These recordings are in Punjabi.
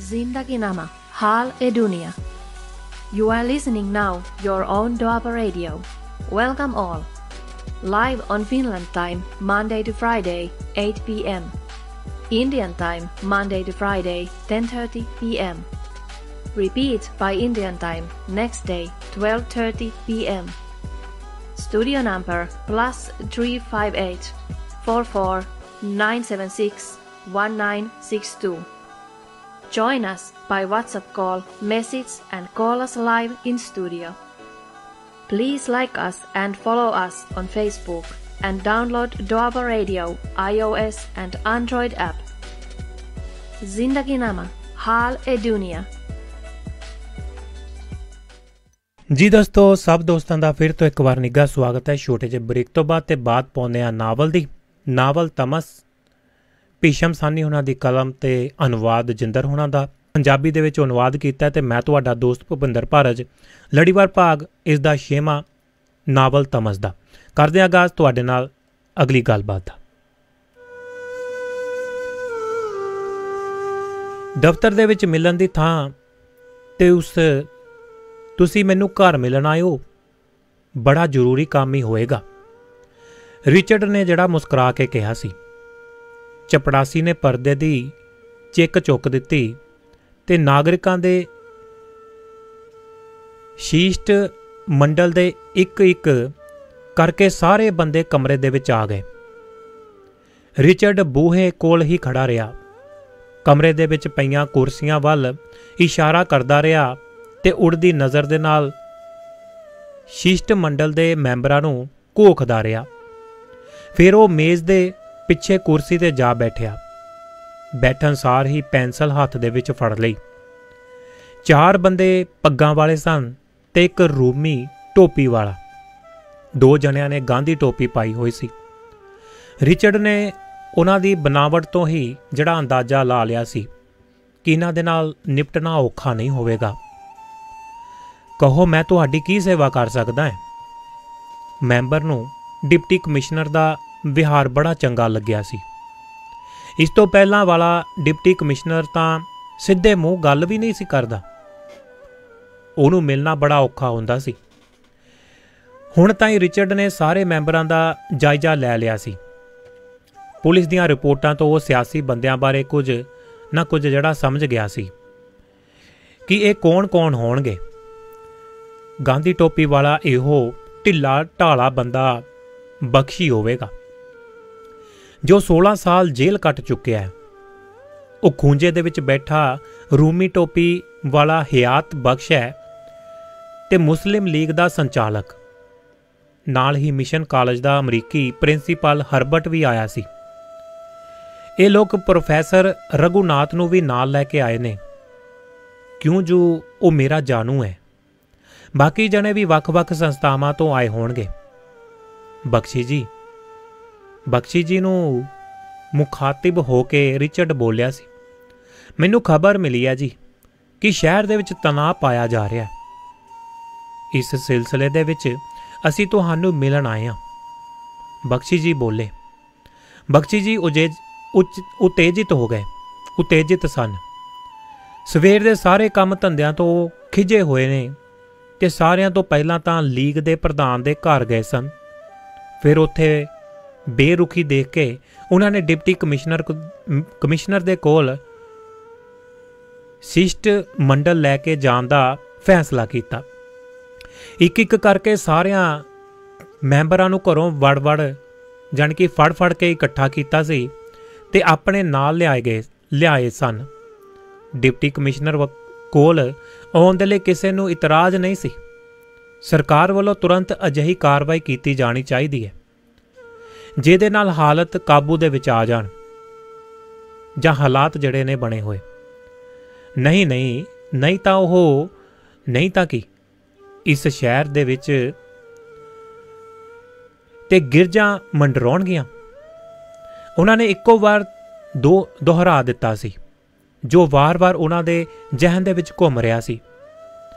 Zindagi Nama, Hal e Dunia. You are listening now your own Doaba Radio. Welcome all. Live on Finland time, Monday to Friday, 8 p.m. Indian time, Monday to Friday, 10:30 p.m. Repeat by Indian time, next day, 12:30 p.m. Studio number +358 44 976 1962. Join us by WhatsApp call, message and call us live in studio. Please like us and follow us on Facebook and download Doaba Radio iOS and Android app. Zindagi Nama, Hal e Dunia. ਜੀ ਦੋਸਤੋ, ਸਭ ਦੋਸਤਾਂ ਦਾ ਫਿਰ ਤੋਂ ਇੱਕ ਵਾਰ ਨਿੱਘਾ ਸਵਾਗਤ ਹੈ। ਛੋਟੇ ਜਿਹੇ ਬ੍ਰੇਕ ਤੋਂ ਬਾਅਦ ਤੇ ਬਾਤ ਪਾਉਂਦੇ ਆ ਨਾਵਲ ਦੀ। ਨਾਵਲ ਤਮਸ, ਭੀਸ਼ਮ ਸਾਨੀ ਹੋਣਾ ਦੀ ਕਲਮ ਤੇ ਅਨੁਵਾਦ ਜਿੰਦਰ ਹੋਣਾ ਦਾ ਪੰਜਾਬੀ ਦੇ ਵਿੱਚ ਅਨੁਵਾਦ ਕੀਤਾ ਤੇ ਮੈਂ ਤੁਹਾਡਾ ਦੋਸਤ ਭੁਪਿੰਦਰ ਭਾਰਜ। ਲੜੀਵਾਰ ਭਾਗ ਇਸ ਦਾ 6ਵਾਂ ਨਾਵਲ ਤਮਸ ਦਾ। ਕਰਦੇ ਹਾਂ ਆਗਾਜ਼ ਤੁਹਾਡੇ ਨਾਲ ਅਗਲੀ ਗੱਲਬਾਤ ਦਾ। ਦਫ਼ਤਰ ਦੇ ਵਿੱਚ ਮਿਲਣ ਦੀ ਥਾਂ ਤੇ ਤੁਸੀਂ ਮੈਨੂੰ ਘਰ ਮਿਲਣ ਆਇਓ, ਬੜਾ ਜ਼ਰੂਰੀ ਕੰਮ ਹੀ ਹੋਏਗਾ। ਰਿਚਰਡ ਨੇ ਜਿਹੜਾ ਮੁਸਕਰਾ ਕੇ ਕਿਹਾ ਸੀ। ਚਪੜਾਸੀ ਨੇ ਪਰਦੇ ਦੀ ਚਿੱਕ ਚੁੱਕ ਦਿੱਤੀ ਤੇ ਨਾਗਰਿਕਾਂ ਦੇ ਸ਼ਿਸ਼ਟ ਮੰਡਲ ਦੇ ਇੱਕ ਕਰਕੇ ਸਾਰੇ ਬੰਦੇ ਕਮਰੇ ਦੇ ਵਿੱਚ ਆ ਗਏ। ਰਿਚਰਡ ਬੂਹੇ ਕੋਲ ਹੀ ਖੜਾ ਰਿਹਾ, ਕਮਰੇ ਦੇ ਵਿੱਚ ਪਈਆਂ ਕੁਰਸੀਆਂ ਵੱਲ ਇਸ਼ਾਰਾ ਕਰਦਾ ਰਿਹਾ ਤੇ ਉੜਦੀ ਨਜ਼ਰ ਦੇ ਨਾਲ ਸ਼ਿਸ਼ਟ ਮੰਡਲ ਦੇ ਮੈਂਬਰਾਂ ਨੂੰ ਘੋਖਦਾ ਰਿਹਾ। ਫਿਰ ਉਹ ਮੇਜ਼ ਦੇ ਪਿੱਛੇ ਕੁਰਸੀ ਤੇ ਜਾ ਬੈਠਿਆ। ਬੈਠਣ ਸਾਰ ਹੀ ਪੈਨਸਲ ਹੱਥ ਦੇ ਵਿੱਚ ਫੜ ਲਈ। 4 ਬੰਦੇ ਪੱਗਾਂ ਵਾਲੇ ਸਨ ਤੇ ਇੱਕ ਰੂਮੀ ਟੋਪੀ ਵਾਲਾ। 2 ਜਣਿਆਂ ਨੇ ਗਾਂਧੀ ਟੋਪੀ ਪਾਈ ਹੋਈ ਸੀ। ਰਿਚਰਡ ਨੇ ਉਹਨਾਂ ਦੀ ਬਨਾਵਟ ਤੋਂ ਹੀ ਜਿਹੜਾ ਅੰਦਾਜ਼ਾ ਲਾ ਲਿਆ ਸੀ ਕਿ ਇਹਨਾਂ ਦੇ ਨਾਲ ਨਿਪਟਣਾ ਔਖਾ ਨਹੀਂ ਹੋਵੇਗਾ। ਕਹੋ, ਮੈਂ ਤੁਹਾਡੀ ਕੀ ਸੇਵਾ ਕਰ ਸਕਦਾ ਹਾਂ? ਮੈਂਬਰ ਨੂੰ ਡਿਪਟੀ ਕਮਿਸ਼ਨਰ ਦਾ ਵਿਹਾਰ ਬੜਾ ਚੰਗਾ ਲੱਗਿਆ ਸੀ। ਇਸ ਤੋਂ ਪਹਿਲਾਂ ਵਾਲਾ ਡਿਪਟੀ ਕਮਿਸ਼ਨਰ ਤਾਂ ਸਿੱਧੇ ਮੂੰਹ ਗੱਲ ਵੀ ਨਹੀਂ ਸੀ ਕਰਦਾ। ਉਹਨੂੰ ਮਿਲਣਾ ਬੜਾ ਔਖਾ ਹੁੰਦਾ ਸੀ। ਹੁਣ ਤਾਈਂ ਰਿਚਰਡ ਨੇ ਸਾਰੇ ਮੈਂਬਰਾਂ ਦਾ ਜਾਇਜ਼ਾ ਲੈ ਲਿਆ ਸੀ। ਪੁਲਿਸ ਦੀਆਂ ਰਿਪੋਰਟਾਂ ਤੋਂ ਉਹ ਸਿਆਸੀ ਬੰਦਿਆਂ ਬਾਰੇ ਕੁਝ ਨਾ ਕੁਝ ਜਿਹੜਾ ਸਮਝ ਗਿਆ ਸੀ ਕਿ ਇਹ ਕੌਣ ਹੋਣਗੇ। ਗਾਂਧੀ ਟੋਪੀ ਵਾਲਾ ਇਹੋ ਢਿੱਲਾ ਢਾਲਾ ਬੰਦਾ ਬਖਸ਼ੀ ਹੋਵੇਗਾ ਜੋ 16 ਸਾਲ ਜੇਲ੍ਹ ਕੱਟ ਚੁੱਕਿਆ ਹੈ। ਉਹ ਖੂੰਜੇ ਦੇ ਵਿੱਚ ਬੈਠਾ ਰੂਮੀ ਟੋਪੀ ਵਾਲਾ ਹਯਾਤ ਬਖਸ਼ ਹੈ ਤੇ ਮੁਸਲਿਮ ਲੀਗ ਦਾ ਸੰਚਾਲਕ। ਨਾਲ ਹੀ ਮਿਸ਼ਨ ਕਾਲਜ ਦਾ ਅਮਰੀਕੀ ਪ੍ਰਿੰਸੀਪਲ ਹਰਬਰਟ ਵੀ ਆਇਆ ਸੀ। ਇਹ ਲੋਕ ਪ੍ਰੋਫੈਸਰ ਰਘੂਨਾਥ ਨੂੰ ਵੀ ਨਾਲ ਲੈ ਕੇ ਆਏ ਨੇ, ਕਿਉਂ ਜੋ ਉਹ ਮੇਰਾ ਜਾਣੂ ਹੈ। ਬਾਕੀ ਜਣੇ ਵੀ ਵੱਖ-ਵੱਖ ਸੰਸਥਾਵਾਂ ਤੋਂ ਆਏ ਹੋਣਗੇ। ਬਖਸ਼ੀ ਜੀ ਨੂੰ ਮੁਖਾਤਿਬ ਹੋ ਕੇ ਰਿਚਰਡ ਬੋਲਿਆ ਸੀ, ਮੈਨੂੰ ਖਬਰ ਮਿਲੀ ਹੈ ਜੀ ਕਿ ਸ਼ਹਿਰ ਦੇ ਵਿੱਚ ਤਣਾਅ ਪਾਇਆ ਜਾ ਰਿਹਾ। ਇਸ ਸਿਲਸਿਲੇ ਦੇ ਵਿੱਚ ਅਸੀਂ ਤੁਹਾਨੂੰ ਮਿਲਣ ਆਏ ਹਾਂ। ਬਖਸ਼ੀ ਜੀ ਬੋਲੇ। ਬਖਸ਼ੀ ਜੀ ਉਤੇਜਿਤ ਸਨ। ਸਵੇਰ ਦੇ ਸਾਰੇ ਕੰਮ ਧੰਦਿਆਂ ਤੋਂ ਖਿਜੇ ਹੋਏ ਨੇ ਤੇ ਸਾਰਿਆਂ ਤੋਂ ਪਹਿਲਾਂ ਤਾਂ ਲੀਗ ਦੇ ਪ੍ਰਧਾਨ ਦੇ ਘਰ ਗਏ ਸਨ। ਫਿਰ ਉੱਥੇ ਬੇਰੁਖੀ ਦੇਖ ਕੇ ਉਹਨਾਂ ਨੇ ਡਿਪਟੀ ਕਮਿਸ਼ਨਰ ਦੇ ਕੋਲ ਸ਼ਿਸ਼ਟ ਮੰਡਲ ਲੈ ਕੇ ਜਾਣ ਦਾ ਫੈਸਲਾ ਕੀਤਾ। ਇੱਕ ਕਰਕੇ ਸਾਰਿਆਂ ਮੈਂਬਰਾਂ ਨੂੰ ਘਰੋਂ ਵੜ ਜਾਣੀ ਕਿ ਫੜ ਕੇ ਇਕੱਠਾ ਕੀਤਾ ਸੀ ਤੇ ਆਪਣੇ ਨਾਲ ਲਿਆਏ ਸਨ। ਡਿਪਟੀ ਕਮਿਸ਼ਨਰ ਕੋਲ ਆਉਣ ਦੇ ਲਈ ਕਿਸੇ ਨੂੰ ਇਤਰਾਜ਼ ਨਹੀਂ ਸੀ। ਸਰਕਾਰ ਵੱਲੋਂ ਤੁਰੰਤ ਅਜਿਹੀ ਕਾਰਵਾਈ ਕੀਤੀ ਜਾਣੀ ਚਾਹੀਦੀ ਹੈ ਜਿਹਦੇ ਨਾਲ ਹਾਲਤ ਕਾਬੂ ਦੇ ਵਿੱਚ ਆ ਜਾਣ, ਜਾਂ ਹਾਲਾਤ ਜਿਹੜੇ ਨੇ ਬਣੇ ਹੋਏ। ਨਹੀਂ ਤਾਂ ਕੀ ਇਸ ਸ਼ਹਿਰ ਦੇ ਵਿੱਚ ਤੇ ਗਿਰਜਾਂ ਮੰਡਰਾਉਣਗੀਆਂ। ਉਹਨਾਂ ਨੇ ਇੱਕੋ ਵਾਰ ਦੁਹਰਾ ਦਿੱਤਾ ਸੀ ਜੋ ਵਾਰ-ਵਾਰ ਉਹਨਾਂ ਦੇ ਜ਼ਿਹਨ ਦੇ ਵਿੱਚ ਘੁੰਮ ਰਿਹਾ ਸੀ।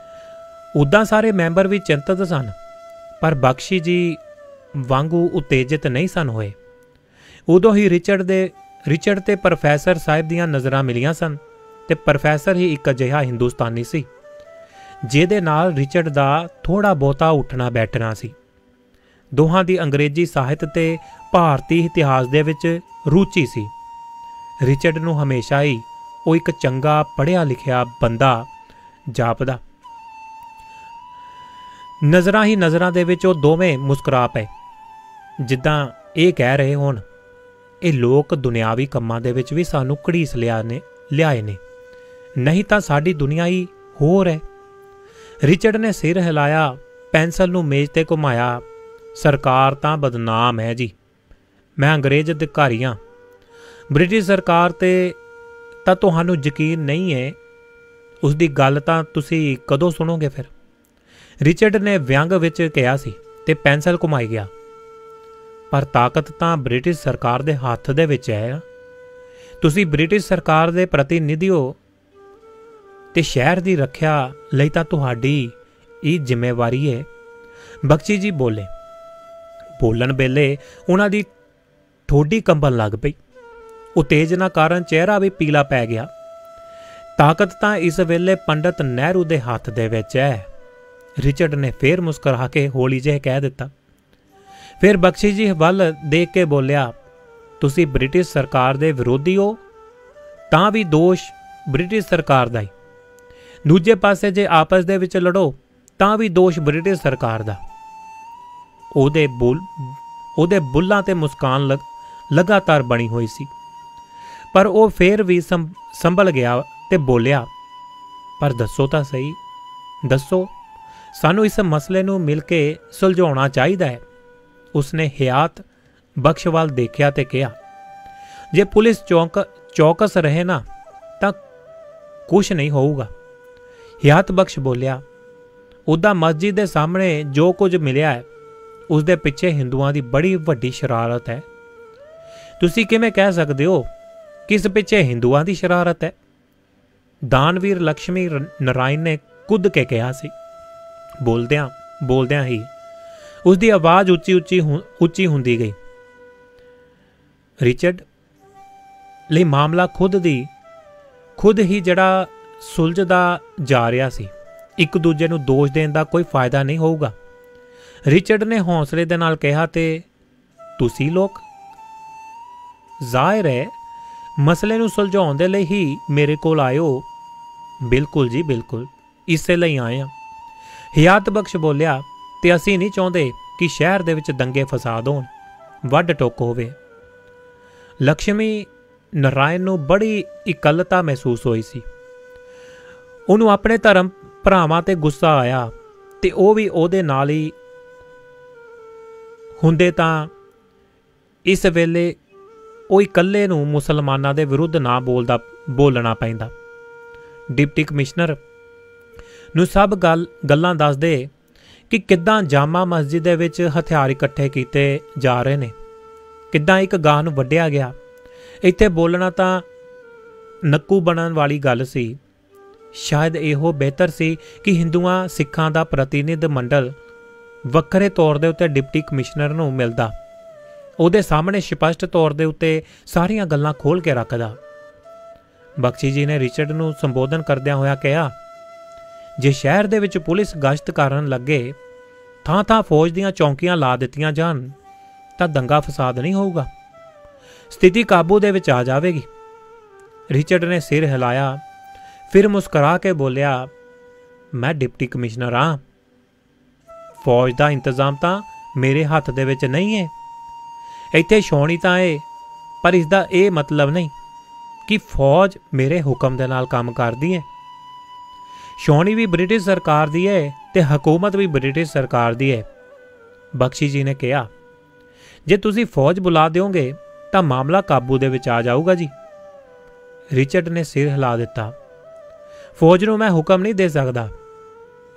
ਉੱਦਾਂ ਸਾਰੇ ਮੈਂਬਰ ਵੀ ਚਿੰਤਤ ਸਨ, ਪਰ ਬਖਸ਼ੀ ਜੀ ਵਾਂਗੂ ਉਤੇਜਿਤ ਨਹੀਂ ਸਨ ਹੋਏ। ਉਦੋਂ ਹੀ ਰਿਚਰਡ ਤੇ ਪ੍ਰੋਫੈਸਰ ਸਾਹਿਬ ਦੀਆਂ ਨਜ਼ਰਾਂ ਮਿਲੀਆਂ ਸਨ ਤੇ ਪ੍ਰੋਫੈਸਰ ਹੀ ਇੱਕ ਅਜਿਹਾ ਹਿੰਦੁਸਤਾਨੀ ਸੀ ਜਿਹਦੇ ਨਾਲ ਰਿਚਰਡ ਦਾ ਥੋੜਾ ਬਹੁਤਾ ਉੱਠਣਾ ਬੈਠਣਾ ਸੀ। ਦੋਹਾਂ ਦੀ ਅੰਗਰੇਜ਼ੀ ਸਾਹਿਤ ਤੇ ਭਾਰਤੀ ਇਤਿਹਾਸ ਦੇ ਵਿੱਚ ਰੁਚੀ ਸੀ। ਰਿਚਰਡ ਨੂੰ ਹਮੇਸ਼ਾ ਹੀ ਉਹ ਇੱਕ ਚੰਗਾ ਪੜ੍ਹਿਆ ਲਿਖਿਆ ਬੰਦਾ ਜਾਪਦਾ। ਨਜ਼ਰਾਂ ਹੀ ਨਜ਼ਰਾਂ ਦੇ ਵਿੱਚ ਉਹ ਦੋਵੇਂ ਮੁਸਕਰਾ ਪਏ, ਜਿੱਦਾਂ ਇਹ ਕਹਿ ਰਹੇ ਹੋਣ, ਇਹ ਲੋਕ ਦੁਨਿਆਵੀ ਕੰਮਾਂ ਦੇ ਵਿੱਚ ਵੀ ਸਾਨੂੰ ਘੜੀਸ ਲਿਆਏ ਨੇ, ਨਹੀਂ ਤਾਂ ਸਾਡੀ ਦੁਨੀਆ ਹੀ ਹੋਰ ਹੈ। ਰਿਚਰਡ ਨੇ ਸਿਰ ਹਿਲਾਇਆ, ਪੈਨਸਲ ਨੂੰ ਮੇਜ਼ ਤੇ ਘੁਮਾਇਆ। ਸਰਕਾਰ ਤਾਂ ਬਦਨਾਮ ਹੈ ਜੀ, ਮੈਂ ਅੰਗਰੇਜ਼ ਅਧਿਕਾਰੀ ਹਾਂ। ਬ੍ਰਿਟਿਸ਼ ਸਰਕਾਰ ਤੇ ਤਾਂ ਤੁਹਾਨੂੰ ਯਕੀਨ ਨਹੀਂ ਹੈ, ਉਸ ਦੀ ਗੱਲ ਤਾਂ ਤੁਸੀਂ ਕਦੋਂ ਸੁਣੋਗੇ ਫਿਰ? ਰਿਚਰਡ ਨੇ ਵਿਅੰਗ ਵਿੱਚ ਕਿਹਾ ਸੀ ਤੇ ਪੈਨਸਲ ਘੁਮਾਈ ਗਿਆ। ਪਰ ਤਾਕਤ ਤਾਂ ਬ੍ਰਿਟਿਸ਼ ਸਰਕਾਰ ਦੇ ਹੱਥ ਦੇ ਵਿੱਚ ਹੈ। ਤੁਸੀਂ ਬ੍ਰਿਟਿਸ਼ ਸਰਕਾਰ ਦੇ ਪ੍ਰਤੀਨਿਧੀ ਹੋ ਤੇ ਸ਼ਹਿਰ ਦੀ ਰੱਖਿਆ ਲਈ ਤਾਂ ਤੁਹਾਡੀ ਇਹ ਜ਼ਿੰਮੇਵਾਰੀ ਹੈ। ਬਖਸ਼ੀ ਜੀ ਬੋਲੇ। ਬੋਲਣ ਵੇਲੇ ਉਹਨਾਂ ਦੀ ਠੋਡੀ ਕੰਬਣ ਲੱਗ ਪਈ। ਉਤੇਜਨਾ ਕਾਰਨ ਚਿਹਰਾ ਵੀ ਪੀਲਾ ਪੈ ਗਿਆ। ਤਾਕਤ ਤਾਂ ਇਸ ਵੇਲੇ ਪੰਡਤ ਨਹਿਰੂ ਦੇ ਹੱਥ ਦੇ ਵਿੱਚ ਹੈ। ਰਿਚਰਡ ਨੇ ਫੇਰ ਮੁਸਕਰਾ ਕੇ ਹੌਲੀ ਜਿਹੇ ਕਹਿ ਦਿੱਤਾ। ਫਿਰ ਬਖਸ਼ੀ ਜੀ ਵੱਲ ਦੇਖ ਕੇ ਬੋਲਿਆ, ਤੁਸੀਂ ਬ੍ਰਿਟਿਸ਼ ਸਰਕਾਰ ਦੇ ਵਿਰੋਧੀ ਹੋ ਤਾਂ ਵੀ ਦੋਸ਼ ਬ੍ਰਿਟਿਸ਼ ਸਰਕਾਰ ਦਾ ਹੀ। ਦੂਜੇ ਪਾਸੇ ਜੇ ਆਪਸ ਦੇ ਵਿੱਚ ਲੜੋ ਤਾਂ ਵੀ ਦੋਸ਼ ਬ੍ਰਿਟਿਸ਼ ਸਰਕਾਰ ਦਾ। ਉਹਦੇ ਬੁੱਲਾਂ ਤੇ ਮੁਸਕਾਨ ਲਗਾਤਾਰ ਬਣੀ ਹੋਈ ਸੀ, ਪਰ ਉਹ ਫੇਰ ਵੀ ਸੰਭਲ ਗਿਆ ਤੇ ਬੋਲਿਆ, ਪਰ ਦੱਸੋ ਤਾਂ ਸਹੀ, ਦੱਸੋ, ਸਾਨੂੰ ਇਸ ਮਸਲੇ ਨੂੰ ਮਿਲ ਕੇ ਸੁਲਝਾਉਣਾ ਚਾਹੀਦਾ ਹੈ। ਉਸਨੇ ਹਯਾਤ ਬਖਸ਼ ਵੱਲ ਦੇਖਿਆ ਤੇ ਕਿਹਾ, ਜੇ ਪੁਲਿਸ ਚੌਕਸ ਰਹੇ ਨਾ ਤਾਂ ਕੁਛ ਨਹੀਂ ਹੋਊਗਾ। ਹਯਾਤ ਬਖਸ਼ ਬੋਲਿਆ, ਉਹਦਾ ਮਸਜਿਦ ਦੇ ਸਾਹਮਣੇ ਜੋ ਕੁਝ ਮਿਲਿਆ ਹੈ ਉਸ ਦੇ ਪਿੱਛੇ ਹਿੰਦੂਆਂ ਦੀ ਬੜੀ ਵੱਡੀ ਸ਼ਰਾਰਤ ਹੈ। ਤੁਸੀਂ ਕਿਵੇਂ ਕਹਿ ਸਕਦੇ ਹੋ ਕਿਸ ਪਿੱਛੇ ਹਿੰਦੂਆਂ ਦੀ ਸ਼ਰਾਰਤ ਹੈ? ਦਾਨਵੀਰ ਲక్ష్ਮੀ ਨਾਰਾਇਣ ਨੇ ਕੁੱਦ ਕੇ ਕਿਹਾ ਸੀ। ਬੋਲਦਿਆਂ ਹੀ ਉਸ ਦੀ ਆਵਾਜ਼ ਉੱਚੀ ਹੁੰਦੀ ਗਈ। ਰਿਚਰਡ ਲਈ ਮਾਮਲਾ ਖੁਦ ਹੀ ਜਿਹੜਾ ਸੁਲਝਦਾ ਜਾ ਰਿਹਾ ਸੀ। ਇੱਕ ਦੂਜੇ ਨੂੰ ਦੋਸ਼ ਦੇਣ ਦਾ ਕੋਈ ਫਾਇਦਾ ਨਹੀਂ ਹੋਊਗਾ। ਰਿਚਰਡ ਨੇ ਹੌਸਲੇ ਦੇ ਨਾਲ ਕਿਹਾ, ਤੇ ਤੁਸੀਂ ਲੋਕ? ਜ਼ਾਹਿਰ ਹੈ ਮਸਲੇ ਨੂੰ ਸੁਲਝਾਉਣ ਦੇ ਲਈ ਹੀ ਮੇਰੇ ਕੋਲ ਆਏ ਹੋ। ਬਿਲਕੁਲ ਜੀ, ਬਿਲਕੁਲ, ਇਸੇ ਲਈ ਆਏ ਹਾਂ। ਹਯਾਤ ਬਖਸ਼ ਬੋਲਿਆ, ਤੇ ਅਸੀਂ ਨਹੀਂ ਚਾਹੁੰਦੇ ਕਿ ਸ਼ਹਿਰ ਦੇ ਵਿੱਚ ਦੰਗੇ ਫਸਾਦ ਹੋਣ, ਵੱਢ ਟੁੱਕ ਹੋਵੇ। ਲక్ష్ਮੀ ਨਾਰਾਇਣ ਨੂੰ ਬੜੀ ਇਕੱਲਤਾ ਮਹਿਸੂਸ ਹੋਈ ਸੀ। ਉਹਨੂੰ ਆਪਣੇ ਧਰਮ ਭਰਾਵਾਂ ਤੇ ਗੁੱਸਾ ਆਇਆ ਤੇ ਉਹ ਵੀ ਉਹਦੇ ਨਾਲ ਹੀ ਹੁੰਦੇ ਤਾਂ ਇਸ ਵੇਲੇ ਉਹ ਇਕੱਲੇ ਨੂੰ ਮੁਸਲਮਾਨਾਂ ਦੇ ਵਿਰੁੱਧ ਨਾ ਬੋਲਣਾ ਪੈਂਦਾ। ਡਿਪਟੀ ਕਮਿਸ਼ਨਰ ਨੂੰ ਸਭ ਗੱਲਾਂ ਦੱਸਦੇ ਕਿ ਕਿੱਦਾਂ ਜਾਮਾ ਮਸਜਿਦ ਦੇ ਵਿੱਚ ਹਥਿਆਰ ਇਕੱਠੇ ਕੀਤੇ ਜਾ ਰਹੇ ਨੇ, ਕਿੱਦਾਂ ਇੱਕ ਗਾਂ ਨੂੰ ਵੱਢਿਆ ਗਿਆ। ਇੱਥੇ ਬੋਲਣਾ ਤਾਂ ਨੱਕੂ ਬਣਨ ਵਾਲੀ ਗੱਲ ਸੀ। ਸ਼ਾਇਦ ਇਹੋ ਬਿਹਤਰ ਸੀ ਕਿ ਹਿੰਦੂਆਂ ਸਿੱਖਾਂ ਦਾ ਪ੍ਰਤੀਨਿਧ ਮੰਡਲ ਵੱਖਰੇ ਤੌਰ ਦੇ ਉੱਤੇ ਡਿਪਟੀ ਕਮਿਸ਼ਨਰ ਨੂੰ ਮਿਲਦਾ, ਉਹਦੇ ਸਾਹਮਣੇ ਸਪਸ਼ਟ ਤੌਰ ਦੇ ਉੱਤੇ ਸਾਰੀਆਂ ਗੱਲਾਂ ਖੋਲ੍ਹ ਕੇ ਰੱਖਦਾ। ਬਖਸ਼ੀ ਜੀ ਨੇ ਰਿਚਰਡ ਨੂੰ ਸੰਬੋਧਨ ਕਰਦਿਆਂ ਹੋਇਆ ਕਿਹਾ, ਜੇ ਸ਼ਹਿਰ ਦੇ ਵਿੱਚ ਪੁਲਿਸ ਗਸ਼ਤ ਕਰਨ ਲੱਗੇ, ਥਾਂ ਫੌਜ ਦੀਆਂ ਚੌਂਕੀਆਂ ਲਾ ਦਿੱਤੀਆਂ ਜਾਣ ਤਾਂ ਦੰਗਾ ਫਸਾਦ ਨਹੀਂ ਹੋਊਗਾ, ਸਥਿਤੀ ਕਾਬੂ ਦੇ ਵਿੱਚ ਆ ਜਾਵੇਗੀ। ਰਿਚਰਡ ਨੇ ਸਿਰ ਹਿਲਾਇਆ, ਫਿਰ ਮੁਸਕਰਾ ਕੇ ਬੋਲਿਆ, ਮੈਂ ਡਿਪਟੀ ਕਮਿਸ਼ਨਰ ਹਾਂ। ਫੌਜ ਦਾ ਇੰਤਜ਼ਾਮ ਤਾਂ ਮੇਰੇ ਹੱਥ ਦੇ ਵਿੱਚ ਨਹੀਂ ਹੈ। ਇੱਥੇ ਛਾਉਣੀ ਤਾਂ ਹੈ, ਪਰ ਇਸ ਦਾ ਇਹ ਮਤਲਬ ਨਹੀਂ ਕਿ ਫੌਜ ਮੇਰੇ ਹੁਕਮ ਦੇ ਨਾਲ ਕੰਮ ਕਰਦੀ ਹੈ। ਛਾਉਣੀ ਵੀ ਬ੍ਰਿਟਿਸ਼ ਸਰਕਾਰ ਦੀ ਹੈ ਤੇ ਹਕੂਮਤ ਵੀ ਬ੍ਰਿਟਿਸ਼ ਸਰਕਾਰ ਦੀ ਹੈ। ਬਖਸ਼ੀ ਜੀ ਨੇ ਕਿਹਾ, ਜੇ ਤੁਸੀਂ ਫੌਜ ਬੁਲਾ ਦਿਓਗੇ ਤਾਂ ਮਾਮਲਾ ਕਾਬੂ ਦੇ ਵਿੱਚ ਆ ਜਾਊਗਾ ਜੀ। ਰਿਚਰਡ ਨੇ ਸਿਰ ਹਿਲਾ ਦਿੱਤਾ। ਫੌਜ ਨੂੰ ਮੈਂ ਹੁਕਮ ਨਹੀਂ ਦੇ ਸਕਦਾ,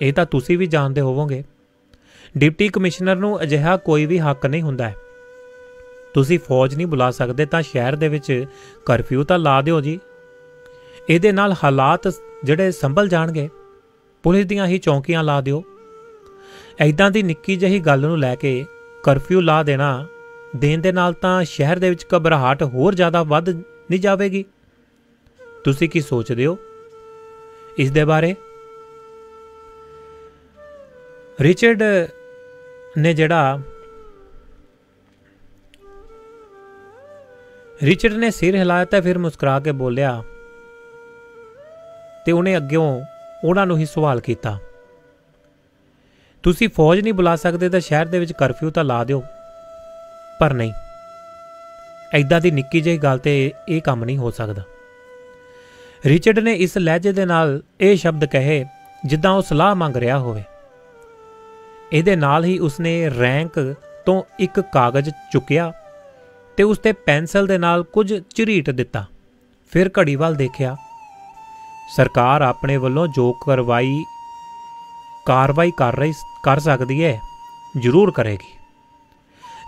ਇਹ ਤਾਂ ਤੁਸੀਂ ਵੀ ਜਾਣਦੇ ਹੋਵੋਗੇ। ਡਿਪਟੀ ਕਮਿਸ਼ਨਰ ਨੂੰ ਅਜਿਹਾ ਕੋਈ ਵੀ ਹੱਕ ਨਹੀਂ ਹੁੰਦਾ ਹੈ। ਤੁਸੀਂ ਫੌਜ ਨਹੀਂ ਬੁਲਾ ਸਕਦੇ ਤਾਂ ਸ਼ਹਿਰ ਦੇ ਵਿੱਚ ਕਰਫਿਊ ਤਾਂ ਲਾ ਦਿਓ ਜੀ। ਇਹਦੇ ਨਾਲ ਹਾਲਾਤ ਜਿਹੜੇ ਸੰਭਲ ਜਾਣਗੇ। ਪੁਲਿਸ ਦੀਆਂ ਹੀ ਚੌਂਕੀਆਂ ਲਾ ਦਿਓ। ਐਦਾਂ ਦੀ ਨਿੱਕੀ ਜਿਹੀ ਗੱਲ ਨੂੰ ਲੈ ਕੇ ਕਰਫਿਊ ਲਾ ਦੇਣ ਦੇ ਨਾਲ ਤਾਂ ਸ਼ਹਿਰ ਦੇ ਵਿੱਚ ਘਬਰਾਹਟ ਹੋਰ ਜ਼ਿਆਦਾ ਵੱਧ ਨਹੀਂ ਜਾਵੇਗੀ। ਤੁਸੀਂ ਕੀ ਸੋਚਦੇ ਹੋ ਇਸ ਦੇ ਬਾਰੇ? ਰਿਚਰਡ ਨੇ ਸਿਰ ਹਿਲਾਇਆ ਤਾਂ ਫਿਰ ਮੁਸਕਰਾ ਕੇ ਬੋਲਿਆ ਤੇ ਉਹਨੇ ਅੱਗਿਓਂ ਉਹਨਾਂ ਨੂੰ ਹੀ ਸਵਾਲ ਕੀਤਾ, ਤੁਸੀਂ ਫੌਜ ਨਹੀਂ ਬੁਲਾ ਸਕਦੇ ਤਾਂ ਸ਼ਹਿਰ ਦੇ ਵਿੱਚ ਕਰਫਿਊ ਤਾਂ ਲਾ ਦਿਓ। ਪਰ ਨਹੀਂ, ਐਦਾਂ ਦੀ ਨਿੱਕੀ ਜਿਹੀ ਗੱਲ ਤੇ ਇਹ ਕੰਮ ਨਹੀਂ ਹੋ ਸਕਦਾ। ਰਿਚਰਡ ਨੇ ਇਸ ਲਹਿਜੇ ਦੇ ਨਾਲ ਇਹ ਸ਼ਬਦ ਕਹੇ ਜਿੱਦਾਂ ਉਹ ਸਲਾਹ ਮੰਗ ਰਿਹਾ ਹੋਵੇ। ਇਹਦੇ ਨਾਲ ਹੀ ਉਸਨੇ ਰੈਂਕ ਤੋਂ ਇੱਕ ਕਾਗਜ਼ ਚੁੱਕਿਆ ਤੇ ਉਸ ਤੇ ਪੈਨਸਲ ਦੇ ਨਾਲ ਕੁਝ ਝਰੀਟ ਦਿੱਤਾ। ਫਿਰ ਘੜੀ ਵੱਲ ਦੇਖਿਆ। ਸਰਕਾਰ ਆਪਣੇ ਵੱਲੋਂ ਜੋ ਕਾਰਵਾਈ ਕਰ ਸਕਦੀ ਹੈ ਜ਼ਰੂਰ ਕਰੇਗੀ।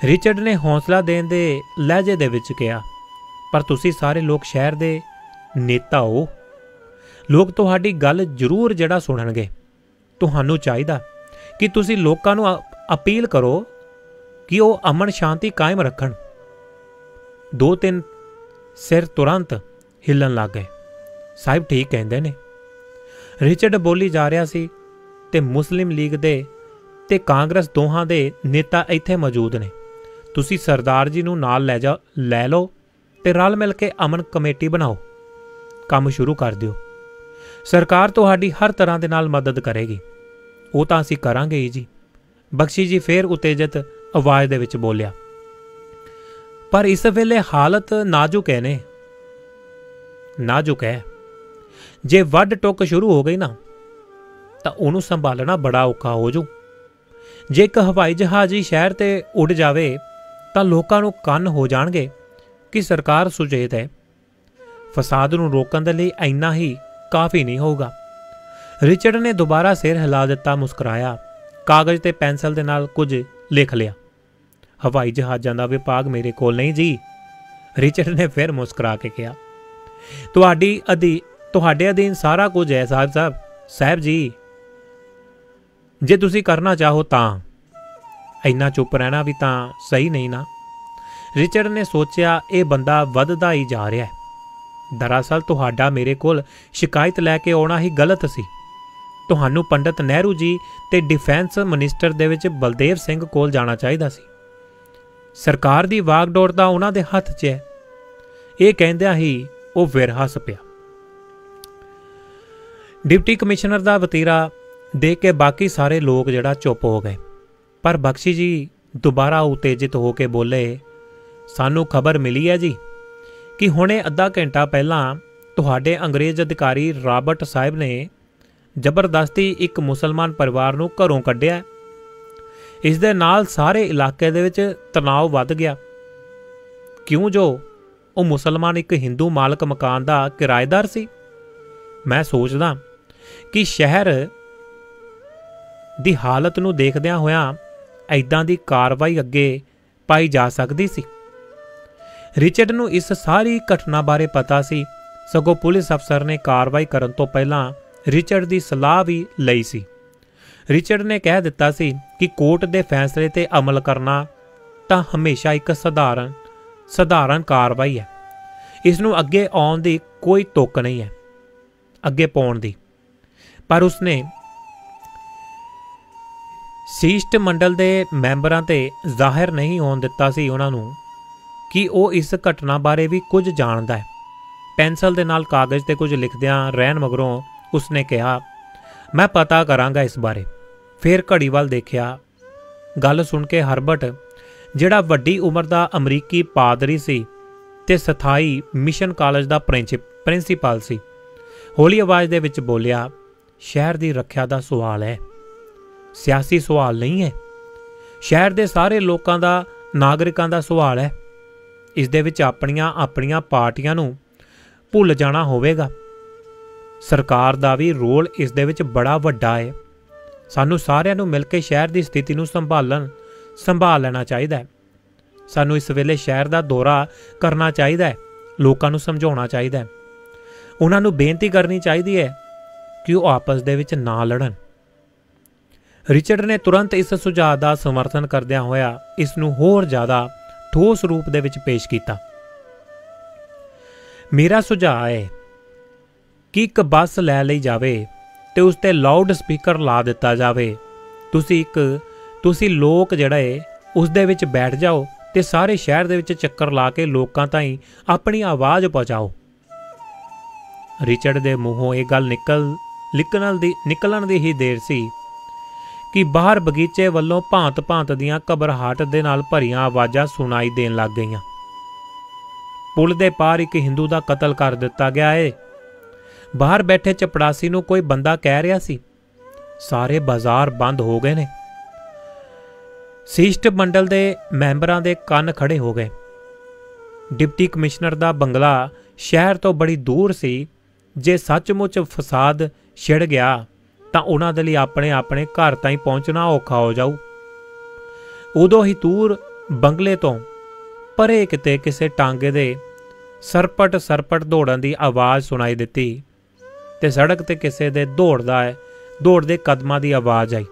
ਰਿਚਰਡ ਨੇ ਹੌਸਲਾ ਦੇਣ ਦੇ ਲਹਿਜੇ ਦੇ ਵਿੱਚ ਕਿਹਾ, ਪਰ ਤੁਸੀਂ ਸਾਰੇ ਲੋਕ ਸ਼ਹਿਰ ਦੇ ਨੇਤਾ ਹੋ। ਲੋਕ ਤੁਹਾਡੀ ਗੱਲ ਜ਼ਰੂਰ ਸੁਣਨਗੇ। ਤੁਹਾਨੂੰ ਚਾਹੀਦਾ ਕਿ ਤੁਸੀਂ ਲੋਕਾਂ ਨੂੰ ਅਪੀਲ ਕਰੋ ਕਿ ਉਹ ਅਮਨ ਸ਼ਾਂਤੀ ਕਾਇਮ ਰੱਖਣ। 2-3 ਸਿਰ ਤੁਰੰਤ ਹਿੱਲਣ ਲੱਗ ਗਏ। ਸਾਹਿਬ ਠੀਕ ਕਹਿੰਦੇ ਨੇ। ਰਿਚਰਡ ਬੋਲੀ ਜਾ ਰਿਹਾ ਸੀ ਤੇ ਮੁਸਲਿਮ ਲੀਗ ਦੇ ਤੇ ਕਾਂਗਰਸ ਦੋਹਾਂ ਦੇ ਨੇਤਾ ਇੱਥੇ ਮੌਜੂਦ ਨੇ। ਤੁਸੀਂ ਸਰਦਾਰ ਜੀ ਨੂੰ ਨਾਲ ਲੈ ਲਓ ਤੇ ਰਲ ਮਿਲ ਕੇ ਅਮਨ ਕਮੇਟੀ ਬਣਾਓ। ਕੰਮ ਸ਼ੁਰੂ ਕਰ ਦਿਓ। ਸਰਕਾਰ ਤੁਹਾਡੀ ਹਰ ਤਰ੍ਹਾਂ ਦੇ ਨਾਲ ਮਦਦ ਕਰੇਗੀ। ਉਹ ਤਾਂ ਅਸੀਂ ਕਰਾਂਗੇ ਹੀ ਜੀ। ਬਖਸ਼ੀ ਜੀ ਫਿਰ ਉਤੇਜਿਤ ਆਵਾਜ਼ ਦੇ ਵਿੱਚ ਬੋਲਿਆ, ਪਰ ਇਸ ਵੇਲੇ ਹਾਲਤ ਨਾਜ਼ੁਕ ਹੈ। ਜੇ ਵੱਢ ਟੁੱਕ ਸ਼ੁਰੂ ਹੋ ਗਈ ਨਾ ਤਾਂ ਉਹਨੂੰ ਸੰਭਾਲਣਾ ਬੜਾ ਔਖਾ ਹੋ ਜੂ। ਜੇ ਇੱਕ ਹਵਾਈ ਜਹਾਜ਼ ਹੀ ਸ਼ਹਿਰ ਤੇ ਉੱਡ ਜਾਵੇ ਤਾਂ ਲੋਕਾਂ ਨੂੰ ਕੰਨ ਹੋ ਜਾਣਗੇ ਕਿ ਸਰਕਾਰ ਸੁਚੇਤ ਹੈ। ਫਸਾਦ ਨੂੰ ਰੋਕਣ ਦੇ ਲਈ ਇੰਨਾ ਹੀ ਕਾਫੀ ਨਹੀਂ ਹੋਊਗਾ। ਰਿਚਰਡ ਨੇ ਦੁਬਾਰਾ ਸਿਰ ਹਿਲਾ ਦਿੱਤਾ, ਮੁਸਕਰਾਇਆ, ਕਾਗਜ਼ ਤੇ ਪੈਨਸਲ ਦੇ ਨਾਲ ਕੁਝ ਲਿਖ ਲਿਆ। ਹਵਾਈ ਜਹਾਜ਼ਾਂ ਦਾ ਵਿਭਾਗ ਮੇਰੇ ਕੋਲ ਨਹੀਂ ਜੀ। ਰਿਚਰਡ ਨੇ ਫਿਰ ਮੁਸਕਰਾ ਕੇ ਕਿਹਾ, ਤੁਹਾਡੇ ਅਧੀਨ ਸਾਰਾ ਕੁਝ ਹੈ ਸਾਹਿਬ ਜੀ। ਜੇ ਤੁਸੀਂ ਕਰਨਾ ਚਾਹੋ ਤਾਂ। ਇੰਨਾ ਚੁੱਪ ਰਹਿਣਾ ਵੀ ਤਾਂ ਸਹੀ ਨਹੀਂ ਨਾ। ਰਿਚਰਡ ਨੇ ਸੋਚਿਆ, ਇਹ ਬੰਦਾ ਵੱਧਦਾ ਹੀ ਜਾ ਰਿਹਾ ਹੈ। ਦਰਅਸਲ ਤੁਹਾਡਾ ਮੇਰੇ ਕੋਲ ਸ਼ਿਕਾਇਤ ਲੈ ਕੇ ਆਉਣਾ ਹੀ ਗਲਤ ਸੀ। ਤੁਹਾਨੂੰ ਪੰਡਤ ਨਹਿਰੂ ਜੀ ਤੇ ਡਿਫੈਂਸ ਮਿਨਿਸਟਰ ਦੇ ਵਿੱਚ ਬਲਦੇਵ ਸਿੰਘ ਕੋਲ ਜਾਣਾ ਚਾਹੀਦਾ ਸੀ। ਸਰਕਾਰ ਦੀ ਵਾਗਡੋਰ ਤਾਂ ਉਹਨਾਂ ਦੇ ਹੱਥ 'ਚ ਹੈ। ਇਹ ਕਹਿੰਦਿਆਂ ਹੀ ਉਹ ਫਿਰ ਹੱਸ ਪਿਆ। ਡਿਪਟੀ ਕਮਿਸ਼ਨਰ ਦਾ ਵਤੀਰਾ ਦੇਖ ਕੇ ਬਾਕੀ ਸਾਰੇ ਲੋਕ ਚੁੱਪ ਹੋ ਗਏ। ਪਰ ਬਖਸ਼ੀ ਜੀ ਦੁਬਾਰਾ ਉਤੇਜਿਤ ਹੋ ਕੇ ਬੋਲੇ, ਸਾਨੂੰ ਖਬਰ ਮਿਲੀ ਹੈ ਜੀ ਕਿ ਹੁਣੇ ਅੱਧਾ ਘੰਟਾ ਪਹਿਲਾਂ ਤੁਹਾਡੇ ਅੰਗਰੇਜ਼ ਅਧਿਕਾਰੀ ਰਾਬਰਟ ਸਾਹਿਬ ਨੇ ਜ਼ਬਰਦਸਤੀ ਇੱਕ ਮੁਸਲਮਾਨ ਪਰਿਵਾਰ ਨੂੰ ਘਰੋਂ ਕੱਢਿਆ। ਇਸ ਦੇ ਨਾਲ ਸਾਰੇ ਇਲਾਕੇ ਦੇ ਵਿੱਚ ਤਣਾਅ ਵੱਧ ਗਿਆ। ਕਿਉਂ ਜੋ ਉਹ ਮੁਸਲਮਾਨ ਇੱਕ ਹਿੰਦੂ ਮਾਲਕ ਮਕਾਨ ਦਾ ਕਿਰਾਏਦਾਰ ਸੀ। ਮੈਂ ਸੋਚਦਾ ਕਿ ਸ਼ਹਿਰ ਦੀ ਹਾਲਤ ਨੂੰ ਦੇਖਦਿਆਂ ਹੋਇਆਂ ਐਦਾਂ ਦੀ ਕਾਰਵਾਈ ਅੱਗੇ ਪਾਈ ਜਾ ਸਕਦੀ ਸੀ। ਰਿਚਰਡ ਨੂੰ ਇਸ ਸਾਰੀ ਘਟਨਾ ਬਾਰੇ ਪਤਾ ਸੀ, ਸਗੋਂ ਪੁਲਿਸ ਅਫਸਰ ਨੇ ਕਾਰਵਾਈ ਕਰਨ ਤੋਂ ਪਹਿਲਾਂ ਰਿਚਰਡ ਦੀ ਸਲਾਹ ਵੀ ਲਈ ਸੀ। ਰਿਚਰਡ ਨੇ ਕਹਿ ਦਿੱਤਾ ਸੀ ਕਿ ਕੋਰਟ ਦੇ ਫੈਸਲੇ ਤੇ ਅਮਲ ਕਰਨਾ ਤਾਂ ਹਮੇਸ਼ਾ ਇੱਕ ਸਧਾਰਨ ਕਾਰਵਾਈ ਹੈ। ਇਸ ਨੂੰ ਅੱਗੇ ਆਉਣ ਦੀ ਕੋਈ ਤੁੱਕ ਨਹੀਂ ਹੈ, ਅੱਗੇ ਪਾਉਣ ਦੀ। ਪਰ ਉਸਨੇ ਸ਼ਿਸ਼ਟ ਮੰਡਲ ਦੇ ਮੈਂਬਰਾਂ ਤੇ ਜ਼ਾਹਿਰ ਨਹੀਂ ਹੋਣ ਦਿੱਤਾ ਸੀ ਉਹਨਾਂ ਨੂੰ ਕਿ ਉਹ ਇਸ ਘਟਨਾ ਬਾਰੇ ਵੀ ਕੁਝ ਜਾਣਦਾ ਹੈ। ਪੈਨਸਲ ਦੇ ਨਾਲ ਕਾਗਜ਼ ਤੇ ਕੁਝ ਲਿਖਦਿਆਂ ਰਹਿਣ ਮਗਰੋਂ ਉਸਨੇ ਕਿਹਾ, ਮੈਂ ਪਤਾ ਕਰਾਂਗਾ ਇਸ ਬਾਰੇ। ਫਿਰ ਘੜੀ ਵੱਲ ਦੇਖਿਆ। ਗੱਲ ਸੁਣ ਕੇ ਹਰਬਰਟ, ਜਿਹੜਾ ਵੱਡੀ ਉਮਰ ਦਾ ਅਮਰੀਕੀ ਪਾਦਰੀ ਸੀ ਤੇ ਸਥਾਈ ਮਿਸ਼ਨ ਕਾਲਜ ਦਾ ਪ੍ਰਿੰਸੀਪਲ ਸੀ, ਹੌਲੀ ਆਵਾਜ਼ ਦੇ ਵਿੱਚ ਬੋਲਿਆ, ਸ਼ਹਿਰ ਦੀ ਰੱਖਿਆ ਦਾ ਸਵਾਲ ਹੈ, ਸਿਆਸੀ ਸਵਾਲ ਨਹੀਂ ਹੈ। ਸ਼ਹਿਰ ਦੇ ਸਾਰੇ ਲੋਕਾਂ ਦਾ, ਨਾਗਰਿਕਾਂ ਦਾ ਸਵਾਲ ਹੈ। ਇਸ ਦੇ ਵਿੱਚ ਆਪਣੀਆਂ ਪਾਰਟੀਆਂ ਨੂੰ ਭੁੱਲ ਜਾਣਾ ਹੋਵੇਗਾ। ਸਰਕਾਰ ਦਾ ਵੀ ਰੋਲ ਇਸ ਦੇ ਵਿੱਚ ਬੜਾ ਵੱਡਾ ਹੈ। ਸਾਨੂੰ ਸਾਰਿਆਂ ਨੂੰ ਮਿਲ ਕੇ ਸ਼ਹਿਰ ਦੀ ਸਥਿਤੀ ਨੂੰ ਸੰਭਾਲ ਲੈਣਾ ਚਾਹੀਦਾ ਹੈ। ਸਾਨੂੰ ਇਸ ਵੇਲੇ ਸ਼ਹਿਰ ਦਾ ਦੌਰਾ ਕਰਨਾ ਚਾਹੀਦਾ ਹੈ, ਲੋਕਾਂ ਨੂੰ ਸਮਝਾਉਣਾ ਚਾਹੀਦਾ ਹੈ, ਉਹਨਾਂ ਨੂੰ ਬੇਨਤੀ ਕਰਨੀ ਚਾਹੀਦੀ ਹੈ ਕਿ ਉਹ ਆਪਸ ਦੇ ਵਿੱਚ ਨਾ ਲੜਨ। ਰਿਚਰਡ ਨੇ ਤੁਰੰਤ ਇਸ ਸੁਝਾਅ ਦਾ ਸਮਰਥਨ ਕਰਦਿਆਂ ਹੋਇਆ ਇਸ ਨੂੰ ਹੋਰ ਜ਼ਿਆਦਾ ਠੋਸ ਰੂਪ ਦੇ ਵਿੱਚ ਪੇਸ਼ ਕੀਤਾ। ਮੇਰਾ ਸੁਝਾਅ ਹੈ कि एक बस लै ਲਈ ਜਾਵੇ ਤੇ ਉਸ ਤੇ ਲਾਊਡ ਸਪੀਕਰ ਲਾ ਦਿੱਤਾ ਜਾਵੇ। ਤੁਸੀਂ ਲੋਕ ਜਿਹੜੇ ਉਸ ਦੇ ਵਿੱਚ ਬੈਠ ਜਾਓ ਤੇ ਸਾਰੇ ਸ਼ਹਿਰ ਦੇ ਵਿੱਚ ਚੱਕਰ ਲਾ ਕੇ ਲੋਕਾਂ ਤਾਈਂ ਆਪਣੀ ਆਵਾਜ਼ ਪਹੁੰਚਾਓ। ਰਿਚਰਡ ਦੇ ਮੂੰਹੋਂ ਇਹ ਗੱਲ ਨਿਕਲਣ ਦੀ ਹੀ ਦੇਰ ਸੀ ਕਿ ਬਾਹਰ ਬਗੀਚੇ ਵੱਲੋਂ ਭਾਂਤ ਦੀਆਂ ਘਬਰਾਹਟ ਦੇ ਨਾਲ ਭਰੀਆਂ ਆਵਾਜ਼ਾਂ ਸੁਣਾਈ ਦੇਣ ਲੱਗ ਗਈਆਂ। ਪੁਲ ਦੇ ਪਾਰ ਇੱਕ ਹਿੰਦੂ ਦਾ ਕਤਲ ਕਰ ਦਿੱਤਾ ਗਿਆ ਏ। ਬਾਹਰ ਬੈਠੇ ਚਪੜਾਸੀ ਨੂੰ ਕੋਈ ਬੰਦਾ ਕਹਿ ਰਿਹਾ ਸੀ। ਸਾਰੇ ਬਾਜ਼ਾਰ ਬੰਦ ਹੋ ਗਏ ਨੇ। ਸਿਸ਼ਟ ਮੰਡਲ ਦੇ ਮੈਂਬਰਾਂ ਦੇ ਕੰਨ ਖੜੇ ਹੋ ਗਏ। ਡਿਪਟੀ ਕਮਿਸ਼ਨਰ ਦਾ ਬੰਗਲਾ ਸ਼ਹਿਰ ਤੋਂ ਬੜੀ ਦੂਰ ਸੀ। ਜੇ ਸੱਚਮੁੱਚ ਫਸਾਦ ਛਿੜ ਗਿਆ ਤਾਂ ਉਹਨਾਂ ਦੇ ਲਈ ਆਪਣੇ ਘਰ ਤਾਈਂ ਪਹੁੰਚਣਾ ਔਖਾ ਹੋ ਜਾਊ। ਉਦੋਂ ਹੀ ਦੂਰ ਬੰਗਲੇ ਤੋਂ ਪਰੇ ਕਿਤੇ ਕਿਸੇ ਟਾਂਗੇ ਦੇ ਸਰਪਟ ਦੌੜਨ ਦੀ ਆਵਾਜ਼ ਸੁਣਾਈ ਦਿੱਤੀ ਤੇ ਸੜਕ ਤੇ ਕਿਸੇ ਦੇ ਦੌੜਦੇ ਕਦਮਾਂ ਦੀ ਆਵਾਜ਼ ਆਈ।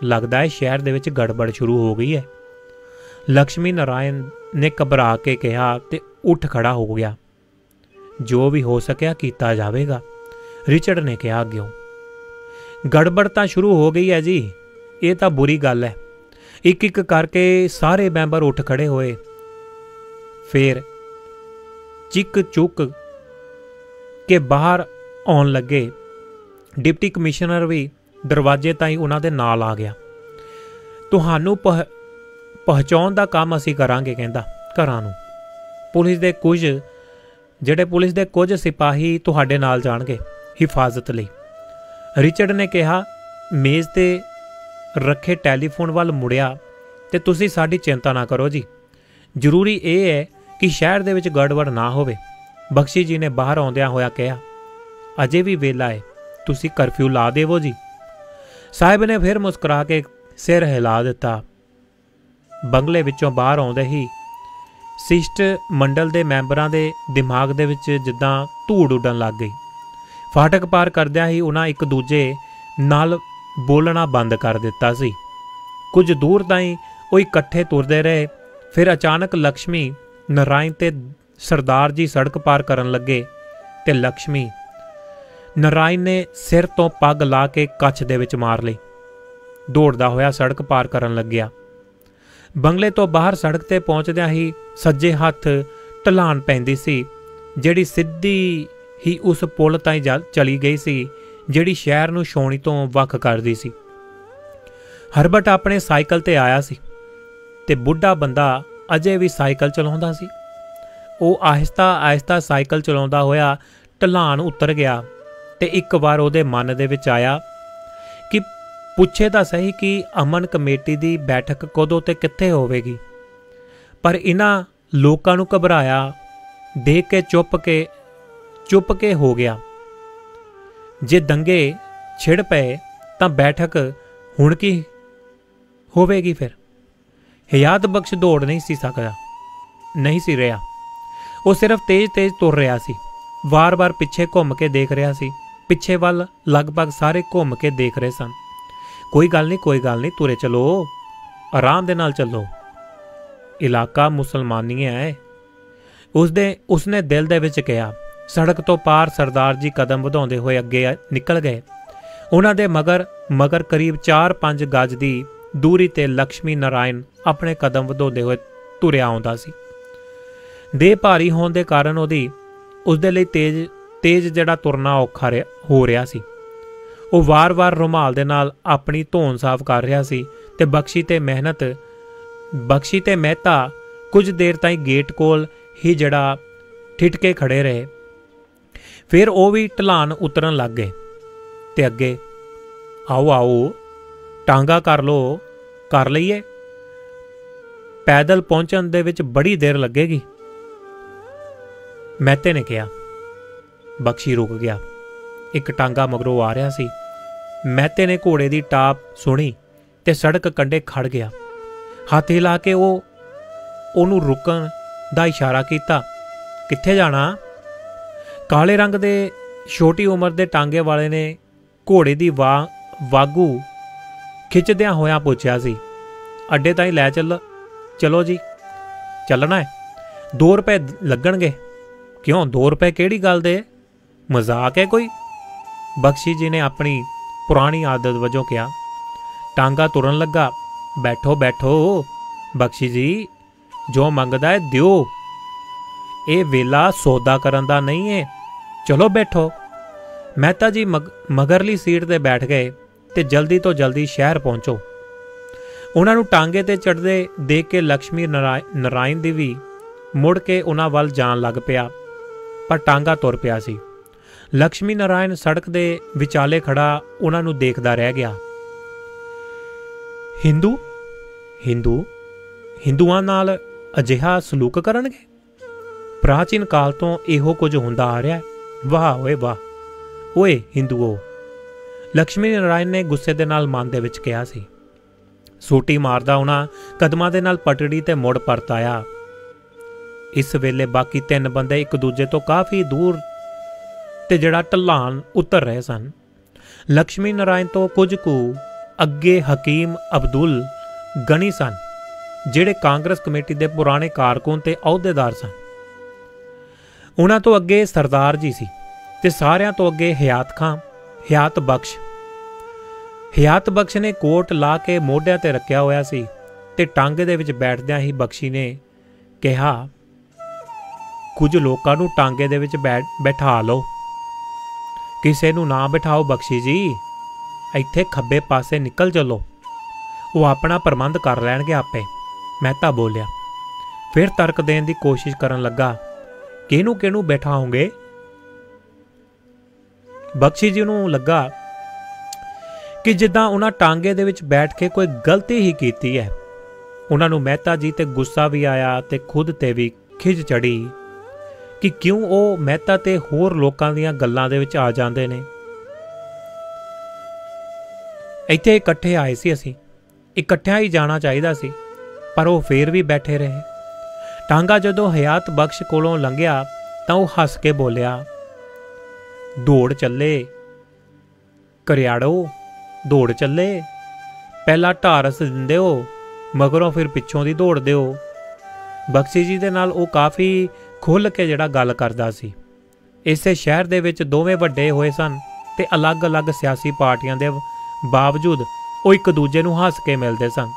ਲੱਗਦਾ ਹੈ ਸ਼ਹਿਰ ਦੇ ਵਿੱਚ ਗੜਬੜ ਸ਼ੁਰੂ ਹੋ ਗਈ ਹੈ। ਲక్ష్ਮੀ ਨਾਰਾਇਣ ਨੇ ਘਬਰਾ ਕੇ ਕਿਹਾ ਤੇ ਉੱਠ ਖੜਾ ਹੋ ਗਿਆ। ਜੋ ਵੀ ਹੋ ਸਕਿਆ ਕੀਤਾ ਜਾਵੇਗਾ, ਰਿਚਰਡ ਨੇ ਕਿਹਾ ਅੱਗਿਓਂ। ਗੜਬੜ ਤਾਂ ਸ਼ੁਰੂ ਹੋ ਗਈ ਹੈ ਜੀ, ਇਹ ਤਾਂ ਬੁਰੀ ਗੱਲ ਹੈ। ਇੱਕ ਕਰਕੇ ਸਾਰੇ ਮੈਂਬਰ ਉੱਠ ਖੜੇ ਹੋਏ। ਫਿਰ ਚਿੱਕ ਚੁੱਕ ਕੇ ਬਾਹਰ ਆਉਣ ਲੱਗੇ। ਡਿਪਟੀ ਕਮਿਸ਼ਨਰ ਵੀ ਦਰਵਾਜ਼ੇ ਤਾਈਂ ਉਹਨਾਂ ਦੇ ਨਾਲ ਆ ਗਿਆ। ਤੁਹਾਨੂੰ ਪਹੁੰਚਾਉਣ ਦਾ ਕੰਮ ਅਸੀਂ ਕਰਾਂਗੇ, ਕਹਿੰਦਾ ਘਰਾਂ ਨੂੰ। ਪੁਲਿਸ ਦੇ ਕੁਝ ਸਿਪਾਹੀ ਤੁਹਾਡੇ ਨਾਲ ਜਾਣਗੇ ਹਿਫਾਜ਼ਤ ਲਈ। ਰਿਚਰਡ ਨੇ ਕਿਹਾ। ਮੇਜ਼ ਤੇ ਰੱਖੇ ਟੈਲੀਫੋਨ ਵੱਲ ਮੁੜਿਆ ਤੇ ਤੁਸੀਂ ਸਾਡੀ ਚਿੰਤਾ ਨਾ ਕਰੋ ਜੀ। ਜ਼ਰੂਰੀ ਇਹ ਹੈ ਕਿ ਸ਼ਹਿਰ ਦੇ ਵਿੱਚ ਗੜਬੜ ਨਾ ਹੋਵੇ। ਬਖਸ਼ੀ ਜੀ ਨੇ ਬਾਹਰ ਆਉਂਦਿਆਂ ਹੋਇਆ ਕਿਹਾ। ਅਜੇ ਵੀ ਵੇਲਾ ਹੈ, ਤੁਸੀਂ ਕਰਫਿਊ ਲਾ ਦੇਵੋ ਜੀ। ਸਾਹਿਬ ਨੇ ਫਿਰ ਮੁਸਕਰਾ ਕੇ ਸਿਰ ਹਿਲਾ ਦਿੱਤਾ। ਬੰਗਲੇ ਵਿੱਚੋਂ ਬਾਹਰ ਆਉਂਦੇ ਹੀ ਸਿਸ਼ਟ ਮੰਡਲ ਦੇ ਮੈਂਬਰਾਂ ਦੇ ਦਿਮਾਗ ਦੇ ਵਿੱਚ ਜਿੱਦਾਂ ਧੂੜ ਉੱਡਣ ਲੱਗ ਗਈ। ਫਾਟਕ ਪਾਰ ਕਰਦਿਆਂ ਹੀ ਉਹਨਾਂ ਇੱਕ ਦੂਜੇ ਨਾਲ ਬੋਲਣਾ ਬੰਦ ਕਰ ਦਿੱਤਾ ਸੀ। ਕੁਝ ਦੂਰ ਤਾਈਂ ਉਹ ਇਕੱਠੇ ਤੁਰਦੇ ਰਹੇ। ਫਿਰ ਅਚਾਨਕ ਲక్ష్ਮੀ ਨਾਰਾਇਣ ਤੇ ਸਰਦਾਰ ਜੀ ਸੜਕ ਪਾਰ ਕਰਨ ਲੱਗੇ ਤੇ ਲక్ష్ਮੀ ਨਾਰਾਇਣ ਨੇ ਸਿਰ ਤੋਂ ਪੱਗ ਲਾ ਕੇ ਕੱਛ ਦੇ ਵਿੱਚ ਮਾਰ ਲਈ। ਦੌੜਦਾ ਹੋਇਆ ਸੜਕ ਪਾਰ ਕਰਨ ਲੱਗਿਆ। ਬੰਗਲੇ ਤੋਂ ਬਾਹਰ ਸੜਕ ਤੇ ਪਹੁੰਚਦਿਆਂ ਹੀ ਸੱਜੇ ਹੱਥ ਢਲਾਣ ਪੈਂਦੀ ਸੀ, ਜਿਹੜੀ ਸਿੱਧੀ ਹੀ ਉਸ ਪੁਲ ਤਾਈਂ ਚਲੀ ਗਈ ਸੀ, ਜਿਹੜੀ ਸ਼ਹਿਰ ਨੂੰ ਛਾਉਣੀ ਤੋਂ ਵੱਖ ਕਰਦੀ ਸੀ। ਹਰਬਟ ਆਪਣੇ ਸਾਈਕਲ ਤੇ ਆਇਆ ਸੀ ਤੇ ਬੁੱਢਾ ਬੰਦਾ ਅਜੇ ਵੀ ਸਾਈਕਲ ਚਲਾਉਂਦਾ ਸੀ। ਉਹ ਆਹਿਸਤਾ ਸਾਈਕਲ ਚਲਾਉਂਦਾ ਹੋਇਆ ਢਲਾਣ ਉਤਰ ਗਿਆ ਤੇ ਇੱਕ ਵਾਰ ਉਹਦੇ ਮਨ ਦੇ ਵਿੱਚ ਆਇਆ ਕਿ ਪੁੱਛੇ ਤਾਂ ਸਹੀ ਕਿ ਅਮਨ ਕਮੇਟੀ ਦੀ ਬੈਠਕ ਕਦੋਂ ਤੇ ਕਿੱਥੇ ਹੋਵੇਗੀ। ਪਰ ਇਹਨਾਂ ਲੋਕਾਂ ਨੂੰ ਘਬਰਾਇਆ ਦੇਖ ਕੇ ਚੁੱਪ ਕੇ ਹੋ ਗਿਆ। ਜੇ ਦੰਗੇ ਛਿੜ ਪਏ ਤਾਂ ਬੈਠਕ ਹੁਣ ਕੀ ਹੋਵੇਗੀ। ਫਿਰ ਹਯਾਤ ਬਖਸ਼ ਦੌੜ ਨਹੀਂ ਸੀ ਰਿਹਾ। ਉਹ ਸਿਰਫ ਤੇਜ਼ ਤੁਰ ਰਿਹਾ ਸੀ। ਵਾਰ-ਵਾਰ ਪਿੱਛੇ ਘੁੰਮ ਕੇ ਦੇਖ ਰਿਹਾ ਸੀ। ਪਿੱਛੇ ਵੱਲ ਲਗਭਗ ਸਾਰੇ ਘੁੰਮ ਕੇ ਦੇਖ ਰਹੇ ਸਨ। ਕੋਈ ਗੱਲ ਨਹੀਂ, ਤੁਰੇ ਚਲੋ, ਆਰਾਮ ਦੇ ਨਾਲ ਚੱਲੋ। ਇਲਾਕਾ ਮੁਸਲਮਾਨੀਆ ਹੈ, ਉਸਨੇ ਦਿਲ ਦੇ ਵਿੱਚ ਕਿਹਾ। ਸੜਕ ਤੋਂ ਪਾਰ ਸਰਦਾਰ ਜੀ ਕਦਮ ਵਧਾਉਂਦੇ ਹੋਏ ਅੱਗੇ ਨਿਕਲ ਗਏ। ਉਹਨਾਂ ਦੇ ਮਗਰ ਕਰੀਬ 4-5 ਗਜ ਦੀ ਦੂਰੀ ਤੇ ਲక్ష్ਮੀ ਨਾਰਾਇਣ ਆਪਣੇ ਕਦਮ ਵਧਾਉਂਦੇ ਹੋਏ ਤੁਰਿਆ ਆਉਂਦਾ ਸੀ। ਦੇਹ ਭਾਰੀ ਹੋਣ ਦੇ ਕਾਰਨ ਉਸਦੇ ਲਈ ਤੇਜ਼ ਜਿਹੜਾ ਤੁਰਨਾ ਔਖਾ ਹੋ ਰਿਹਾ ਸੀ। ਉਹ ਵਾਰ-ਵਾਰ ਰੁਮਾਲ ਦੇ ਨਾਲ ਆਪਣੀ ਧੌਣ ਸਾਫ਼ ਕਰ ਰਿਹਾ ਸੀ ਤੇ ਬਖਸ਼ੀ ਤੇ ਮਹਿਤਾ ਕੁਝ ਦੇਰ ਤਾਈਂ ਗੇਟ ਕੋਲ ਹੀ ਜਿਹੜਾ ਠਿਠਕੇ ਖੜੇ ਰਹੇ। ਫਿਰ ਉਹ ਵੀ ਢਲਾਣ ਉਤਰਨ ਲੱਗ ਗਏ ਤੇ ਅੱਗੇ ਆਓ ਟਾਂਗਾ ਕਰ ਲਈਏ। ਪੈਦਲ ਪਹੁੰਚਣ ਦੇ ਵਿੱਚ ਬੜੀ ਦੇਰ ਲੱਗੇਗੀ, ਮਹਿਤੇ ਨੇ ਕਿਹਾ। ਬਖਸ਼ੀ ਰੁਕ ਗਿਆ। ਇੱਕ ਟਾਂਗਾ ਮਗਰੋਂ ਆ ਰਿਹਾ ਸੀ। ਮਹਿਤੇ ਨੇ ਘੋੜੇ ਦੀ ਟਾਪ ਸੁਣੀ ਤੇ ਸੜਕ ਕੰਢੇ ਖੜ ਗਿਆ। ਹੱਥ ਹਿਲਾ ਕੇ ਉਹਨੂੰ ਰੁਕਣ ਦਾ ਇਸ਼ਾਰਾ ਕੀਤਾ। ਕਿੱਥੇ ਜਾਣਾ? ਕਾਲੇ ਰੰਗ ਦੇ ਛੋਟੀ ਉਮਰ ਦੇ ਟਾਂਗੇ ਵਾਲੇ ਨੇ ਘੋੜੇ ਦੀ ਵਾਗੂ ਖਿੱਚਦਿਆਂ ਹੋਇਆਂ ਪੁੱਛਿਆ ਸੀ। ਅੱਡੇ ਤਾਈਂ ਲੈ ਚਲੋ ਜੀ। ਚੱਲਣਾ ਹੈ? 2 ਰੁਪਏ ਲੱਗਣਗੇ। ਕਿਉਂ 2 ਰੁਪਏ ਕਿਹੜੀ ਗੱਲ ਦੇ? मजाक है कोई? बख्शी जी ने अपनी पुरानी आदत वजों कहा। टांगा तुरन लगा। बैठो बैठो बख्शी जी, जो मंगदा है दिओ, ये वेला सौदा करन दा नहीं है। चलो बैठो। मेहता जी मगरली सीट ते बैठ गए ते जल्दी तो जल्दी शहर पहुंचो। उन्हां नूं टांगे ते चढ़दे देख के लक्ष्मी नारायण दी भी मुड़ के उन्हां वल जान लग पिया, पर टांगा तुर पिया सी। लक्ष्मी नारायण सड़क दे विचाले खड़ा उन्हां नूं देखदा रह गया। हिंदू हिंदू हिंदुआं नाल अजिहा सलूक करनगे? प्राचीन काल तो इहो कुछ हुंदा आ रहा है। वाह ओए वाह, ओए हिंदूओ, लक्ष्मी नारायण ने गुस्से दे नाल मन दे विच कहा सी। सूटी मारदा उन्हां कदमां दे नाल पटड़ी ते मुड़ परत आया। इस वेले बाकी 3 बंदे एक दूजे तो काफ़ी दूर ते जड़ा ढलान उतर रहे सन। लक्ष्मी नारायण तो कुछ कु अगे हकीम अब्दुल गनी सन, जिहड़े कांग्रेस कमेटी दे पुराने कारकुन ते अहुदेदार सन। उन्हां तो अगे सरदार जी सी ते सारियां तो अगे हयात बख्श। हयात बख्श ने कोट ला के मोढिਆਂ ते रखिया होया सी ते टांगे दे विच बैठदियां ही बख्शी ने कहा, कुछ लोकां नूं टांगे दे विच बैठा लो, किसे नूं ना बिठाओ बख्शी जी, इत्थे खब्बे पासे निकल चलो, वो अपना प्रबंध कर लैणगे आपे। मेहता बोलिया। फिर तर्क देण दी कोशिश करन लगा, किहनूं किहनूं बैठाओगे? बख्शी जी नूं लगा कि जिद्दां उन्हां टांगे दे विच बैठ के कोई गलती ही कीती है। उन्हां नूं मेहता जी ते गुस्सा भी आया ते खुद ते भी खिज चढ़ी कि क्यों वो मेहता ते होर लोकां दीयां गल्लां दे विच आ जांदे ने। इत्थे इकट्ठे आए सी असीं, इकट्ठियां ही जाना चाहिदा सी, पर वो फिर भी बैठे रहे। टांगा जदों हयात बख्श कोलों लंघिया तां वो हस के बोलिया, दौड़ चले करियाड़ो, दौड़ चले, पहला ढारस दिंदे हो, मगरों फिर पिछों दी दौड़दे हो। बख्शी जी दे नाल वो काफ़ी खुल के जिहड़ा गल करदा सी। इसे शहर दे विच दोवें वड्डे होए सन ते अलग अलग सियासी पार्टियां दे बावजूद वो एक दूजे नूं हस के मिलदे सन।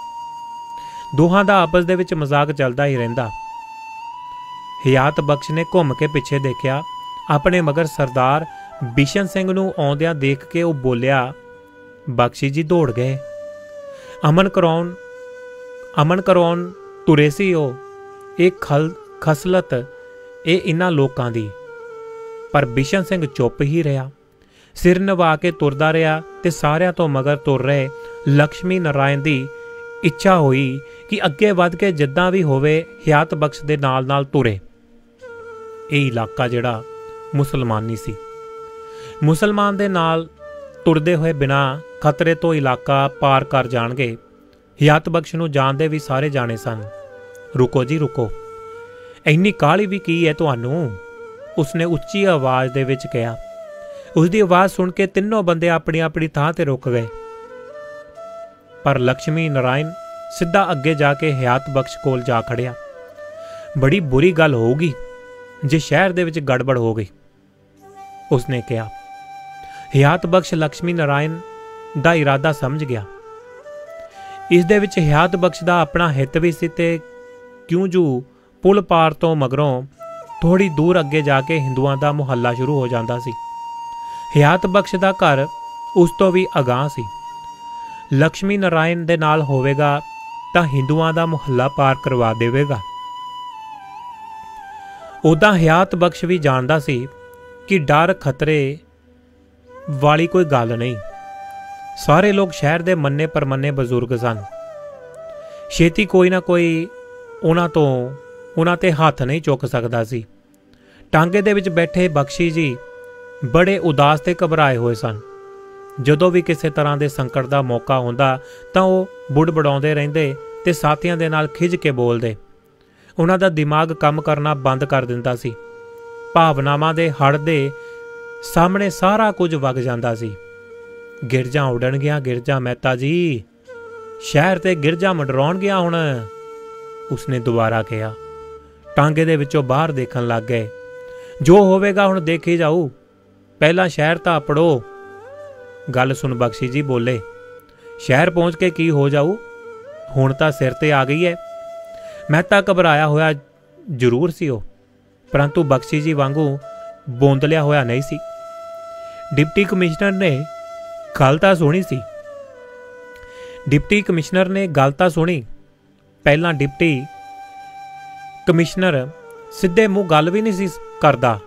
दोहां दा आपस दे विच मजाक चलदा ही रहिंदा। हयात बख्श ने घुम के पिछे देखिया, अपने मगर सरदार बिशन सिंह नूं आउंदियां देख के वो बोलिया, बख्शी जी दौड़ गए, अमन कराउन तुरे सी हो, एक खसलत ये इन्हां लोकां दी। पर बिशन सिंह चुप ही रहा, सिर नवा के तुरदा रहा ते सारियां तो मगर तुर रहे लक्ष्मी नारायण दी इच्छा हुई कि अगे वध के जिद्दां भी होवे हयात बख्श दे नाल नाल तुरे। ये इलाका जिहड़ा मुसलमानी सी, मुसलमान दे नाल तुरदे हुए बिना खतरे तो इलाका पार कर जाणगे। हयात बख्श नूं जानदे भी सारे जाने सन। रुको जी रुको, इन्नी काहली भी की है तुहानूं? उसने उच्ची आवाज़ दे विच कहा। उसकी आवाज़ सुन के तीनों बंदे अपनी अपनी थां ते रुक गए, पर लक्ष्मी नारायण सीधा अगे जाके हयात बख्श कोल जा खड़िया। बड़ी बुरी गल होगी जे शहर दे विच गड़बड़ हो गई, उसने कहा। हयात बख्श लक्ष्मी नारायण दा इरादा समझ गया। इस दे विच हयात बख्श दा अपना हित भी सी ते क्यों जू पुल पार तो मगरों थोड़ी दूर अगे जाके हिंदुआं दा मुहल्ला शुरू हो जाता सी। हयात बख्श दा घर उस तो भी अगाह सी। लक्ष्मी नारायण दे नाल होवेगा तां हिंदुआं दा मुहल्ला पार करवा देवेगा। उदां हयात बख्श भी जानदा सी कि डर खतरे वाली कोई गल नहीं। सारे लोग शहर दे मन्ने परमन्ने बजुर्ग सन। छेती कोई ना कोई उन्हां ते हथ नहीं चुक सकदा सी। टांगे दे विच बैठे बख्शी जी बड़े उदास ते घबराए हुए सन। जदों भी किसी तरह के संकट का मौका होंदा तां वो बुड़बड़ाउंदे रहिंदे ते साथियां दे नाल खिज के बोलदे। उन्हां दा दिमाग काम करना बंद कर दिंदा सी। भावनावां दे हड़ दे सामने सारा कुछ वग जांदा सी। गिरजा उड़न गया गिरजा मेहता जी, शहर ते गिरजा मंडराउण गया हुण, उसने दोबारा कहा। टांगे दे विचों बाहर देखण लग गए। जो होवेगा हुण देखी जाऊ, ਪਹਿਲਾਂ ਸ਼ਹਿਰ ਤਾਂ ਪੜੋ। ਗੱਲ ਸੁਣ ਬਖਸ਼ੀ ਜੀ ਬੋਲੇ, ਸ਼ਹਿਰ ਪਹੁੰਚ ਕੇ ਕੀ ਹੋ ਜਾਊ, ਹੁਣ ਤਾਂ ਸਿਰ ਤੇ ਆ ਗਈ ਹੈ। ਮੈਂ ਤਾਂ ਘਬਰਾਇਆ ਹੋਇਆ ਜ਼ਰੂਰ ਸੀ ਉਹ, ਪਰੰਤੂ ਬਖਸ਼ੀ ਜੀ ਵਾਂਗੂ ਬੋਂਦਲਿਆ ਹੋਇਆ ਨਹੀਂ ਸੀ। ਡਿਪਟੀ ਕਮਿਸ਼ਨਰ ਨੇ ਗੱਲ ਤਾਂ ਸੁਣੀ। ਪਹਿਲਾਂ ਡਿਪਟੀ ਕਮਿਸ਼ਨਰ ਸਿੱਧੇ ਮੂੰਹ ਗੱਲ ਵੀ ਨਹੀਂ ਸੀ ਕਰਦਾ।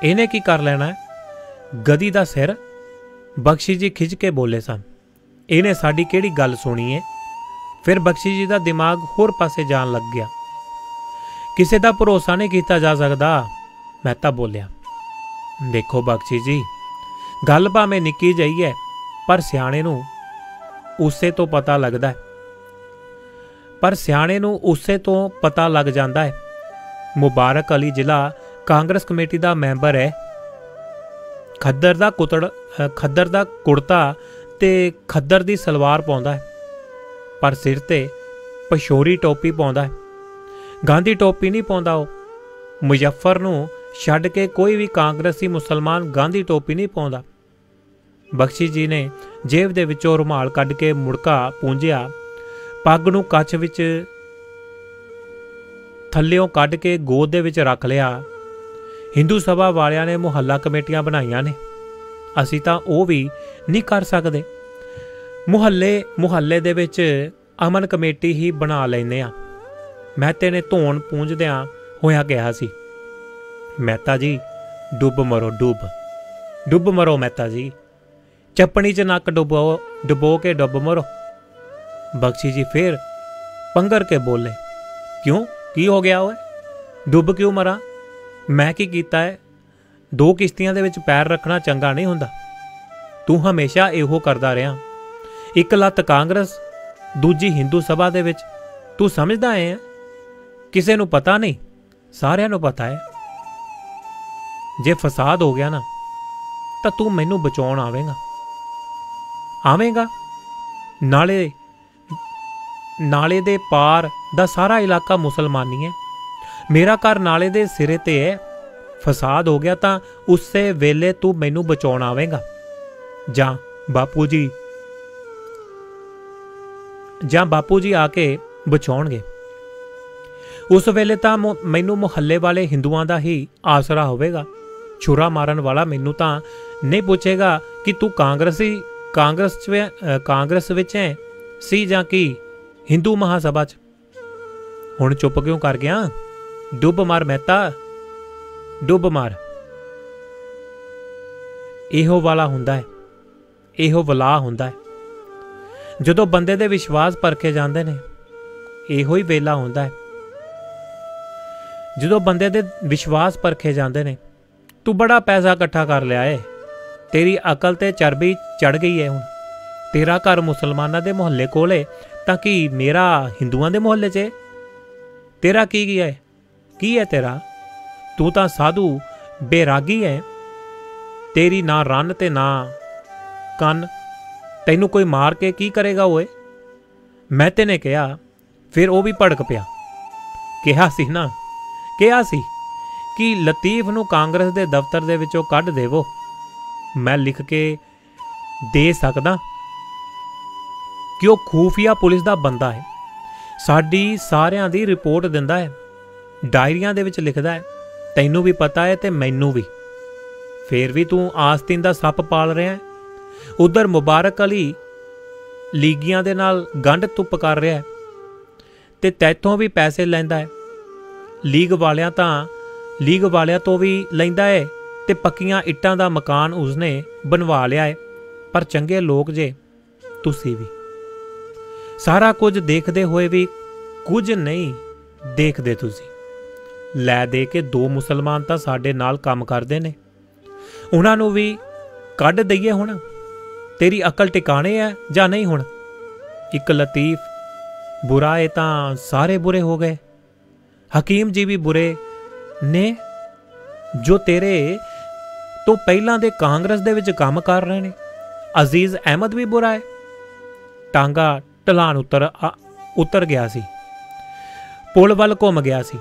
ਇਹਨੇ ਕੀ ਕਰ ਲੈਣਾ, ਗਦੀ ਦਾ ਸਿਰ। ਬਖਸ਼ੀ ਜੀ ਖਿੱਚ ਕੇ ਬੋਲੇ ਸਨ, ਇਹਨੇ ਸਾਡੀ ਕਿਹੜੀ ਗੱਲ ਸੁਣੀ ਹੈ। ਫਿਰ ਬਖਸ਼ੀ ਜੀ ਦਾ ਦਿਮਾਗ ਹੋਰ ਪਾਸੇ ਜਾਣ ਲੱਗ ਗਿਆ। ਕਿਸੇ ਦਾ ਭਰੋਸਾ ਨਹੀਂ ਕੀਤਾ ਜਾ ਸਕਦਾ। ਮੈਂ ਤਾਂ ਬੋਲਿਆ, ਦੇਖੋ ਬਖਸ਼ੀ ਜੀ, ਗੱਲ ਭਾਵੇਂ ਨਿੱਕੀ ਜਿਹੀ ਹੈ, ਪਰ ਸਿਆਣੇ ਨੂੰ ਉਸੇ ਤੋਂ ਪਤਾ ਲੱਗ ਜਾਂਦਾ ਹੈ। ਮੁਬਾਰਕ ਅਲੀ ਜ਼ਿਲ੍ਹਾ ਕਾਂਗਰਸ ਕਮੇਟੀ ਦਾ ਮੈਂਬਰ ਹੈ। ਖੱਦਰ ਦਾ ਕੁੜਤਾ ਤੇ ਖੱਦਰ ਦੀ ਸਲਵਾਰ ਪਾਉਂਦਾ ਹੈ, ਪਰ ਸਿਰ ਤੇ ਪਸ਼ੋਰੀ ਟੋਪੀ ਪਾਉਂਦਾ ਹੈ। ਗਾਂਧੀ ਟੋਪੀ ਨਹੀਂ ਪਾਉਂਦਾ ਉਹ। ਮੁਜ਼ੱਫਰ ਨੂੰ ਛੱਡ ਕੇ ਕੋਈ ਵੀ ਕਾਂਗਰਸੀ ਮੁਸਲਮਾਨ ਗਾਂਧੀ ਟੋਪੀ ਨਹੀਂ ਪਾਉਂਦਾ। ਬਖਸ਼ੀ ਜੀ ਨੇ ਜੇਬ ਦੇ ਵਿੱਚੋਂ ਰੁਮਾਲ ਕੱਢ ਕੇ ਮੁੜਕਾ ਪੂੰਝਿਆ, ਪੱਗ ਨੂੰ ਕੱਛ ਵਿੱਚ ਥੱਲਿਓਂ ਕੱਢ ਕੇ ਗੋਦ ਦੇ ਵਿੱਚ ਰੱਖ ਲਿਆ। ਹਿੰਦੂ ਸਭਾ ਵਾਲਿਆਂ ਨੇ ਮੁਹੱਲਾ ਕਮੇਟੀਆਂ ਬਣਾਈਆਂ ਨੇ, ਅਸੀਂ ਤਾਂ ਉਹ ਵੀ ਨਹੀਂ ਕਰ ਸਕਦੇ। ਮੁਹੱਲੇ ਦੇ ਵਿੱਚ ਅਮਨ ਕਮੇਟੀ ਹੀ ਬਣਾ ਲੈਂਦੇ ਆ। ਮਹਿਤੇ ਨੇ ਧੋਣ ਪੂੰਝਦਿਆਂ ਹੋਇਆ ਕਿਹਾ ਸੀ, ਮਹਿਤਾ ਜੀ ਡੁੱਬ ਮਰੋ ਮਹਿਤਾ ਜੀ, ਚੱਪਣੀ 'ਚ ਨੱਕ ਡੁਬੋ ਕੇ ਡੁੱਬ ਮਰੋ। ਬਖਸ਼ੀ ਜੀ ਫਿਰ ਪੰਗਰ ਕੇ ਬੋਲੇ, ਕਿਉਂ, ਕੀ ਹੋ ਗਿਆ ਓਏ, ਡੁੱਬ ਕਿਉਂ ਮਰਾਂ, ਮੈਂ ਕੀ ਕੀਤਾ ਹੈ। ਦੋ ਕਿਸ਼ਤੀਆਂ ਦੇ ਵਿੱਚ ਪੈਰ ਰੱਖਣਾ ਚੰਗਾ ਨਹੀਂ ਹੁੰਦਾ। ਤੂੰ ਹਮੇਸ਼ਾ ਇਹੋ ਕਰਦਾ ਰਿਹਾ, ਇੱਕ ਲੱਤ ਕਾਂਗਰਸ, ਦੂਜੀ ਹਿੰਦੂ ਸਭਾ ਦੇ ਵਿੱਚ। ਤੂੰ ਸਮਝਦਾ ਹੈ ਕਿਸੇ ਨੂੰ ਪਤਾ ਨਹੀਂ, ਸਾਰਿਆਂ ਨੂੰ ਪਤਾ ਹੈ। ਜੇ ਫਸਾਦ ਹੋ ਗਿਆ ਨਾ ਤਾਂ ਤੂੰ ਮੈਨੂੰ ਬਚਾਉਣ ਆਵੇਂਗਾ। ਨਾਲੇ ਦੇ ਪਾਰ ਦਾ ਸਾਰਾ ਇਲਾਕਾ ਮੁਸਲਮਾਨੀ ਹੈ। ਮੇਰਾ ਘਰ ਨਾਲੇ ਦੇ ਸਿਰੇ ਤੇ ਹੈ। ਫਸਾਦ ਹੋ ਗਿਆ ਤਾਂ ਉਸੇ ਵੇਲੇ ਤੂੰ ਮੈਨੂੰ ਬਚਾਉਣ ਆਵੇਂਗਾ। ਜਾਂ ਬਾਪੂ ਜੀ ਆ ਕੇ ਬਚਾਉਣਗੇ। ਉਸ ਵੇਲੇ ਤਾਂ ਮੈਨੂੰ ਮੁਹੱਲੇ ਵਾਲੇ ਹਿੰਦੂਆਂ ਦਾ ਹੀ ਆਸਰਾ ਹੋਵੇਗਾ। ਛੁਰਾ ਮਾਰਨ ਵਾਲਾ ਮੈਨੂੰ ਤਾਂ ਨਹੀਂ ਪੁੱਛੇਗਾ ਕਿ ਤੂੰ ਕਾਂਗਰਸ ਵਿੱਚ ਹੈ ਸੀ ਜਾਂ ਕਿ ਹਿੰਦੂ ਮਹਾਸਭਾ 'ਚ। ਹੁਣ ਚੁੱਪ ਕਿਉਂ ਕਰ ਗਿਆ, ਡੁੱਬ ਮਾਰ ਮਹਿਤਾ, ਡੁੱਬ ਮਾਰ। ਇਹੋ ਵਾਲਾ ਹੁੰਦਾ ਹੈ, ਇਹੋ ਵਲਾ ਹੁੰਦਾ ਹੈ। ਜਦੋਂ ਬੰਦੇ ਦੇ ਵਿਸ਼ਵਾਸ ਪਰਖੇ ਜਾਂਦੇ ਨੇ, ਇਹੋ ਹੀ ਵੇਲਾ ਹੁੰਦਾ ਹੈ। ਜਦੋਂ ਬੰਦੇ ਦੇ ਵਿਸ਼ਵਾਸ ਪਰਖੇ ਜਾਂਦੇ ਨੇ, ਤੂੰ ਬੜਾ ਪੈਸਾ ਇਕੱਠਾ ਕਰ ਲਿਆ ਏ, ਤੇਰੀ ਅਕਲ ਤੇ ਚਰਬੀ ਚੜ ਗਈ ਹੈ। ਹੁਣ ਤੇਰਾ ਘਰ ਮੁਸਲਮਾਨਾਂ ਦੇ ਮੁਹੱਲੇ ਕੋਲ ਏ ਤਾਂ ਕੀ ਮੇਰਾ ਹਿੰਦੂਆਂ ਦੇ ਮੁਹੱਲੇ 'ਚ? ਤੇਰਾ ਕੀ ਹੈ ਤੇਰਾ? ਤੂੰ ਤਾਂ ਸਾਧੂ ਬੇਰਾਗੀ ਹੈ। ਤੇਰੀ ਨਾ ਰੰਨ ਤੇ ਨਾ ਕੰਨ, ਤੈਨੂੰ ਕੋਈ ਮਾਰ ਕੇ ਕੀ ਕਰੇਗਾ ਓਏ? ਮਹਿਤੇ ਨੇ ਕਿਹਾ। ਫਿਰ ਉਹ ਵੀ ਭੜਕ ਪਿਆ। ਕਿਹਾ ਸੀ ਕਿ ਲਤੀਫ ਨੂੰ ਕਾਂਗਰਸ ਦੇ ਦਫ਼ਤਰ ਦੇ ਵਿੱਚੋਂ ਕੱਢ ਦੇਵੋ, ਮੈਂ ਲਿਖ ਕੇ ਦੇ ਸਕਦਾ ਕਿ ਉਹ ਖੂਫੀਆ ਪੁਲਿਸ ਦਾ ਬੰਦਾ ਹੈ, ਸਾਡੀ ਸਾਰਿਆਂ ਦੀ ਰਿਪੋਰਟ ਦਿੰਦਾ ਹੈ, ਡਾਇਰੀਆਂ ਦੇ ਵਿੱਚ ਲਿਖਦਾ ਹੈ। ਤੈਨੂੰ ਵੀ ਪਤਾ ਹੈ ਤੇ ਮੈਨੂੰ ਵੀ। ਫੇਰ ਵੀ ਤੂੰ ਆਸਤੀਨ ਦਾ ਸੱਪ ਪਾਲ ਰਿਹਾ ਹੈ। ਉਧਰ ਮੁਬਾਰਕ ਅਲੀ ਲੀਗੀਆਂ ਦੇ ਨਾਲ ਗੰਢ ਤੁੱਪ ਕਰ ਰਿਹਾ ਹੈ ਤੇ ਤੈਥੋਂ ਵੀ ਪੈਸੇ ਲੈਂਦਾ ਹੈ। ਲੀਗ ਵਾਲਿਆਂ ਤੋਂ ਵੀ ਲੈਂਦਾ ਹੈ ਤੇ ਪੱਕੀਆਂ ਇੱਟਾਂ ਦਾ ਮਕਾਨ ਉਸਨੇ ਬਣਵਾ ਲਿਆ ਹੈ। ਪਰ ਚੰਗੇ ਲੋਕ ਜੇ ਤੁਸੀਂ ਵੀ, ਸਾਰਾ ਕੁਝ ਦੇਖਦੇ ਹੋਏ ਵੀ ਕੁਝ ਨਹੀਂ ਦੇਖਦੇ ਤੁਸੀਂ। ਲੈ ਦੇ ਕੇ 2 ਮੁਸਲਮਾਨ ਤਾਂ ਸਾਡੇ ਨਾਲ ਕੰਮ ਕਰਦੇ ਨੇ, ਉਹਨਾਂ ਨੂੰ ਵੀ ਕੱਢ ਦਈਏ। ਹੁਣ ਤੇਰੀ ਅਕਲ ਟਿਕਾਣੇ ਹੈ ਜਾਂ ਨਹੀਂ? ਹੁਣ ਇੱਕ ਲਤੀਫ ਬੁਰਾ ਏ ਤਾਂ ਸਾਰੇ ਬੁਰੇ ਹੋ ਗਏ। ਹਕੀਮ ਜੀ ਵੀ ਬੁਰੇ ਨੇ ਜੋ ਤੇਰੇ ਤੋਂ ਪਹਿਲਾਂ ਦੇ ਕਾਂਗਰਸ ਦੇ ਵਿੱਚ ਕੰਮ ਕਰ ਰਹੇ ਨੇ। ਅਜ਼ੀਜ਼ ਅਹਿਮਦ ਵੀ ਬੁਰਾ ਹੈ। ਟਾਂਗਾ ਢਲਾਨ ਉਤਰ ਗਿਆ ਸੀ, ਪੁਲ ਵੱਲ ਘੁੰਮ ਗਿਆ ਸੀ।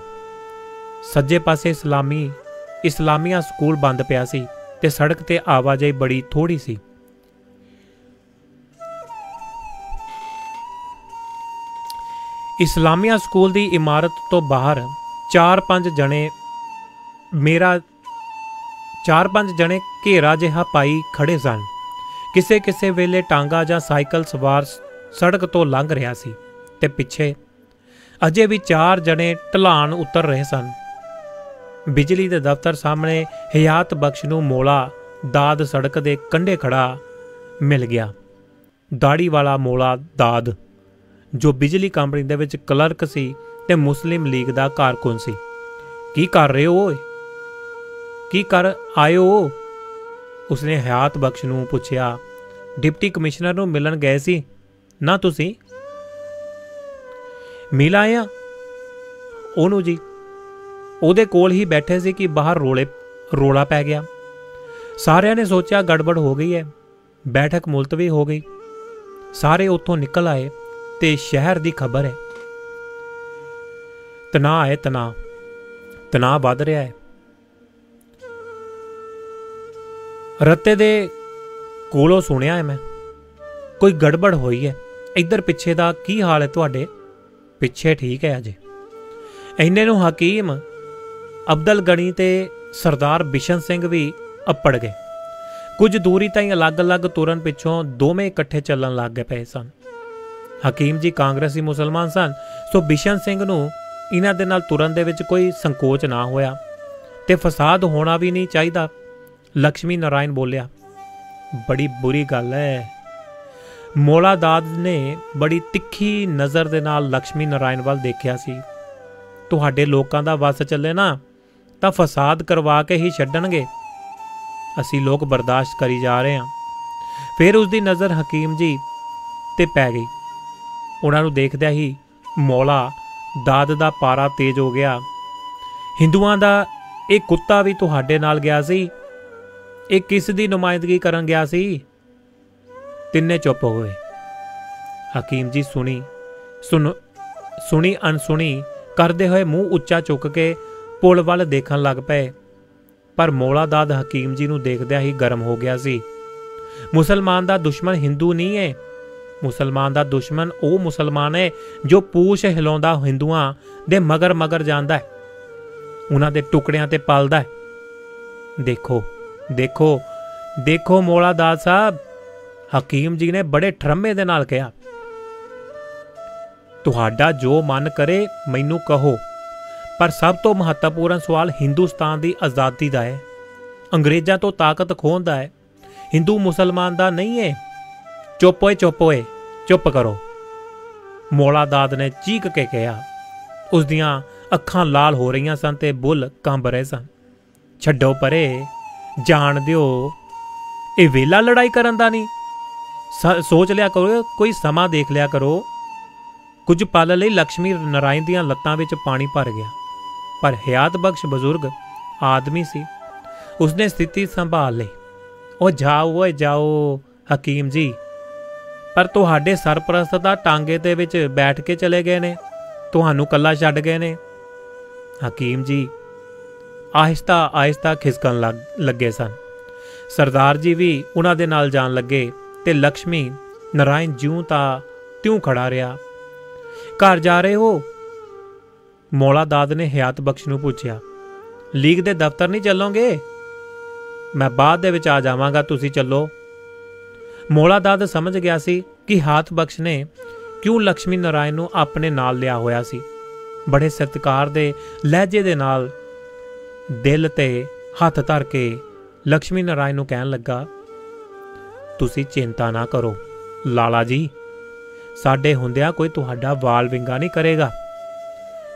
ਸੱਜੇ ਪਾਸੇ ਇਸਲਾਮੀਆ ਸਕੂਲ ਬੰਦ ਪਿਆ ਸੀ। ਤੇ ਸੜਕ ਤੇ ਆਵਾਜਾਈ ਬੜੀ ਥੋੜੀ ਸੀ। ਇਸਲਾਮੀਆ ਸਕੂਲ ਦੀ ਇਮਾਰਤ ਤੋਂ ਬਾਹਰ 4-5 ਜਣੇ ਘੇਰਾ ਜਿਹਾ ਪਾਈ ਖੜੇ ਸਨ। ਕਿਸੇ ਕਿਸੇ ਵੇਲੇ ਟਾਂਗਾ ਜਾਂ ਸਾਈਕਲ ਸਵਾਰ ਸੜਕ ਤੋਂ ਲੰਘ ਰਿਹਾ ਸੀ ਤੇ ਪਿੱਛੇ ਅਜੇ ਵੀ 4 ਜਣੇ ਢਲਾਨ ਉਤਰ ਰਹੇ ਸਨ। ਬਿਜਲੀ ਦੇ ਦਫ਼ਤਰ ਸਾਹਮਣੇ ਹਯਾਤ ਬਖਸ਼ ਨੂੰ ਮੋਲਾ ਦਾਦ ਸੜਕ ਦੇ ਕੰਢੇ ਖੜਾ ਮਿਲ ਗਿਆ। ਦਾੜੀ ਵਾਲਾ ਮੋਲਾ ਦਾਦ, ਜੋ ਬਿਜਲੀ ਕੰਪਨੀ ਦੇ ਵਿੱਚ ਕਲਰਕ ਸੀ ਤੇ ਮੁਸਲਿਮ ਲੀਗ ਦਾ ਕਾਰਕੁਨ ਸੀ। ਕੀ ਕਰ ਰਹੇ ਹੋ ਓਏ? ਕੀ ਕਰ ਆਏ ਹੋ? ਉਸਨੇ ਹਯਾਤ ਬਖਸ਼ ਨੂੰ ਪੁੱਛਿਆ। ਡਿਪਟੀ ਕਮਿਸ਼ਨਰ ਨੂੰ ਮਿਲਣ ਗਏ ਸੀ ਨਾ ਤੁਸੀਂ? ਮਿਲ ਆਏ ਆ ਉਹਨੂੰ ਜੀ। ਉਹਦੇ ਕੋਲ ਹੀ ਬੈਠੇ ਸੀ ਕਿ ਬਾਹਰ ਰੋਲਾ ਪੈ ਗਿਆ। ਸਾਰਿਆਂ ਨੇ ਸੋਚਿਆ ਗੜਬੜ ਹੋ ਗਈ ਹੈ। ਬੈਠਕ ਮੁਲਤਵੀ ਹੋ ਗਈ। ਸਾਰੇ ਉੱਥੋਂ ਨਿਕਲ ਆਏ ਤੇ ਸ਼ਹਿਰ ਦੀ ਖਬਰ ਹੈ। ਤਣਾਅ ਹੈ, ਤਣਾਅ ਵੱਧ ਰਿਹਾ ਹੈ। ਰੱਤੇ ਦੇ ਕੋਲੋਂ ਸੁਣਿਆ ਹੈ ਮੈਂ, ਕੋਈ ਗੜਬੜ ਹੋਈ ਹੈ। ਇੱਧਰ ਪਿੱਛੇ ਦਾ ਕੀ ਹਾਲ ਹੈ ਤੁਹਾਡੇ? ਪਿੱਛੇ ਠੀਕ ਹੈ ਅਜੇ। ਇੰਨੇ ਨੂੰ ਹਕੀਮ ਅਬਦਲ ਗਣੀ ਤੇ ਸਰਦਾਰ ਬਿਸ਼ਨ ਸਿੰਘ ਵੀ ਅੱਪੜ ਗਏ। ਕੁਝ ਦੂਰੀ ਤਾਈਂ ਅਲੱਗ-ਅਲੱਗ ਤੁਰਨ ਪਿੱਛੋਂ ਦੋਵੇਂ ਇਕੱਠੇ ਚੱਲਣ ਲੱਗ ਗਏ ਪਏ ਸਨ। ਹਕੀਮ ਜੀ ਕਾਂਗਰਸੀ ਮੁਸਲਮਾਨ ਸਨ, ਸੋ ਬਿਸ਼ਨ ਸਿੰਘ ਨੂੰ ਇਹਨਾਂ ਦੇ ਨਾਲ ਤੁਰਨ ਦੇ ਵਿੱਚ ਕੋਈ ਸੰਕੋਚ ਨਾ ਹੋਇਆ ਤੇ ਫਸਾਦ ਹੋਣਾ ਵੀ ਨਹੀਂ ਚਾਹੀਦਾ। ਲక్ష్ਮੀ ਨਾਰਾਇਣ ਬੋਲਿਆ, ਬੜੀ ਬੁਰੀ ਗੱਲ ਹੈ। ਮੋਲਾ ਦਾਦ ਨੇ ਬੜੀ ਤਿੱਖੀ ਨਜ਼ਰ ਦੇ ਨਾਲ ਲక్ష్ਮੀ ਨਾਰਾਇਣ ਵੱਲ ਦੇਖਿਆ ਸੀ। ਤੁਹਾਡੇ ਲੋਕਾਂ ਦਾ ਵੱਸ ਚੱਲੇ ਨਾ ਤਾਂ ਫਸਾਦ ਕਰਵਾ ਕੇ ਹੀ ਛੱਡਣਗੇ। ਅਸੀਂ ਲੋਕ ਬਰਦਾਸ਼ਤ ਕਰੀ ਜਾ ਰਹੇ ਹਾਂ। ਫਿਰ ਉਸ ਦੀ ਨਜ਼ਰ ਹਕੀਮ ਜੀ ਤੇ ਪੈ ਗਈ। ਉਹਨਾਂ ਨੂੰ ਦੇਖਦਿਆਂ ਹੀ ਮੌਲਾ ਦਾਦ ਦਾ ਪਾਰਾ ਤੇਜ਼ ਹੋ ਗਿਆ। ਹਿੰਦੂਆਂ ਦਾ ਇਹ ਕੁੱਤਾ ਵੀ ਤੁਹਾਡੇ ਨਾਲ ਗਿਆ ਸੀ? ਇਹ ਕਿਸ ਦੀ ਨੁਮਾਇੰਦਗੀ ਕਰਨ ਗਿਆ ਸੀ? ਤਿੰਨੇ ਚੁੱਪ ਹੋਏ। ਹਕੀਮ ਜੀ ਸੁਣੀ ਅਣਸੁਣੀ ਕਰਦੇ ਹੋਏ ਮੂੰਹ ਉੱਚਾ ਚੁੱਕ ਕੇ ਪੁਲ ਵੱਲ ਦੇਖਣ ਲੱਗ ਪਏ। ਪਰ ਮੌਲਾ ਦਾਦ ਹਕੀਮ ਜੀ ਨੂੰ ਦੇਖਦਿਆਂ ਹੀ ਗਰਮ ਹੋ ਗਿਆ ਸੀ। ਮੁਸਲਮਾਨ ਦਾ ਦੁਸ਼ਮਣ ਹਿੰਦੂ ਨਹੀਂ ਹੈ। ਮੁਸਲਮਾਨ ਦਾ ਦੁਸ਼ਮਣ ਉਹ ਮੁਸਲਮਾਨ ਹੈ ਜੋ ਪੂਛ ਹਿਲਾਉਂਦਾ ਹਿੰਦੂਆਂ ਦੇ ਮਗਰ ਜਾਂਦਾ ਹੈ, ਉਹਨਾਂ ਦੇ ਟੁਕੜਿਆਂ ਤੇ ਪਲਦਾ ਹੈ। ਦੇਖੋ ਦੇਖੋ ਦੇਖੋ ਮੌਲਾ ਦਾਦ ਸਾਹਿਬ, ਹਕੀਮ ਜੀ ਨੇ ਬੜੇ ਠਰਮੇ ਦੇ ਨਾਲ ਕਿਹਾ। ਤੁਹਾਡਾ ਜੋ ਮਨ ਕਰੇ ਮੈਨੂੰ ਕਹੋ, ਪਰ ਸਭ ਤੋਂ ਮਹੱਤਵਪੂਰਨ ਸਵਾਲ ਹਿੰਦੁਸਤਾਨ ਦੀ ਆਜ਼ਾਦੀ ਦਾ ਹੈ, ਅੰਗਰੇਜ਼ਾਂ ਤੋਂ ਤਾਕਤ ਖੋਹਣ ਦਾ ਹੈ, ਹਿੰਦੂ ਮੁਸਲਮਾਨ ਦਾ ਨਹੀਂ ਹੈ। ਚੁੱਪ ਓਏ ਚੁੱਪ ਕਰੋ, ਮੌਲਾ ਦਾਦ ਨੇ ਚੀਕ ਕੇ ਕਿਹਾ। ਉਸ ਦੀਆਂ ਅੱਖਾਂ ਲਾਲ ਹੋ ਰਹੀਆਂ ਸਨ ਤੇ ਬੁੱਲ ਕੰਬ ਰਹੇ ਸਨ। ਛੱਡੋ ਪਰੇ, ਜਾਣ ਦਿਓ, ਇਹ ਵੇਲਾ ਲੜਾਈ ਕਰਨ ਦਾ ਨਹੀਂ। ਸੋਚ ਲਿਆ ਕਰੋ, ਕੋਈ ਸਮਾਂ ਦੇਖ ਲਿਆ ਕਰੋ। ਕੁਝ ਪਲ ਲਈ ਲక్ష్ਮੀ ਨਾਰਾਇਣ ਦੀਆਂ ਲੱਤਾਂ ਵਿੱਚ ਪਾਣੀ ਭਰ ਗਿਆ, ਪਰ ਹਯਾਤ ਬਖਸ਼ ਬਜ਼ੁਰਗ ਆਦਮੀ ਸੀ। ਉਸਨੇ ਸਥਿਤੀ ਸੰਭਾਲ ਲਈ। ਉਹ ਜਾਓ ਓਏ ਜਾਓ ਹਕੀਮ ਜੀ, ਪਰ ਤੁਹਾਡੇ ਸਰਪ੍ਰਸਤ ਦਾ ਟਾਂਗੇ ਦੇ ਵਿੱਚ ਬੈਠ ਕੇ ਚਲੇ ਗਏ ਨੇ, ਤੁਹਾਨੂੰ ਕੱਲਾ ਛੱਡ ਗਏ ਨੇ। ਹਕੀਮ ਜੀ ਆਹਿਸਤਾ ਖਿਸਕਣ ਲੱਗੇ ਸਨ। ਸਰਦਾਰ ਜੀ ਵੀ ਉਹਨਾਂ ਦੇ ਨਾਲ ਜਾਣ ਲੱਗੇ ਤੇ ਲక్ష్ਮੀ ਨਾਰਾਇਣ ਜਿਉਂ ਤਾਂ ਤਿਉਂ ਖੜਾ ਰਿਹਾ। ਘਰ ਜਾ ਰਹੇ ਹੋ? ਮੌਲਾ ਦਾਦ ਨੇ ਹਯਾਤ ਬਖਸ਼ ਨੂੰ ਪੁੱਛਿਆ। ਲੀਗ ਦੇ ਦਫ਼ਤਰ ਨਹੀਂ ਚੱਲੋਗੇ? ਮੈਂ ਬਾਅਦ ਦੇ ਵਿੱਚ ਆ ਜਾਵਾਂਗਾ, ਤੁਸੀਂ ਚੱਲੋ। ਮੌਲਾ ਦਾਦ ਸਮਝ ਗਿਆ ਸੀ ਕਿ ਹਯਾਤ ਬਖਸ਼ ਨੇ ਕਿਉਂ ਲక్ష్ਮੀ ਨਾਰਾਇਣ ਨੂੰ ਆਪਣੇ ਨਾਲ ਲਿਆ ਹੋਇਆ ਸੀ। ਬੜੇ ਸਤਿਕਾਰ ਦੇ ਲਹਿਜੇ ਦੇ ਨਾਲ ਦਿਲ ਤੇ ਹੱਥ ਧਰ ਕੇ ਲక్ష్ਮੀ ਨਾਰਾਇਣ ਨੂੰ ਕਹਿਣ ਲੱਗਾ, ਤੁਸੀਂ ਚਿੰਤਾ ਨਾ ਕਰੋ ਲਾਲਾ ਜੀ, ਸਾਡੇ ਹੁੰਦਿਆਂ ਕੋਈ ਤੁਹਾਡਾ ਵਾਲ ਵਿੰਗਾ ਨਹੀਂ ਕਰੇਗਾ।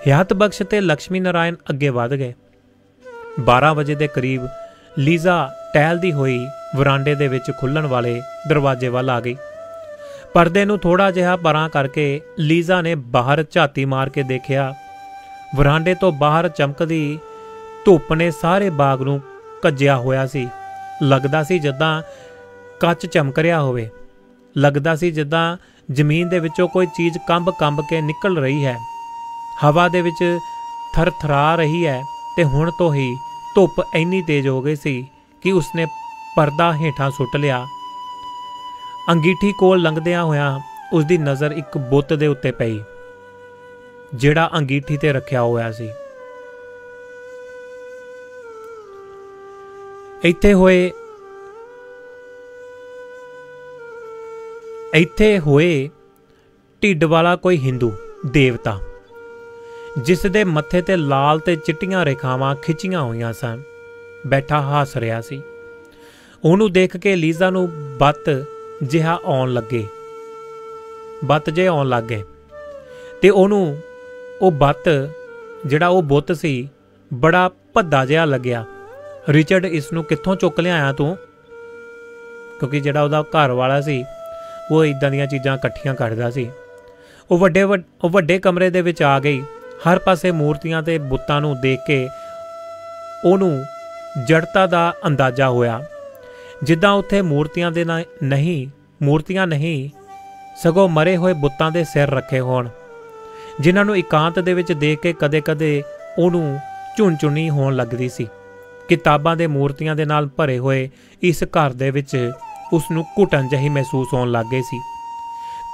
ਹਯਾਤ ਬਖਸ਼ ਤੇ ਲక్ష్ਮੀ ਨਾਰਾਇਣ ਅੱਗੇ ਵਧ ਗਏ। 12 ਵਜੇ ਦੇ ਕਰੀਬ ਲੀਜ਼ਾ ਟਹਿਲਦੀ ਹੋਈ ਵਰਾਂਡੇ ਦੇ ਵਿੱਚ ਖੁੱਲਣ ਵਾਲੇ ਦਰਵਾਜ਼ੇ ਵੱਲ ਆ ਗਈ। ਪਰਦੇ ਨੂੰ ਥੋੜਾ ਜਿਹਾ ਪਰਾਂ ਕਰਕੇ ਲੀਜ਼ਾ ਨੇ ਬਾਹਰ ਝਾਤੀ ਮਾਰ ਕੇ ਦੇਖਿਆ। ਵਰਾਂਡੇ ਤੋਂ ਬਾਹਰ ਚਮਕਦੀ ਧੁੱਪ ਨੇ ਸਾਰੇ ਬਾਗ ਨੂੰ ਕੱਜਿਆ ਹੋਇਆ ਸੀ। ਲੱਗਦਾ ਸੀ ਜਿੱਦਾਂ ਕੱਚ ਚਮਕ ਰਿਹਾ ਹੋਵੇ। ਲੱਗਦਾ ਸੀ ਜਿੱਦਾਂ ਜ਼ਮੀਨ ਦੇ ਵਿੱਚੋਂ ਕੋਈ ਚੀਜ਼ ਕੰਬ ਕੇ ਨਿਕਲ ਰਹੀ ਹੈ, ਹਵਾ ਦੇ ਵਿੱਚ ਥਰਥਰਾ ਰਹੀ ਹੈ। ਤੇ ਹੁਣ ਤੋਂ ਹੀ ਧੁੱਪ ਇੰਨੀ ਤੇਜ਼ ਹੋ ਗਈ ਸੀ कि उसने परदा हेठां सुट लिया। अंगीठी कोल लंघदियां होइयां उसदी नज़र एक बुੱਤ ਦੇ ਉੱਤੇ ਪਈ ਜਿਹੜਾ अंगीठी ਤੇ ਰੱਖਿਆ ਹੋਇਆ ਸੀ। ਇੱਥੇ ਹੋਏ ਢਿੱਡ ਵਾਲਾ ਕੋਈ ਹਿੰਦੂ ਦੇਵਤਾ ਜਿਸ ਦੇ ਮੱਥੇ ਤੇ ਲਾਲ ਤੇ ਚਿੱਟੀਆਂ ਰੇਖਾਵਾਂ ਖਿੱਚੀਆਂ ਹੋਈਆਂ ਸਨ ਬੈਠਾ ਹੱਸ ਰਿਹਾ ਸੀ। ਉਹਨੂੰ ਦੇਖ ਕੇ ਲੀਜ਼ਾ ਨੂੰ ਬੱਤ ਜਿਹਾ ਆਉਣ ਲੱਗੇ ਤੇ ਉਹਨੂੰ ਉਹ ਬੱਤ ਜਿਹੜਾ ਉਹ ਬੁੱਤ ਸੀ ਬੜਾ ਭੱਦਾ ਜਿਹਾ ਲੱਗਿਆ। ਰਿਚਰਡ ਇਸ ਨੂੰ ਕਿੱਥੋਂ ਚੁੱਕ ਲਿਆਇਆ ਤੂੰ? ਕਿਉਂਕਿ ਜਿਹੜਾ ਉਹਦਾ ਘਰ ਵਾਲਾ ਸੀ ਉਹ ਇੱਦਾਂ ਦੀਆਂ ਚੀਜ਼ਾਂ ਇਕੱਠੀਆਂ ਕਰਦਾ ਸੀ। ਉਹ ਵੱਡੇ ਕਮਰੇ ਦੇ ਵਿੱਚ ਆ ਗਈ। ਹਰ ਪਾਸੇ ਮੂਰਤੀਆਂ ਤੇ ਬੁੱਤਾਂ ਨੂੰ ਦੇਖ ਕੇ ਉਹਨੂੰ ਜੜਤਾ ਦਾ ਅੰਦਾਜ਼ਾ ਹੋਇਆ, ਜਿੱਦਾਂ ਉੱਥੇ ਮੂਰਤੀਆਂ ਨਹੀਂ ਸਗੋਂ ਮਰੇ ਹੋਏ ਬੁੱਤਾਂ ਦੇ ਸਿਰ ਰੱਖੇ ਹੋਣ, ਜਿਨ੍ਹਾਂ ਨੂੰ ਇਕਾਂਤ ਦੇ ਵਿੱਚ ਦੇਖ ਕੇ ਕਦੇ-ਕਦੇ ਉਹਨੂੰ ਝੁੰਝੁਣੀ ਹੋਣ ਲੱਗਦੀ ਸੀ। ਕਿਤਾਬਾਂ ਦੇ ਮੂਰਤੀਆਂ ਦੇ ਨਾਲ ਭਰੇ ਹੋਏ ਇਸ ਘਰ ਦੇ ਵਿੱਚ ਉਸ ਨੂੰ ਘੁਟਨ ਜਿਹੀ ਮਹਿਸੂਸ ਹੋਣ ਲੱਗ ਗਈ ਸੀ।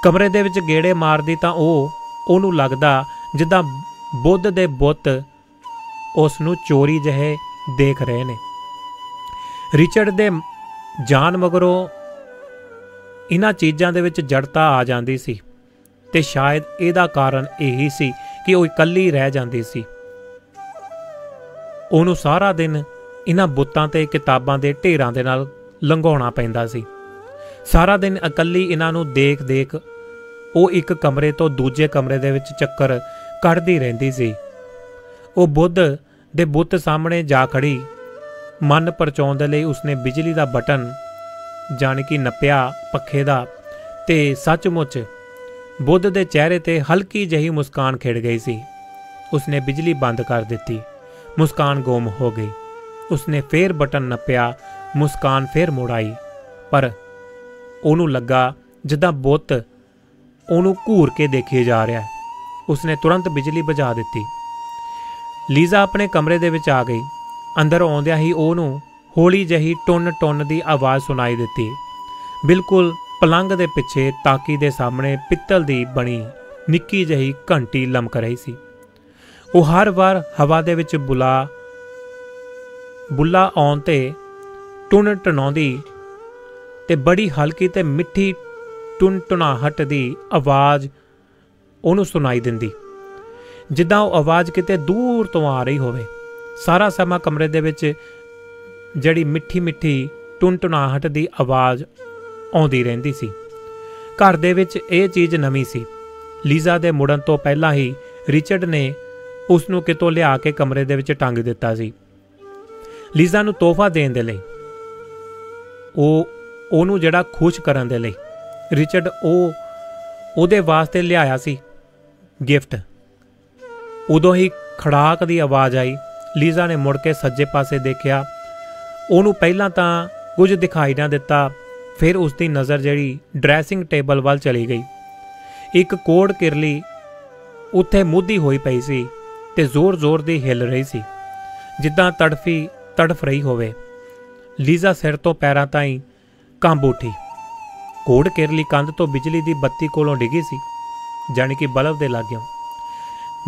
ਕਮਰੇ ਦੇ ਵਿੱਚ ਗੇੜੇ ਮਾਰਦੀ ਤਾਂ ਉਹਨੂੰ ਲੱਗਦਾ ਜਿੱਦਾਂ ਬੁੱਧ ਦੇ ਬੁੱਤ ਉਸ ਨੂੰ ਚੋਰੀ ਜਿਹੇ ਦੇਖ ਰਹੇ ਨੇ। ਰਿਚਰਡ ਦੇ ਜਾਣ ਮਗਰੋਂ ਇਹਨਾਂ ਚੀਜ਼ਾਂ ਦੇ ਵਿੱਚ ਜੜਤਾ ਆ ਜਾਂਦੀ ਸੀ ਤੇ ਸ਼ਾਇਦ ਇਹਦਾ ਕਾਰਨ ਇਹੀ ਸੀ ਕਿ ਉਹ ਇਕੱਲੀ ਰਹਿ ਜਾਂਦੀ ਸੀ। ਉਹਨੂੰ ਸਾਰਾ ਦਿਨ ਇਹਨਾਂ ਬੁੱਤਾਂ ਤੇ ਕਿਤਾਬਾਂ ਦੇ ਢੇਰਾਂ ਦੇ ਨਾਲ ਲੰਘਾਉਣਾ ਪੈਂਦਾ ਸੀ। ਸਾਰਾ ਦਿਨ ਇਕੱਲੀ ਇਹਨਾਂ ਨੂੰ ਦੇਖ ਉਹ ਇੱਕ ਕਮਰੇ ਤੋਂ ਦੂਜੇ ਕਮਰੇ ਦੇ ਵਿੱਚ ਚੱਕਰ ਕੱਢਦੀ ਰਹਿੰਦੀ ਸੀ। ਉਹ ਬੁੱਧ ਦੇ ਬੁੱਤ ਸਾਹਮਣੇ ਜਾ ਖੜੀ। ਮਨ ਪਰਚਾਉਣ ਦੇ ਲਈ ਉਸਨੇ ਬਿਜਲੀ ਦਾ ਬਟਨ ਜਾਣੀ ਕਿ ਨੱਪਿਆ ਪੱਖੇ ਦਾ, ਤੇ ਸੱਚਮੁੱਚ ਬੁੱਧ ਦੇ ਚਿਹਰੇ ਤੇ ਹਲਕੀ ਜਿਹੀ ਮੁਸਕਾਨ ਖਿੜ ਗਈ ਸੀ। ਉਸਨੇ ਬਿਜਲੀ ਬੰਦ ਕਰ ਦਿੱਤੀ। ਮੁਸਕਾਨ ਗੁੰਮ ਹੋ ਗਈ। ਉਸਨੇ ਫੇਰ ਬਟਨ ਨੱਪਿਆ। ਮੁਸਕਾਨ ਫੇਰ ਮੁੜ ਆਈ, ਪਰ ਉਹਨੂੰ ਲੱਗਾ ਜਿੱਦਾਂ ਬੁੱਤ ਉਹਨੂੰ ਘੂਰ ਕੇ ਦੇਖੀ ਜਾ ਰਿਹਾ ਹੈ। ਉਸਨੇ ਤੁਰੰਤ ਬਿਜਲੀ ਬੁਝਾ ਦਿੱਤੀ। ਲੀਜ਼ਾ ਆਪਣੇ ਕਮਰੇ ਦੇ ਵਿੱਚ ਆ ਗਈ। ਅੰਦਰ ਆਉਂਦਿਆਂ ਹੀ ਉਹਨੂੰ ਹੌਲੀ ਜਿਹੀ ਟੁੰਨ ਦੀ ਆਵਾਜ਼ ਸੁਣਾਈ ਦਿੱਤੀ। ਬਿਲਕੁਲ ਪਲੰਘ ਦੇ ਪਿੱਛੇ ਤਾਕੀ ਦੇ ਸਾਹਮਣੇ ਪਿੱਤਲ ਦੀ ਬਣੀ ਨਿੱਕੀ ਜਿਹੀ ਘੰਟੀ ਲਮਕ ਰਹੀ ਸੀ। ਉਹ ਹਰ ਵਾਰ ਹਵਾ ਦੇ ਵਿੱਚ ਬੁੱਲਾ ਆਉਣ ਤੇ ਟੁਣਾਉਂਦੀ ਤੇ ਬੜੀ ਹਲਕੀ ਤੇ ਮਿੱਠੀ ਟੁਣਾਹਟ ਦੀ ਆਵਾਜ਼ ਉਹਨੂੰ ਸੁਣਾਈ ਦਿੰਦੀ, ਜਿੱਦਾਂ ਉਹ ਆਵਾਜ਼ ਕਿਤੇ ਦੂਰ ਤੋਂ ਆ ਰਹੀ ਹੋਵੇ। ਸਾਰਾ ਸਮਾਂ ਕਮਰੇ ਦੇ ਵਿੱਚ ਜਿਹੜੀ ਮਿੱਠੀ ਟੁਣਾਹਟ ਦੀ ਆਵਾਜ਼ ਆਉਂਦੀ ਰਹਿੰਦੀ ਸੀ। ਘਰ ਦੇ ਵਿੱਚ ਇਹ ਚੀਜ਼ ਨਵੀਂ ਸੀ। ਲੀਜ਼ਾ ਦੇ ਮੁੜਨ ਤੋਂ ਪਹਿਲਾਂ ਹੀ ਰਿਚਰਡ ਨੇ ਉਸ ਨੂੰ ਕਿਤੋਂ ਲਿਆ ਕੇ ਕਮਰੇ ਦੇ ਵਿੱਚ ਟੰਗ ਦਿੱਤਾ ਸੀ। ਲੀਜ਼ਾ ਨੂੰ ਤੋਹਫਾ ਦੇਣ ਦੇ ਲਈ, ਉਹਨੂੰ ਜਿਹੜਾ ਖੁਸ਼ ਕਰਨ ਦੇ ਲਈ ਰਿਚਰਡ ਉਹਦੇ ਵਾਸਤੇ ਲਿਆਇਆ ਸੀ ਗਿਫਟ। ਉਦੋਂ ਹੀ ਖੜਾਕ ਦੀ ਆਵਾਜ਼ ਆਈ। ਲੀਜ਼ਾ ਨੇ ਮੁੜ ਕੇ ਸੱਜੇ ਪਾਸੇ ਦੇਖਿਆ। ਉਹਨੂੰ ਪਹਿਲਾਂ ਤਾਂ ਕੁਝ ਦਿਖਾਈ ਨਾ ਦਿੱਤਾ। ਫਿਰ ਉਸਦੀ ਨਜ਼ਰ ਜਿਹੜੀ ਡਰੈਸਿੰਗ ਟੇਬਲ ਵੱਲ ਚਲੀ ਗਈ। ਇੱਕ ਕੋੜ ਕਿਰਲੀ ਉੱਥੇ ਮੁੱਧੀ ਹੋਈ ਪਈ ਸੀ ਤੇ ਜ਼ੋਰ ਦੀ ਹਿੱਲ ਰਹੀ ਸੀ, ਜਿੱਦਾਂ ਤੜਫ ਰਹੀ ਹੋਵੇ। ਲੀਜ਼ਾ ਸਿਰ ਤੋਂ ਪੈਰਾਂ ਤਾਈਂ ਕੰਬ ਉੱਠੀ। ਕੋੜ ਕਿਰਲੀ ਕੰਧ ਤੋਂ ਬਿਜਲੀ ਦੀ ਬੱਤੀ ਕੋਲੋਂ ਡਿੱਗੀ ਸੀ, ਜਾਣੀ ਕਿ ਬਲਬ ਦੇ ਲਾਗਿਓਂ।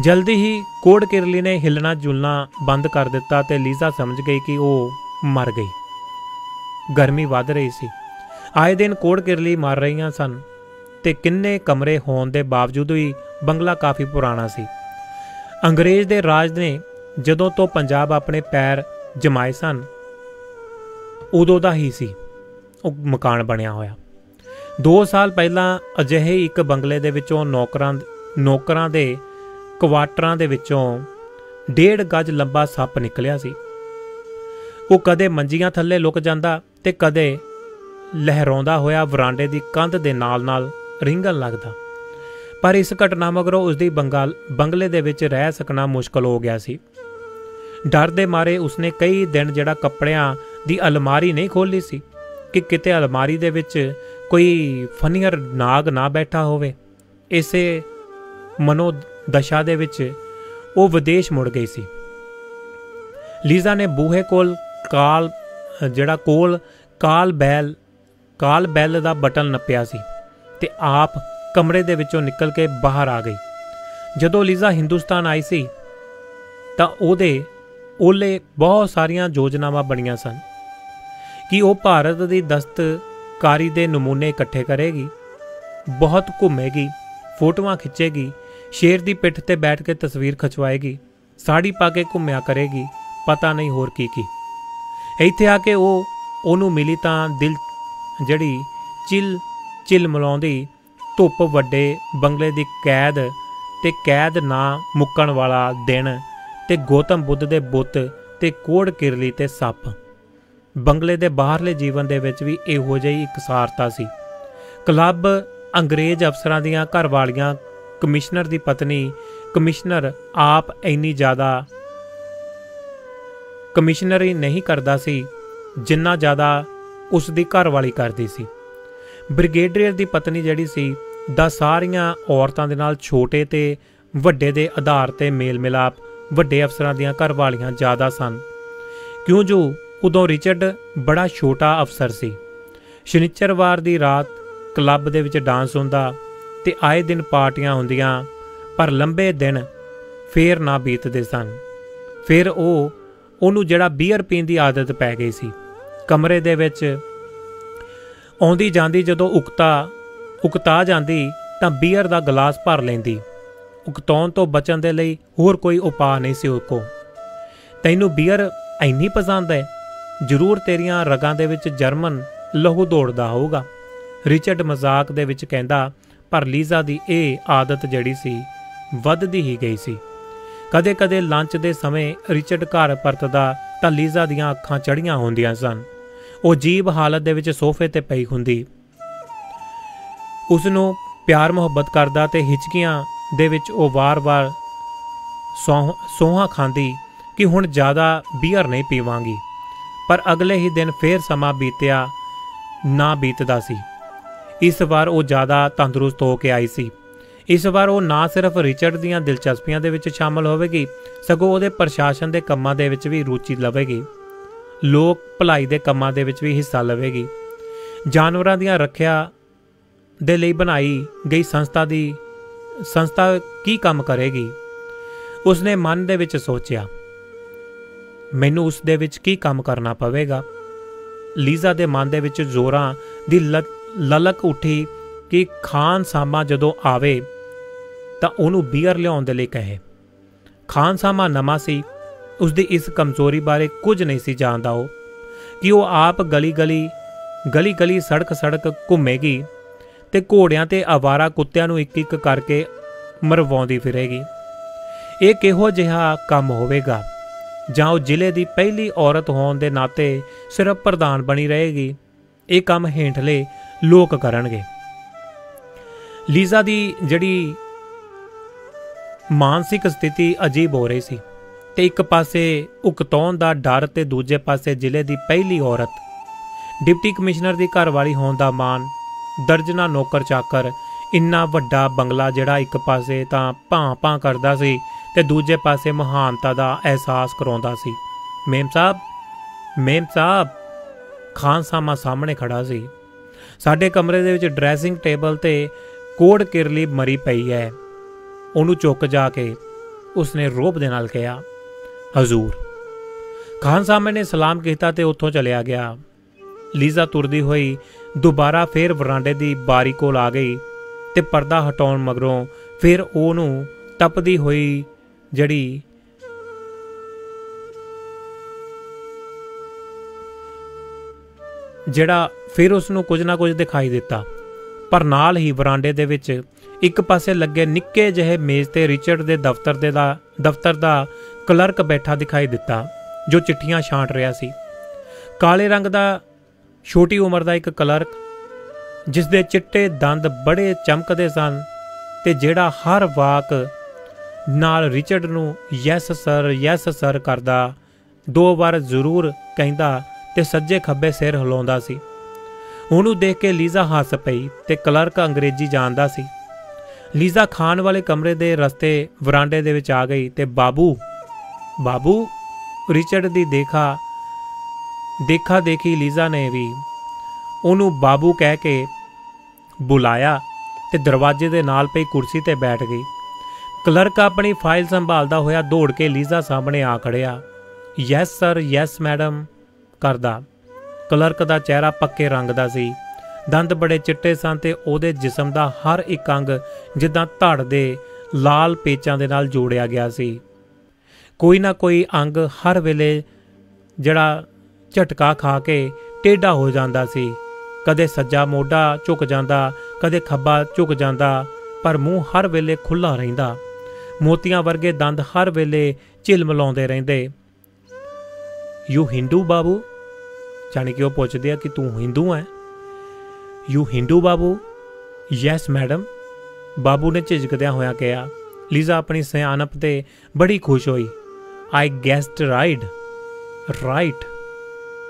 ਜਲਦੀ ਹੀ ਕੋੜ ਕਿਰਲੀ ਨੇ ਹਿੱਲਣਾ ਜੁਲਣਾ ਬੰਦ ਕਰ ਦਿੱਤਾ ਤੇ ਲੀਜ਼ਾ ਸਮਝ ਗਈ ਕਿ ਉਹ ਮਰ ਗਈ। ਗਰਮੀ ਵੱਧ ਰਹੀ ਸੀ। ਆਏ ਦਿਨ ਕੋੜ ਕਿਰਲੀ ਮਰ ਰਹੀਆਂ ਸਨ ਤੇ ਕਿੰਨੇ ਕਮਰੇ ਹੋਣ ਦੇ ਬਾਵਜੂਦ ਵੀ ਬੰਗਲਾ ਕਾਫੀ ਪੁਰਾਣਾ ਸੀ। ਅੰਗਰੇਜ਼ ਦੇ ਰਾਜ ਨੇ ਜਦੋਂ ਤੋਂ ਪੰਜਾਬ ਆਪਣੇ ਪੈਰ ਜਮਾਏ ਸਨ ਉਦੋਂ ਦਾ ਹੀ ਸੀ ਉਹ ਮਕਾਨ ਬਣਿਆ ਹੋਇਆ। 2 ਸਾਲ ਪਹਿਲਾਂ ਅਜਿਹੇ ਇੱਕ ਬੰਗਲੇ ਦੇ ਵਿੱਚੋਂ ਨੌਕਰਾਂ ਦੇ ਕੁਆਟਰਾਂ ਦੇ ਵਿੱਚੋਂ 1.5 ਗਜ ਲੰਬਾ ਸੱਪ ਨਿਕਲਿਆ ਸੀ। ਉਹ ਕਦੇ ਮੰਜੀਆਂ ਥੱਲੇ ਲੁਕ ਜਾਂਦਾ ਤੇ ਕਦੇ ਲਹਿਰਾਉਂਦਾ ਹੋਇਆ ਵਰਾਂਡੇ ਦੀ ਕੰਧ ਦੇ ਨਾਲ ਰਿੰਗਣ ਲੱਗਦਾ। ਪਰ ਇਸ ਘਟਨਾ ਮਗਰੋਂ ਉਸਦੀ ਬੰਗਲੇ ਦੇ ਵਿੱਚ ਰਹਿ ਸਕਣਾ ਮੁਸ਼ਕਲ ਹੋ ਗਿਆ ਸੀ। ਡਰ ਦੇ ਮਾਰੇ ਉਸਨੇ ਕਈ ਦਿਨ ਜਿਹੜਾ ਕੱਪੜਿਆਂ ਦੀ ਅਲਮਾਰੀ ਨਹੀਂ ਖੋਲ੍ਹੀ ਸੀ ਕਿ ਕਿਤੇ ਅਲਮਾਰੀ ਦੇ ਵਿੱਚ ਕੋਈ ਫਨੀਅਰ ਨਾਗ ਨਾ ਬੈਠਾ ਹੋਵੇ। ਇਸੇ ਮਨੋ ਦਸ਼ਾ ਦੇ ਵਿੱਚ ਉਹ ਵਿਦੇਸ਼ ਮੁੜ ਗਈ ਸੀ। ਲੀਜ਼ਾ ਨੇ ਬੂਹੇ ਕੋਲ ਜਿਹੜਾ ਕੋਲ ਕਾਲ ਬੈਲ ਦਾ ਬਟਨ ਨੱਪਿਆ ਸੀ ਤੇ ਆਪ ਕਮਰੇ ਦੇ ਵਿੱਚੋਂ ਨਿਕਲ ਕੇ ਬਾਹਰ ਆ ਗਈ। ਜਦੋਂ ਲੀਜ਼ਾ ਹਿੰਦੁਸਤਾਨ ਆਈ ਸੀ ਤਾਂ ਉਹਦੇ ਓਲੇ ਬਹੁਤ ਸਾਰੀਆਂ ਯੋਜਨਾਵਾਂ ਬਣੀਆਂ ਸਨ ਕਿ ਉਹ ਭਾਰਤ ਦੀ ਦਸਤਕਾਰੀ ਦੇ ਨਮੂਨੇ ਇਕੱਠੇ ਕਰੇਗੀ, ਬਹੁਤ ਘੁੰਮੇਗੀ, ਫੋਟੋਆਂ ਖਿੱਚੇਗੀ, ਸ਼ੇਰ ਦੀ ਪਿੱਠ ਤੇ ਬੈਠ ਕੇ ਤਸਵੀਰ ਖਿਚਵਾਏਗੀ, ਸਾੜੀ ਪਾ ਕੇ ਘੁੰਮਿਆ ਕਰੇਗੀ, ਪਤਾ ਨਹੀਂ ਹੋਰ ਕੀ। ਇੱਥੇ ਆ ਕੇ ਉਹਨੂੰ ਮਿਲੀ ਤਾਂ ਦਿਲ ਜਿਹੜੀ ਚਿਲ ਮਿਲਾਉਂਦੀ ਧੁੱਪ, ਵੱਡੇ ਬੰਗਲੇ ਦੀ ਕੈਦ ਤੇ ਕੈਦ ਨਾ ਮੁੱਕਣ ਵਾਲਾ ਦਿਨ ਤੇ ਗੌਤਮ ਬੁੱਧ ਦੇ ਬੁੱਤ ਤੇ ਕੋੜ ਕਿਰਲੀ ਤੇ ਸੱਪ। ਬੰਗਲੇ ਦੇ ਬਾਹਰਲੇ ਜੀਵਨ ਦੇ ਵਿੱਚ ਵੀ ਇਹੋ ਜਿਹੀ ਇਕਸਾਰਤਾ ਸੀ। ਕਲੱਬ, ਅੰਗਰੇਜ਼ ਅਫਸਰਾਂ ਦੀਆਂ ਘਰਵਾਲੀਆਂ, ਕਮਿਸ਼ਨਰ ਦੀ ਪਤਨੀ, ਕਮਿਸ਼ਨਰ ਆਪ ਇੰਨੀ ਜ਼ਿਆਦਾ ਕਮਿਸ਼ਨਰੀ ਨਹੀਂ ਕਰਦਾ ਸੀ ਜਿੰਨਾ ਜ਼ਿਆਦਾ ਉਸ ਦੀ ਘਰਵਾਲੀ ਕਰਦੀ ਸੀ। ਬ੍ਰਿਗੇਡੀਅਰ ਦੀ ਪਤਨੀ ਜਿਹੜੀ ਸੀ ਦਾ ਸਾਰੀਆਂ ਔਰਤਾਂ ਦੇ ਨਾਲ ਛੋਟੇ ਤੇ ਵੱਡੇ ਦੇ ਆਧਾਰ ਤੇ ਮੇਲ ਮਿਲਾਪ ਵੱਡੇ ਅਫਸਰਾਂ ਦੀਆਂ ਘਰਵਾਲੀਆਂ ਜ਼ਿਆਦਾ ਸਨ, ਕਿਉਂ ਜੋ ਉਦੋਂ ਰਿਚਰਡ ਬੜਾ ਛੋਟਾ ਅਫਸਰ ਸੀ। ਸ਼ਨੀਚਰਵਾਰ ਦੀ ਰਾਤ ਕਲੱਬ ਦੇ ਵਿੱਚ ਡਾਂਸ ਹੁੰਦਾ ਤੇ ਆਏ ਦਿਨ ਪਾਰਟੀਆਂ ਹੁੰਦੀਆਂ, ਪਰ ਲੰਬੇ ਦਿਨ ਫੇਰ ਨਾ ਬੀਤਦੇ ਸਨ। ਫਿਰ ਉਹਨੂੰ ਜਿਹੜਾ ਬੀਅਰ ਪੀਣ ਦੀ ਆਦਤ ਪੈ ਗਈ ਸੀ। ਕਮਰੇ ਦੇ ਵਿੱਚ ਆਉਂਦੀ ਜਾਂਦੀ ਜਦੋਂ ਉਕਤਾ ਜਾਂਦੀ ਤਾਂ ਬੀਅਰ ਦਾ ਗਲਾਸ ਭਰ ਲੈਂਦੀ। ਉਕਤਾਉਣ ਤੋਂ ਬਚਣ ਦੇ ਲਈ ਹੋਰ ਕੋਈ ਉਪਾਅ ਨਹੀਂ ਸੀ ਉਸ ਕੋਲ। ਤੈਨੂੰ ਬੀਅਰ ਇੰਨੀ ਪਸੰਦ ਹੈ, ਜ਼ਰੂਰ ਤੇਰੀਆਂ ਰਗਾਂ ਦੇ ਵਿੱਚ ਜਰਮਨ ਲਹੂ ਦੌੜਦਾ ਹੋਊਗਾ, ਰਿਚਰਡ ਮਜ਼ਾਕ ਦੇ ਵਿੱਚ ਕਹਿੰਦਾ। ਪਰ ਲੀਜ਼ਾ ਦੀ ਇਹ ਆਦਤ ਜਿਹੜੀ ਸੀ ਵੱਧਦੀ ਹੀ ਗਈ ਸੀ। ਕਦੇ ਕਦੇ ਲੰਚ ਦੇ ਸਮੇਂ ਰਿਚਰਡ ਘਰ ਪਰਤਦਾ ਤਾਂ ਲੀਜ਼ਾ ਦੀਆਂ ਅੱਖਾਂ ਚੜ੍ਹੀਆਂ ਹੁੰਦੀਆਂ ਸਨ। ਉਹ ਅਜੀਬ ਹਾਲਤ ਦੇ ਵਿੱਚ ਸੋਫੇ ਤੇ ਪਈ ਹੁੰਦੀ, ਉਸ ਨੂੰ ਪਿਆਰ ਮੁਹੱਬਤ ਕਰਦਾ ਤੇ ਹਿਚਕੀਆਂ ਦੇ ਵਿੱਚ ਉਹ ਵਾਰ-ਵਾਰ ਸੌਹਾਂ ਖਾਂਦੀ ਕਿ ਹੁਣ ਜ਼ਿਆਦਾ ਬੀਅਰ ਨਹੀਂ ਪੀਵਾਂਗੀ। ਪਰ ਅਗਲੇ ਹੀ ਦਿਨ ਫੇਰ ਸਮਾਂ ਬੀਤਿਆ ਨਾ ਬੀਤਦਾ ਸੀ। ਇਸ ਵਾਰ ਉਹ ਜ਼ਿਆਦਾ ਤੰਦਰੁਸਤ ਹੋ ਕੇ ਆਈ ਸੀ। ਇਸ ਵਾਰ ਉਹ ਨਾ ਸਿਰਫ ਰਿਚਰਡ ਦੀਆਂ ਦਿਲਚਸਪੀਆਂ ਦੇ ਵਿੱਚ ਸ਼ਾਮਲ ਹੋਵੇਗੀ, ਸਗੋਂ ਉਹਦੇ ਪ੍ਰਸ਼ਾਸਨ ਦੇ ਕੰਮਾਂ ਦੇ ਵਿੱਚ ਵੀ ਰੁਚੀ ਲਵੇਗੀ, ਲੋਕ ਭਲਾਈ ਦੇ ਕੰਮਾਂ ਦੇ ਵਿੱਚ ਵੀ ਹਿੱਸਾ ਲਵੇਗੀ। ਜਾਨਵਰਾਂ ਦੀਆਂ ਰੱਖਿਆ ਦੇ ਲਈ ਬਣਾਈ ਗਈ ਸੰਸਥਾ ਕੀ ਕੰਮ ਕਰੇਗੀ? ਉਸਨੇ ਮਨ ਦੇ ਵਿੱਚ ਸੋਚਿਆ, ਮੈਨੂੰ ਉਸ ਦੇ ਵਿੱਚ ਕੀ ਕੰਮ ਕਰਨਾ ਪਵੇਗਾ। ਲੀਜ਼ਾ ਦੇ ਮਨ ਦੇ ਵਿੱਚ ਜ਼ੋਰਾਂ ਦੀ ਲਲਕ ਉੱਠੀ ਕਿ ਖਾਨਸਾਮਾ ਜਦੋਂ ਆਵੇ ਤਾਂ ਉਹਨੂੰ ਬੀਅਰ ਲਿਆਉਣ ਦੇ ਲਈ ਕਹੇ। ਖਾਨਸਾਮਾ ਨਵਾਂ ਸੀ, ਉਸਦੀ ਇਸ ਕਮਜ਼ੋਰੀ ਬਾਰੇ ਕੁਝ ਨਹੀਂ ਸੀ ਜਾਣਦਾ ਉਹ, ਕਿ ਉਹ ਆਪ ਗਲੀ ਸੜਕ ਘੁੰਮੇਗੀ ਤੇ ਘੋੜਿਆਂ ਤੇ ਆਵਾਰਾ ਕੁੱਤਿਆਂ ਨੂੰ ਇੱਕ ਇੱਕ ਕਰਕੇ ਮਰਵਾਉਂਦੀ ਫਿਰੇਗੀ। ਇਹ ਕਿਹੋ ਜਿਹਾ ਕੰਮ ਹੋਵੇਗਾ? ਜਾਂ ਉਹ ਜ਼ਿਲ੍ਹੇ ਦੀ ਪਹਿਲੀ ਔਰਤ ਹੋਣ ਦੇ ਨਾਤੇ ਸਿਰਫ ਪ੍ਰਧਾਨ ਬਣੀ ਰਹੇਗੀ? ਇਹ ਕੰਮ ਹੇਠਲੇ ਲੋਕ ਕਰਨਗੇ। ਲੀਜ਼ਾ ਦੀ ਜਿਹੜੀ ਮਾਨਸਿਕ ਸਥਿਤੀ ਅਜੀਬ ਹੋ ਰਹੀ ਸੀ ਤੇ ਇੱਕ ਪਾਸੇ ਉਕਤਾਉਣ ਦਾ ਡਰ ਤੇ ਦੂਜੇ ਪਾਸੇ ਜ਼ਿਲ੍ਹੇ ਦੀ ਪਹਿਲੀ ਔਰਤ, ਡਿਪਟੀ ਕਮਿਸ਼ਨਰ ਦੀ ਘਰਵਾਲੀ ਹੋਣ ਦਾ ਮਾਣ, ਦਰਜਨਾਂ ਨੌਕਰ ਚਾਕਰ, ਇੰਨਾ ਵੱਡਾ ਬੰਗਲਾ ਜਿਹੜਾ ਇੱਕ ਪਾਸੇ ਤਾਂ ਭਾਂ ਕਰਦਾ ਸੀ ਤੇ ਦੂਜੇ ਪਾਸੇ ਮਹਾਨਤਾ ਦਾ ਅਹਿਸਾਸ ਕਰਾਉਂਦਾ ਸੀ। ਮੇਮ ਸਾਹਿਬ ਖਾਨਸਾਮਾ ਸਾਹਮਣੇ ਖੜਾ ਸੀ। ਸਾਡੇ ਕਮਰੇ ਦੇ ਵਿੱਚ ਡਰੈਸਿੰਗ ਟੇਬਲ ਤੇ ਕੋੜ ਕਿਰਲੀ ਮਰੀ ਪਈ ਹੈ। ਉਹਨੂੰ ਚੁੱਕ ਜਾ ਕੇ ਉਸਨੇ ਰੋਬ ਦੇ ਨਾਲ ਕਿਹਾ, ਹਜ਼ੂਰ। ਖਾਨਸਾਮੇ ਨੇ ਸਲਾਮ ਕੀਤਾ ਤੇ ਉੱਥੋਂ ਚਲਿਆ ਗਿਆ। ਲੀਜ਼ਾ ਤੁਰਦੀ ਹੋਈ ਦੁਬਾਰਾ ਫੇਰ ਵਰਾਂਡੇ ਦੀ ਬਾਰੀ ਕੋਲ ਆ ਗਈ ਤੇ ਪਰਦਾ ਹਟਾਉਣ ਮਗਰੋਂ ਫਿਰ ਉਹਨੂੰ ਤਪਦੀ ਹੋਈ ਜਿਹੜਾ ਫਿਰ ਉਸ ਨੂੰ ਕੁਝ ਨਾ ਕੁਝ ਦਿਖਾਈ ਦਿੱਤਾ। ਪਰ ਨਾਲ ਹੀ ਵਰਾਂਡੇ ਦੇ ਵਿੱਚ ਇੱਕ ਪਾਸੇ ਲੱਗੇ ਨਿੱਕੇ ਜਿਹੇ ਮੇਜ਼ ਤੇ ਰਿਚਰਡ ਦੇ ਦਫ਼ਤਰ ਦਾ ਕਲਰਕ ਬੈਠਾ ਦਿਖਾਈ ਦਿੱਤਾ, ਜੋ ਚਿੱਠੀਆਂ ਛਾਂਟ ਰਿਹਾ ਸੀ। ਕਾਲੇ ਰੰਗ ਦਾ ਛੋਟੀ ਉਮਰ ਦਾ ਇੱਕ ਕਲਰਕ, ਜਿਸ ਦੇ ਚਿੱਟੇ ਦੰਦ ਬੜੇ ਚਮਕਦੇ ਸਨ ਤੇ ਜਿਹੜਾ ਹਰ ਵਾਕ ਨਾਲ ਰਿਚਰਡ ਨੂੰ ਯੈਸ ਸਰ ਕਰਦਾ, 2 ਵਾਰ ਜ਼ਰੂਰ ਕਹਿੰਦਾ ਤੇ ਸੱਜੇ ਖੱਬੇ ਸਿਰ ਹਿਲਾਉਂਦਾ ਸੀ। ਉਹਨੂੰ ਦੇਖ ਕੇ ਲੀਜ਼ਾ ਹੱਸ ਪਈ ਤੇ ਕਲਰਕ ਅੰਗਰੇਜ਼ੀ ਜਾਣਦਾ ਸੀ। ਲੀਜ਼ਾ ਖਾਣ ਵਾਲੇ ਕਮਰੇ ਦੇ ਰਸਤੇ ਵਰਾਂਡੇ ਦੇ ਵਿੱਚ ਆ ਗਈ ਤੇ ਬਾਬੂ ਰਿਚਰਡ ਦੀ ਦੇਖਾ देखा देखी लीजा ने भी ਉਹਨੂੰ बाबू कह के बुलाया ਤੇ दरवाजे ਦੇ ਨਾਲ ਪਈ ਕੁਰਸੀ ਤੇ ਬੈਠ ਗਈ। ਕਲਰਕ ਆਪਣੀ ਫਾਈਲ ਸੰਭਾਲਦਾ ਹੋਇਆ ਦੌੜ ਕੇ ਲੀਜ਼ਾ ਸਾਹਮਣੇ ਆ ਖੜਿਆ। ਯੈਸ ਸਰ, ਯੈਸ ਮੈਡਮ ਕਰਦਾ। ਕਲਰਕ ਦਾ ਚਿਹਰਾ ਪੱਕੇ ਰੰਗ ਦਾ ਸੀ, ਦੰਦ ਬੜੇ ਚਿੱਟੇ ਸਨ ਤੇ ਉਹਦੇ ਜਿਸਮ ਦਾ ਹਰ ਇੱਕ ਅੰਗ ਜਿੱਦਾਂ ਧੜ ਦੇ ਲਾਲ ਪੇਚਾਂ ਦੇ ਨਾਲ ਜੋੜਿਆ ਗਿਆ ਸੀ। ਕੋਈ ਨਾ ਕੋਈ ਅੰਗ ਹਰ ਵੇਲੇ ਜਿਹੜਾ ਝਟਕਾ ਖਾ ਕੇ ਟੇਢਾ ਹੋ ਜਾਂਦਾ ਸੀ। ਕਦੇ ਸੱਜਾ ਮੋਢਾ ਝੁਕ ਜਾਂਦਾ, ਕਦੇ ਖੱਬਾ ਝੁਕ ਜਾਂਦਾ, ਪਰ ਮੂੰਹ ਹਰ ਵੇਲੇ ਖੁੱਲ੍ਹਾ ਰਹਿੰਦਾ। ਮੋਤੀਆਂ ਵਰਗੇ ਦੰਦ ਹਰ ਵੇਲੇ ਝਿਲਮਿਲਾਉਂਦੇ ਰਹਿੰਦੇ। ਯੂ ਹਿੰਦੂ ਬਾਬੂ? ਜਾਣੀ ਕਿ ਉਹ ਪੁੱਛਦੇ ਆ ਕਿ ਤੂੰ ਹਿੰਦੂ ਹੈ? You Hindu babu? Yes madam, ਬਾਬੂ ਨੇ ਝਿਜਕਦਿਆਂ ਹੋਇਆ ਕਿਹਾ। ਲੀਜ਼ਾ ਆਪਣੀ ਸਿਆਣਪ ਤੇ ਬੜੀ ਖੁਸ਼ ਹੋਈ। I guessed right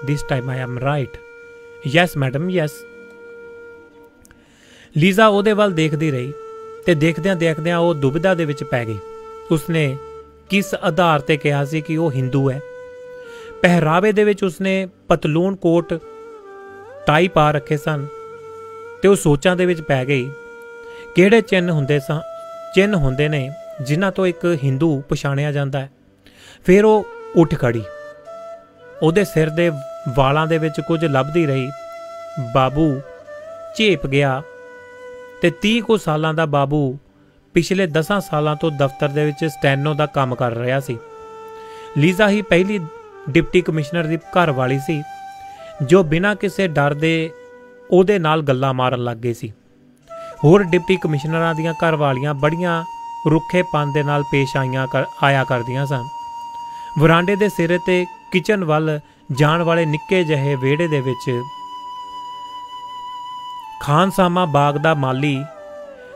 this time I am right. Yes madam, yes. Liza ਉਹਦੇ ਵੱਲ ਦੇਖਦੀ ਰਹੀ ਤੇ ਦੇਖਦਿਆਂ ਦੇਖਦਿਆਂ ਉਹ ਦੁਬਿਧਾ ਦੇ ਵਿੱਚ ਪੈ ਗਈ। ਉਸਨੇ ਕਿਸ ਆਧਾਰ ਤੇ ਕਿਹਾ ਸੀ ਕਿ ਉਹ ਹਿੰਦੂ ਹੈ? ਪਹਿਰਾਵੇ ਦੇ ਵਿੱਚ ਉਸਨੇ ਪਤਲੂਨ ਕੋਟ ਟਾਈ ਪਾ ਰੱਖੇ ਸਨ ਤੇ ਉਹ ਸੋਚਾਂ ਦੇ ਵਿੱਚ ਪੈ ਗਈ। ਕਿਹੜੇ ਚਿੰਨ੍ਹ ਹੁੰਦੇ ਨੇ ਜਿਨ੍ਹਾਂ ਤੋਂ ਇੱਕ ਹਿੰਦੂ ਪਛਾਣਿਆ ਜਾਂਦਾ ਹੈ? ਫਿਰ ਉਹ ਉੱਠ ਖੜੀ। ਉਹਦੇ ਸਿਰ ਦੇ ਵਾਲਾਂ ਦੇ ਵਿੱਚ ਕੁਝ ਲੱਭਦੀ ਰਹੀ। ਬਾਬੂ ਝੇਪ ਗਿਆ ਤੇ 30 ਕੁ ਸਾਲਾਂ ਦਾ ਬਾਬੂ ਪਿਛਲੇ 10 ਸਾਲਾਂ ਤੋਂ ਦਫ਼ਤਰ ਦੇ ਵਿੱਚ ਸਟੈਨੋ ਦਾ ਕੰਮ ਕਰ ਰਿਹਾ ਸੀ। ਲੀਜ਼ਾ ਹੀ ਪਹਿਲੀ ਡਿਪਟੀ ਕਮਿਸ਼ਨਰ ਦੀ ਘਰ ਵਾਲੀ ਸੀ ਜੋ ਬਿਨਾਂ ਕਿਸੇ ਡਰ ਦੇ ਉਹਦੇ ਨਾਲ ਗੱਲਾਂ ਮਾਰਨ ਲੱਗ ਗਈ ਸੀ। ਹੋਰ ਡਿਪਟੀ ਕਮਿਸ਼ਨਰਾਂ ਦੀਆਂ ਘਰ ਵਾਲੀਆਂ ਬੜੀਆਂ ਰੁੱਖੇਪਨ ਦੇ ਨਾਲ ਪੇਸ਼ ਆਇਆ ਕਰਦੀਆਂ ਸਨ। ਵਰਾਂਡੇ ਦੇ ਸਿਰੇ ਤੇ ਕਿਚਨ ਵੱਲ ਜਾਣ ਵਾਲੇ ਨਿੱਕੇ ਜਿਹੇ ਵਿਹੜੇ ਦੇ ਵਿੱਚ ਖਾਨਸਾਮਾ ਬਾਗ ਦਾ ਮਾਲੀ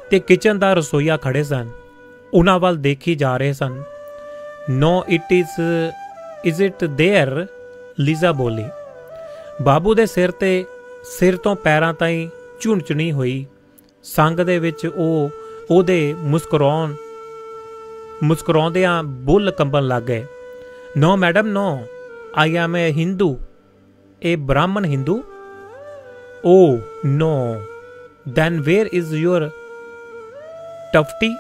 ਤੇ ਕਿਚਨ ਦਾ ਰਸੋਈਆ ਖੜੇ ਸਨ। ਉਹਨਾਂ ਵੱਲ ਦੇਖੀ ਜਾ ਰਹੇ ਸਨ। No it is it there? Liza ਬੋਲੀ। ਬਾਬੂ ਦੇ ਸਿਰ ਤੋਂ ਪੈਰਾਂ ਤਾਈਂ ਝੁੰਝਣੀ ਹੋਈ ਸੰਗ ਦੇ ਵਿੱਚ ਉਹਦੇ ਮੁਸਕਰਾਉਂਦਿਆਂ ਬੁੱਲ ਕੰਬਣ ਲੱਗ ਗਏ। No madam, no, I am a Hindu, a Brahmin Hindu. Oh no, then where is your tufty?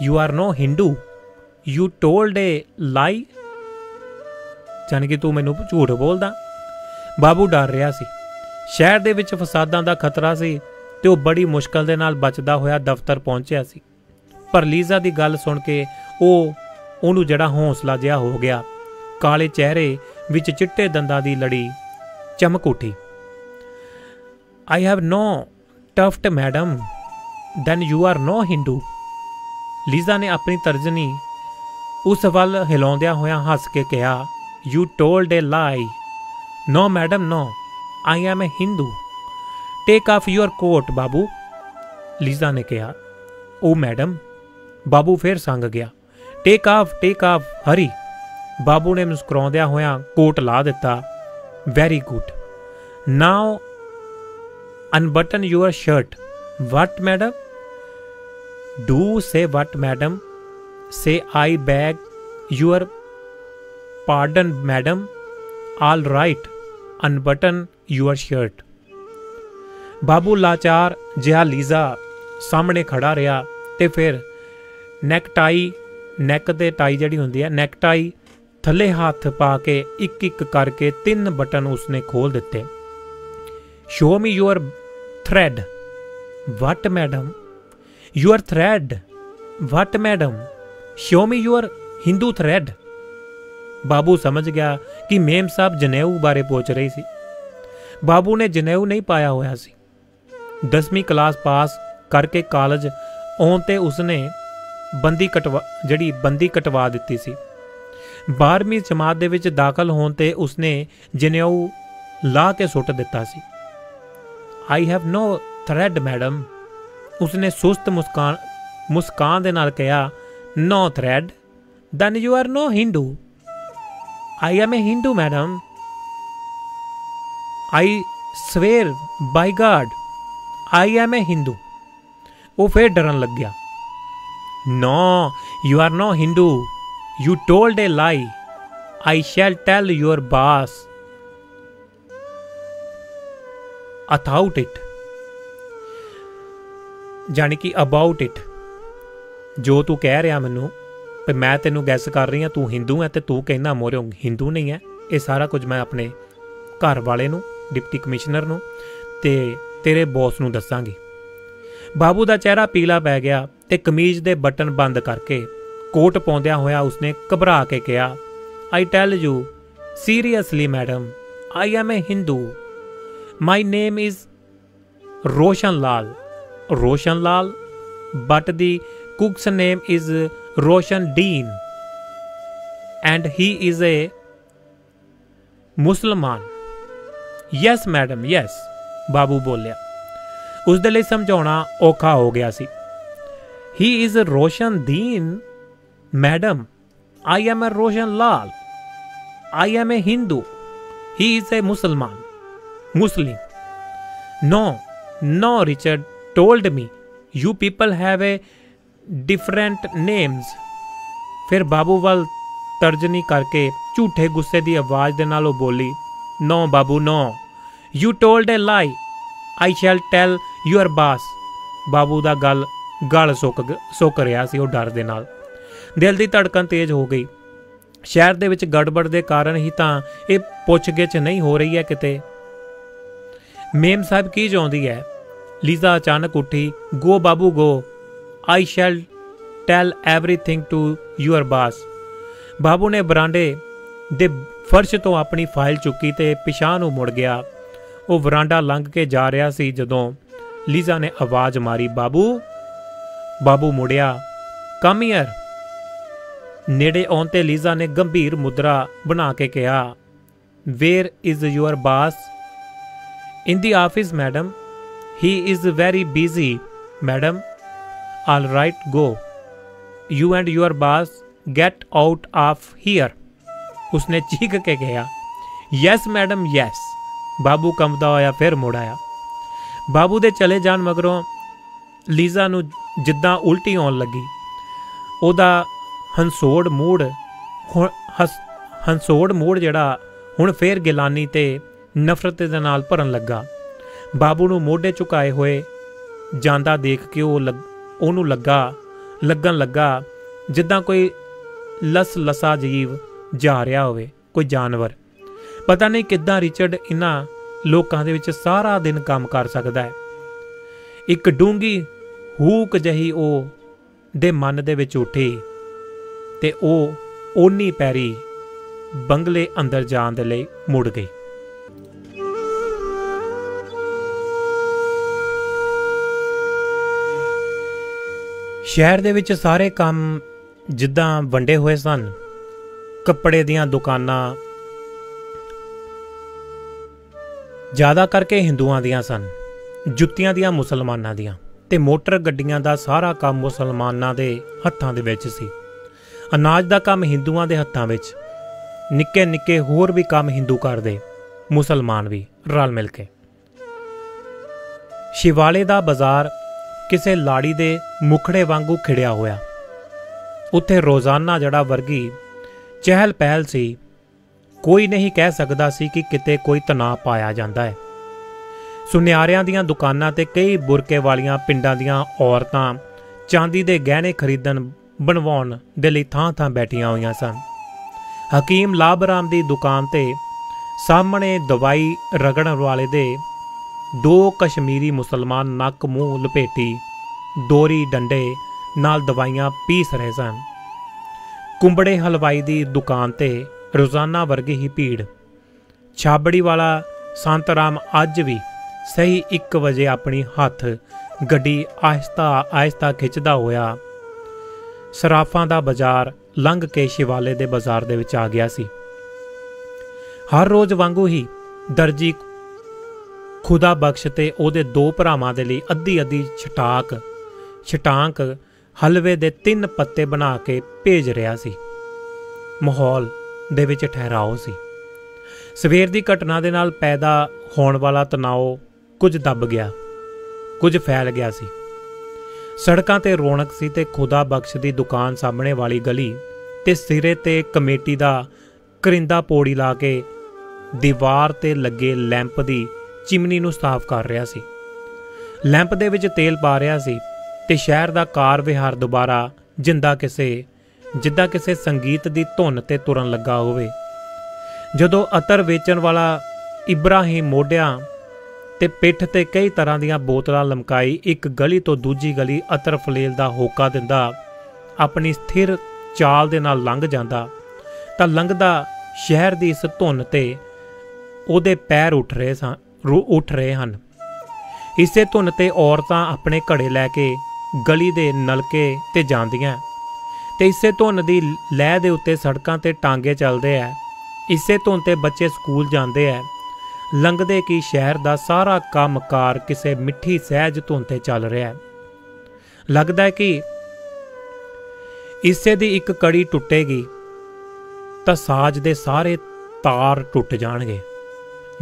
You are no Hindu, you told a lie. ਜਾਣੀ ਕਿ ਤੂੰ ਮੈਨੂੰ ਝੂਠ ਬੋਲਦਾ। ਬਾਬੂ ਡਰ ਰਿਹਾ ਸੀ। ਸ਼ਹਿਰ ਦੇ ਵਿੱਚ ਫਸਾਦਾਂ ਦਾ ਖਤਰਾ ਸੀ ਤੇ ਉਹ ਬੜੀ ਮੁਸ਼ਕਲ ਦੇ ਨਾਲ ਬਚਦਾ ਹੋਇਆ ਦਫ਼ਤਰ ਪਹੁੰਚਿਆ ਸੀ। ਪਰ ਲੀਜ਼ਾ ਦੀ ਗੱਲ ਸੁਣ ਕੇ ਉਹਨੂੰ ਜਿਹੜਾ ਹੌਸਲਾ ਜਿਹਾ ਹੋ ਗਿਆ। ਕਾਲੇ ਚਿਹਰੇ ਵਿੱਚ ਚਿੱਟੇ ਦੰਦਾਂ ਦੀ ਲੜੀ ਚਮਕ ਉੱਠੀ। I have no tuft madam, then you are no Hindu. Liza ਨੇ ਆਪਣੀ ਤਰਜਨੀ ਉਸ ਵੱਲ ਹਿਲਾਉਂਦਿਆਂ ਹੋਇਆਂ ਹੱਸ ਕੇ ਕਿਹਾ। You told a lie. No madam, no, I am a Hindu. Take off your coat babu, Liza ਨੇ ਕਿਹਾ। ਓ ਮੈਡਮ, ਬਾਬੂ ਫਿਰ ਸੰਗ ਗਿਆ। ਟੇਕ ਆਫ ਹਰੀ। ਬਾਬੂ ਨੇ ਮੁਸਕਰਾਉਂਦਿਆਂ ਹੋਇਆਂ ਕੋਟ ਲਾ ਦਿੱਤਾ। Very good, now unbutton your shirt. What madam? Do say what madam? Say I beg your pardon madam. All right, unbutton your shirt. ਬਾਬੂ ਲਾਚਾਰ ਜਿਹਾ ਲੀਜ਼ਾ ਸਾਹਮਣੇ ਖੜਾ ਰਿਹਾ ਤੇ ਫਿਰ ਨੈਕ ਤੇ ਟਾਈ ਜਿਹੜੀ ਹੁੰਦੀ ਹੈ, ਨੈਕਟਾਈ ਥੱਲੇ ਹੱਥ ਪਾ ਕੇ ਇੱਕ ਇੱਕ ਕਰਕੇ 3 ਬਟਨ ਉਸਨੇ ਖੋਲ ਦਿੱਤੇ। Show me your thread. What madam? Your thread? What madam? Show me your Hindu thread. ਬਾਬੂ ਸਮਝ ਗਿਆ ਕਿ ਮੇਮ ਸਾਹਿਬ ਜਨੇਊ ਬਾਰੇ ਪੁੱਛ ਰਹੀ ਸੀ। ਬਾਬੂ ਨੇ ਜਨੇਊ ਨਹੀਂ ਪਾਇਆ ਹੋਇਆ ਸੀ। 10ਵੀਂ ਕਲਾਸ ਪਾਸ ਕਰਕੇ ਕਾਲਜ ਆਉਣ ਤੇ ਉਸਨੇ ਬੰਦੀ ਕਟਵਾ ਦਿੱਤੀ ਸੀ। 12ਵੀਂ ਜਮਾਤ ਦੇ ਵਿੱਚ ਦਾਖਲ ਹੋਣ ਤੇ ਉਸਨੇ ਜਨੇਊ ਲਾ ਕੇ ਸੁੱਟ ਦਿੱਤਾ ਸੀ। I have no thread madam, ਉਸਨੇ ਸੁਸਤ ਮੁਸਕਾਨ ਦੇ ਨਾਲ ਕਿਹਾ। No thread, then you are no Hindu. I am a Hindu madam, I swear by guard I am a Hindu. ਉਹ ਫਿਰ ਡਰਨ ਲੱਗਿਆ। No, you are no Hindu, you told a lie. I shall tell your boss about it, जानी कि अबाउट इट। जो तू कह रहा मैनू भी मैं तेनों गैस कर रही हाँ तू हिंदू है तो तू कहना मोरे हिंदू नहीं है, ये सारा कुछ मैं अपने घर वाले नूं, डिप्टी कमिश्नर नूं ते तेरे बॉस नूं दसांगी। बाबू का चेहरा पीला पै गया ते कमीज दे बटन बंद करके कोट पाउंदिया होया उसने घबरा के कहा, I tell you seriously madam, I am a Hindu, my name is Roshan Lal. Roshan Lal, but the cook's name is Roshan Dean and he is a Musliman. Yes madam, yes, बाबू बोलिया। उस दे लई समझाउणा औखा हो गया सी। He is a Roshan Dean, madam, I am a Roshan Lal, I am a Hindu, he is a Muslim. No, Richard told me you people have a different names. फिर बाबू वाल तर्जनी करके झूठे गुस्से की आवाज़ दे नाल बोली, no babu no, you told a lie, I shall tell your boss. बाबू का गल सुक रहा सी डर दे नाल। दिल की धड़कन तेज हो गई। शहर दे विच गड़बड़ के कारण ही तां ये पुछ-गिछ नहीं हो रही है किते। मेम साहब की चाहुंदी है? लीजा अचानक उठी, गो बाबू गो, आई shall tell everything to your boss. बाबू ने बरांडे दे फर्श तो अपनी फाइल चुकी ते पिछां नूं मुड़ गया। वो वरांडा लंघ के जा रहा सी जदों लीजा ने आवाज़ मारी, बाबू। बाबू मुड़िया, कम ईयर। नेड़े आउण ते लीजा ने गंभीर मुद्रा बना के कहा, where is your boss? In the office madam, he is very busy madam. All right, go. You and your boss get out of here. उसने चीख के कहा, Yes मैडम yes। बाबू कंबदा होया फिर मुड़ आया। बाबू दे चले जान मगरों लीजा नूं जिद्दां उल्टी आउण लगी। ओदा हंसोड़ मूड जिहड़ा हुण फिर गिलानी ते नफरत दे नाल भरन लगा। बाबू नूं मोढे झुकाए होए जांदा देख के ਉਹਨੂੰ ਲੱਗਣ ਲੱਗਾ ਜਿੱਦਾਂ ਕੋਈ ਲਸਾ ਜੀਵ ਜਾ ਰਿਹਾ ਹੋਵੇ, ਕੋਈ ਜਾਨਵਰ। ਪਤਾ ਨਹੀਂ ਕਿੱਦਾਂ ਰਿਚਰਡ ਇਹਨਾਂ ਲੋਕਾਂ ਦੇ ਵਿੱਚ ਸਾਰਾ ਦਿਨ ਕੰਮ ਕਰ ਸਕਦਾ ਹੈ। ਇੱਕ ਡੂੰਗੀ ਹੂਕ ਜਹੀ ਉਹ ਦੇ ਮਨ ਦੇ ਵਿੱਚ ਉੱਠੀ ਤੇ ਉਹ ਓਨੀ ਪੈਰੀ ਬੰਗਲੇ ਅੰਦਰ ਜਾਣ ਦੇ ਲਈ ਮੁੜ ਗਈ। शहर दे विच सारे काम जिद्दां वंडे होए सन। कपड़े दियां दुकानां ज़्यादा करके हिंदुआं दियां सन, जुत्तियां दियां मुसलमानां दियां, ते मोटर गड्डियां दा सारा काम मुसलमानां दे हत्थां दे विच सी। अनाज दा काम हिंदुआं दे हत्थां विच, निक्के निक्के होर भी काम हिंदू करदे, मुसलमान भी रल मिल के। शिवाले दा बाजार किसे लाड़ी दे मुखड़े वांगू खिड़िया होया। उत्थे रोज़ाना जड़ा वर्गी चहल पहल सी। कोई नहीं कह सकदा सी कि किते कोई तनाव पाया जांदा है। सुनियारियां दियां दुकानां ते कई बुरके वालियां पिंडां दियां औरतां चांदी दे गहने खरीदन बनवाउण दे लई थां थां बैठियां होईयां सन। हकीम लाभराम दी दुकान ते सामने दवाई रगड़न वाले दे दो कश्मीरी मुसलमान नक मूँह लपेटी दोरी डंडे नाल दवाइयां पीस रहे सन। कुंबड़े हलवाई दी दुकान ते रोज़ाना वर्गी ही भीड़। छाबड़ी वाला सांतराम अज भी सही 1 बजे अपनी हथ गड्डी आहिस्ता खिंचदा होया सराफां दा बाजार लंघ के शिवाले दे बाजार दे विच आ गया सी। हर रोज़ वांगू ही दर्जी खुदा बख्श ते ओहदे 2 भरावां दे लई अद्धी छटांक हलवे दे 3 पत्ते बना के भेज रहा सी। माहौल दे विच ठहराओ सी। सवेर दी घटना दे नाल पैदा होण वाला तनाव कुछ दब गया, कुछ फैल गया सी। सड़कां ते रौनक सी ते खुदा बख्श दी दुकान सामने वाली गली ते सिरे ते कमेटी दा करिंदा पौड़ी ला के दीवार ते लगे लैंप दी ਚਿਮਨੀ ਨੂੰ ਸਾਫ਼ ਕਰ ਰਿਹਾ ਸੀ। ਲੈਂਪ ਦੇ ਵਿੱਚ ਤੇਲ ਪਾ ਰਿਹਾ ਸੀ ਤੇ ਸ਼ਹਿਰ ਦਾ ਕਾਰ ਵਿਹਾਰ ਦੁਬਾਰਾ ਜਿੱਦਾਂ ਕਿਸੇ ਸੰਗੀਤ ਦੀ ਧੁਨ ਤੇ ਤੁਰਨ ਲੱਗਾ ਹੋਵੇ। ਜਦੋਂ ਅਤਰ ਵੇਚਣ ਵਾਲਾ ਇਬਰਾਹੀਮ ਮੋਢਿਆਂ ਤੇ ਪਿੱਠ ਤੇ ਕਈ ਤਰ੍ਹਾਂ ਦੀਆਂ ਬੋਤਲਾਂ ਲਮਕਾਈ ਇੱਕ ਗਲੀ ਤੋਂ ਦੂਜੀ ਗਲੀ ਅਤਰ ਫਲੇਲ ਦਾ ਹੋਕਾ ਦਿੰਦਾ ਆਪਣੀ ਸਥਿਰ ਚਾਲ ਦੇ ਨਾਲ ਲੰਘ ਜਾਂਦਾ ਤਾਂ ਲੰਘਦਾ ਸ਼ਹਿਰ ਦੀ ਇਸ ਧੁਨ ਤੇ ਉਹਦੇ ਪੈਰ ਉੱਠ ਰਹੇ ਹਨ। ਇਸੇ ਧੁਨ ਤੇ ਔਰਤਾਂ ਆਪਣੇ ਘੜੇ ਲੈ ਕੇ ਗਲੀ ਦੇ ਨਲਕੇ ਤੇ ਜਾਂਦੀਆਂ ਤੇ ਇਸੇ ਧੁਨ ਦੀ ਲਹਿ ਦੇ ਉੱਤੇ ਸੜਕਾਂ ਤੇ ਟਾਂਗੇ ਚੱਲਦੇ ਐ। ਇਸੇ ਧੁਨ ਤੇ ਬੱਚੇ ਸਕੂਲ ਜਾਂਦੇ ਐ। ਲੰਘਦੇ ਕਿ ਸ਼ਹਿਰ ਦਾ ਸਾਰਾ ਕੰਮਕਾਰ ਕਿਸੇ ਮਿੱਠੀ ਸਹਿਜ ਧੁਨ ਤੇ ਚੱਲ ਰਿਹਾ। ਲੱਗਦਾ ਹੈ ਕਿ ਇਸੇ ਦੀ ਇੱਕ ਕੜੀ ਟੁੱਟੇਗੀ ਤਾਂ ਸਾਜ਼ ਦੇ ਸਾਰੇ ਤਾਰ ਟੁੱਟ ਜਾਣਗੇ।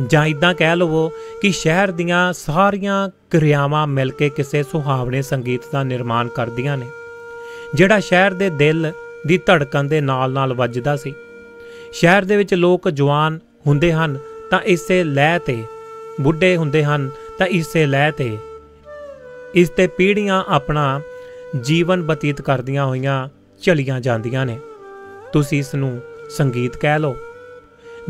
ਜਾਂ ਇੱਦਾਂ ਕਹਿ ਲਵੋ ਕਿ ਸ਼ਹਿਰ ਦੀਆਂ ਸਾਰੀਆਂ ਕਿਰਿਆਵਾਂ ਮਿਲ ਕੇ ਕਿਸੇ ਸੁਹਾਵਣੇ ਸੰਗੀਤ ਦਾ ਨਿਰਮਾਣ ਕਰਦੀਆਂ ਨੇ, ਜਿਹੜਾ ਸ਼ਹਿਰ ਦੇ ਦਿਲ ਦੀ ਧੜਕਣ ਦੇ ਨਾਲ ਵੱਜਦਾ ਸੀ। ਸ਼ਹਿਰ ਦੇ ਵਿੱਚ ਲੋਕ ਜਵਾਨ ਹੁੰਦੇ ਹਨ ਤਾਂ ਇਸੇ ਲਹਿ ਤੇ, ਬੁੱਢੇ ਹੁੰਦੇ ਹਨ ਤਾਂ ਇਸੇ ਲਹਿ ਤੇ, ਇਸ ਤੇ ਪੀੜ੍ਹੀਆਂ ਆਪਣਾ ਜੀਵਨ ਬਤੀਤ ਕਰਦੀਆਂ ਹੋਈਆਂ ਚਲੀਆਂ ਜਾਂਦੀਆਂ ਨੇ। ਤੁਸੀਂ ਇਸ ਨੂੰ ਸੰਗੀਤ ਕਹਿ ਲਓ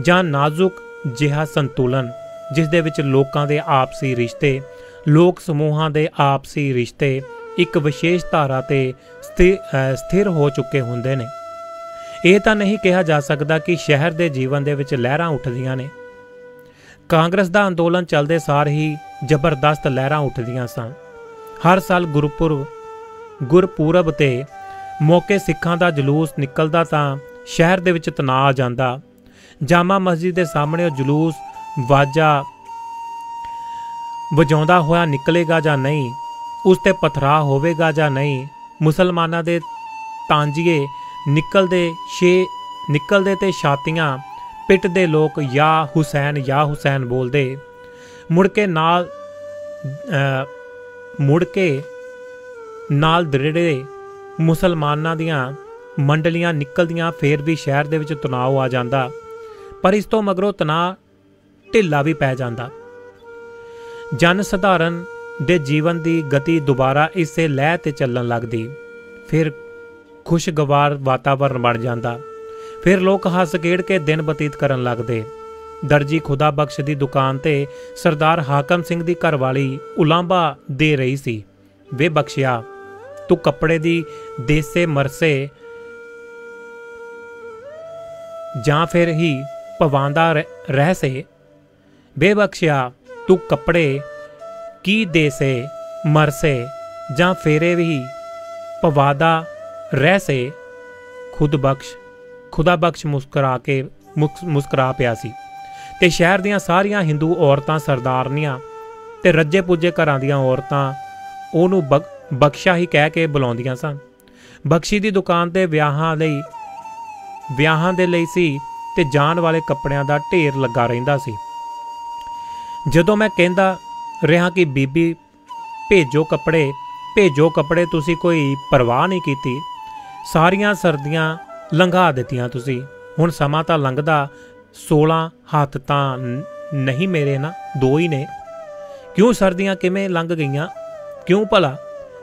ਜਾਂ ਨਾਜ਼ੁਕ ਜਿਹਾ ਸੰਤੁਲਨ ਜਿਸ ਦੇ ਵਿੱਚ ਲੋਕਾਂ ਦੇ ਆਪਸੀ ਰਿਸ਼ਤੇ, ਲੋਕ ਸਮੂਹਾਂ ਦੇ ਆਪਸੀ ਰਿਸ਼ਤੇ ਇੱਕ ਵਿਸ਼ੇਸ਼ ਧਾਰਾ ਤੇ ਸਥਿਰ ਹੋ ਚੁੱਕੇ ਹੁੰਦੇ ਨੇ। ਇਹ ਤਾਂ ਨਹੀਂ ਕਿਹਾ ਜਾ ਸਕਦਾ ਕਿ ਸ਼ਹਿਰ ਦੇ ਜੀਵਨ ਦੇ ਵਿੱਚ ਲਹਿਰਾਂ ਉੱਠਦੀਆਂ ਨੇ। ਕਾਂਗਰਸ ਦਾ ਅੰਦੋਲਨ ਚੱਲਦੇ ਸਾਰ ਹੀ ਜ਼ਬਰਦਸਤ ਲਹਿਰਾਂ ਉੱਠਦੀਆਂ ਸਨ। ਹਰ ਸਾਲ ਗੁਰਪੁਰਬ ਤੇ ਮੌਕੇ ਸਿੱਖਾਂ ਦਾ ਜਲੂਸ ਨਿਕਲਦਾ ਤਾਂ ਸ਼ਹਿਰ ਦੇ ਵਿੱਚ ਤਣਾਅ ਆ ਜਾਂਦਾ। ਜਾਮਾ ਮਸਜਿਦ ਦੇ ਸਾਹਮਣੇ ਉਹ ਜਲੂਸ ਵਾਜਾ ਵਜਾਉਂਦਾ ਹੋਇਆ ਨਿਕਲੇਗਾ ਜਾਂ ਨਹੀਂ, ਉਸ ਤੇ ਪਥਰਾ ਹੋਵੇਗਾ ਜਾਂ ਨਹੀਂ। ਮੁਸਲਮਾਨਾਂ ਦੇ ਤਾਂਜੀਏ ਨਿਕਲਦੇ ਤੇ ਛਾਤੀਆਂ ਪਿੱਟਦੇ ਲੋਕ ਯਾ ਹੁਸੈਨ ਬੋਲਦੇ। ਮੁੜ ਕੇ ਨਾਲ ਦ੍ਰਿੜੇ ਮੁਸਲਮਾਨਾਂ ਦੀਆਂ ਮੰਡਲੀਆਂ ਨਿਕਲਦੀਆਂ, ਫੇਰ ਵੀ ਸ਼ਹਿਰ ਦੇ ਵਿੱਚ ਤਣਾਅ ਆ ਜਾਂਦਾ। ਪਰ ਇਸ ਤੋਂ ਮਗਰੋਂ ਤਣਾਅ ਢਿੱਲਾ ਵੀ ਪੈ ਜਾਂਦਾ। ਜਨ ਸਧਾਰਨ ਦੇ ਜੀਵਨ ਦੀ ਗਤੀ ਦੁਬਾਰਾ ਇਸੇ ਲਹਿ ਤੇ ਚੱਲਣ ਲੱਗਦੀ। ਫਿਰ ਖੁਸ਼ਗਵਾਰ ਵਾਤਾਵਰਨ ਬਣ ਜਾਂਦਾ। ਫਿਰ ਲੋਕ ਹੱਸ ਖੇਡ ਕੇ ਦਿਨ ਬਤੀਤ ਕਰਨ ਲੱਗਦੇ। ਦਰਜੀ ਖੁਦਾ ਬਖਸ਼ ਦੀ ਦੁਕਾਨ ਤੇ ਸਰਦਾਰ ਹਾਕਮ ਸਿੰਘ ਦੀ ਘਰਵਾਲੀ ਉਲਾਂਭਾ ਦੇ ਰਹੀ ਸੀ, ਵੇ ਬਖਸ਼ਿਆ ਤੂੰ ਕੱਪੜੇ ਦੀ ਦੇਸੇ ਮਰਸੇ ਜਾਂ ਫਿਰ ਹੀ ਪਵਾਂਦਾ ਰਹਿ ਸੇ। ਬੇਬਖਸ਼ਿਆ ਤੂੰ ਕੱਪੜੇ ਕੀ ਦੇਸੇ ਮਰਸੇ ਜਾਂ ਫੇਰੇ ਵੀ ਪਵਾਦਾ ਰਹਿ ਸੇ। ਖੁਦਾ ਬਖਸ਼ ਮੁਸਕਰਾ ਪਿਆ ਸੀ ਤੇ ਸ਼ਹਿਰ ਦੀਆਂ ਸਾਰੀਆਂ ਹਿੰਦੂ ਔਰਤਾਂ, ਸਰਦਾਰਨੀਆਂ ਤੇ ਰੱਜੇ ਪੁੱਜੇ ਘਰਾਂ ਦੀਆਂ ਔਰਤਾਂ ਉਹਨੂੰ ਬਖਸ਼ਾ ਹੀ ਕਹਿ ਕੇ ਬੁਲਾਉਂਦੀਆਂ ਸਨ। ਬਖਸ਼ੀ ਦੀ ਦੁਕਾਨ ਤੇ ਵਿਆਹਾਂ ਦੇ ਲਈ ਸੀ ਤੇ ਜਾਣ ਵਾਲੇ ਕੱਪੜਿਆਂ ਦਾ ਢੇਰ ਲੱਗਾ ਰਹਿੰਦਾ ਸੀ। ਜਦੋਂ ਮੈਂ ਕਹਿੰਦਾ ਰਿਹਾ ਕਿ ਬੀਬੀ ਭੇਜੋ ਕੱਪੜੇ, ਤੁਸੀਂ ਕੋਈ ਪਰਵਾਹ ਨਹੀਂ ਕੀਤੀ। ਸਾਰੀਆਂ ਸਰਦੀਆਂ ਲੰਘਾ ਦਿੱਤੀਆਂ ਤੁਸੀਂ। ਹੁਣ ਸਮਾਂ ਤਾਂ ਲੰਘਦਾ, 16 ਹੱਥ ਤਾਂ ਨਹੀਂ ਮੇਰੇ ਨਾ, 2 ਹੀ ਨੇ। ਕਿਉਂ ਸਰਦੀਆਂ ਕਿਵੇਂ ਲੰਘ ਗਈਆਂ? ਕਿਉਂ ਭਲਾ?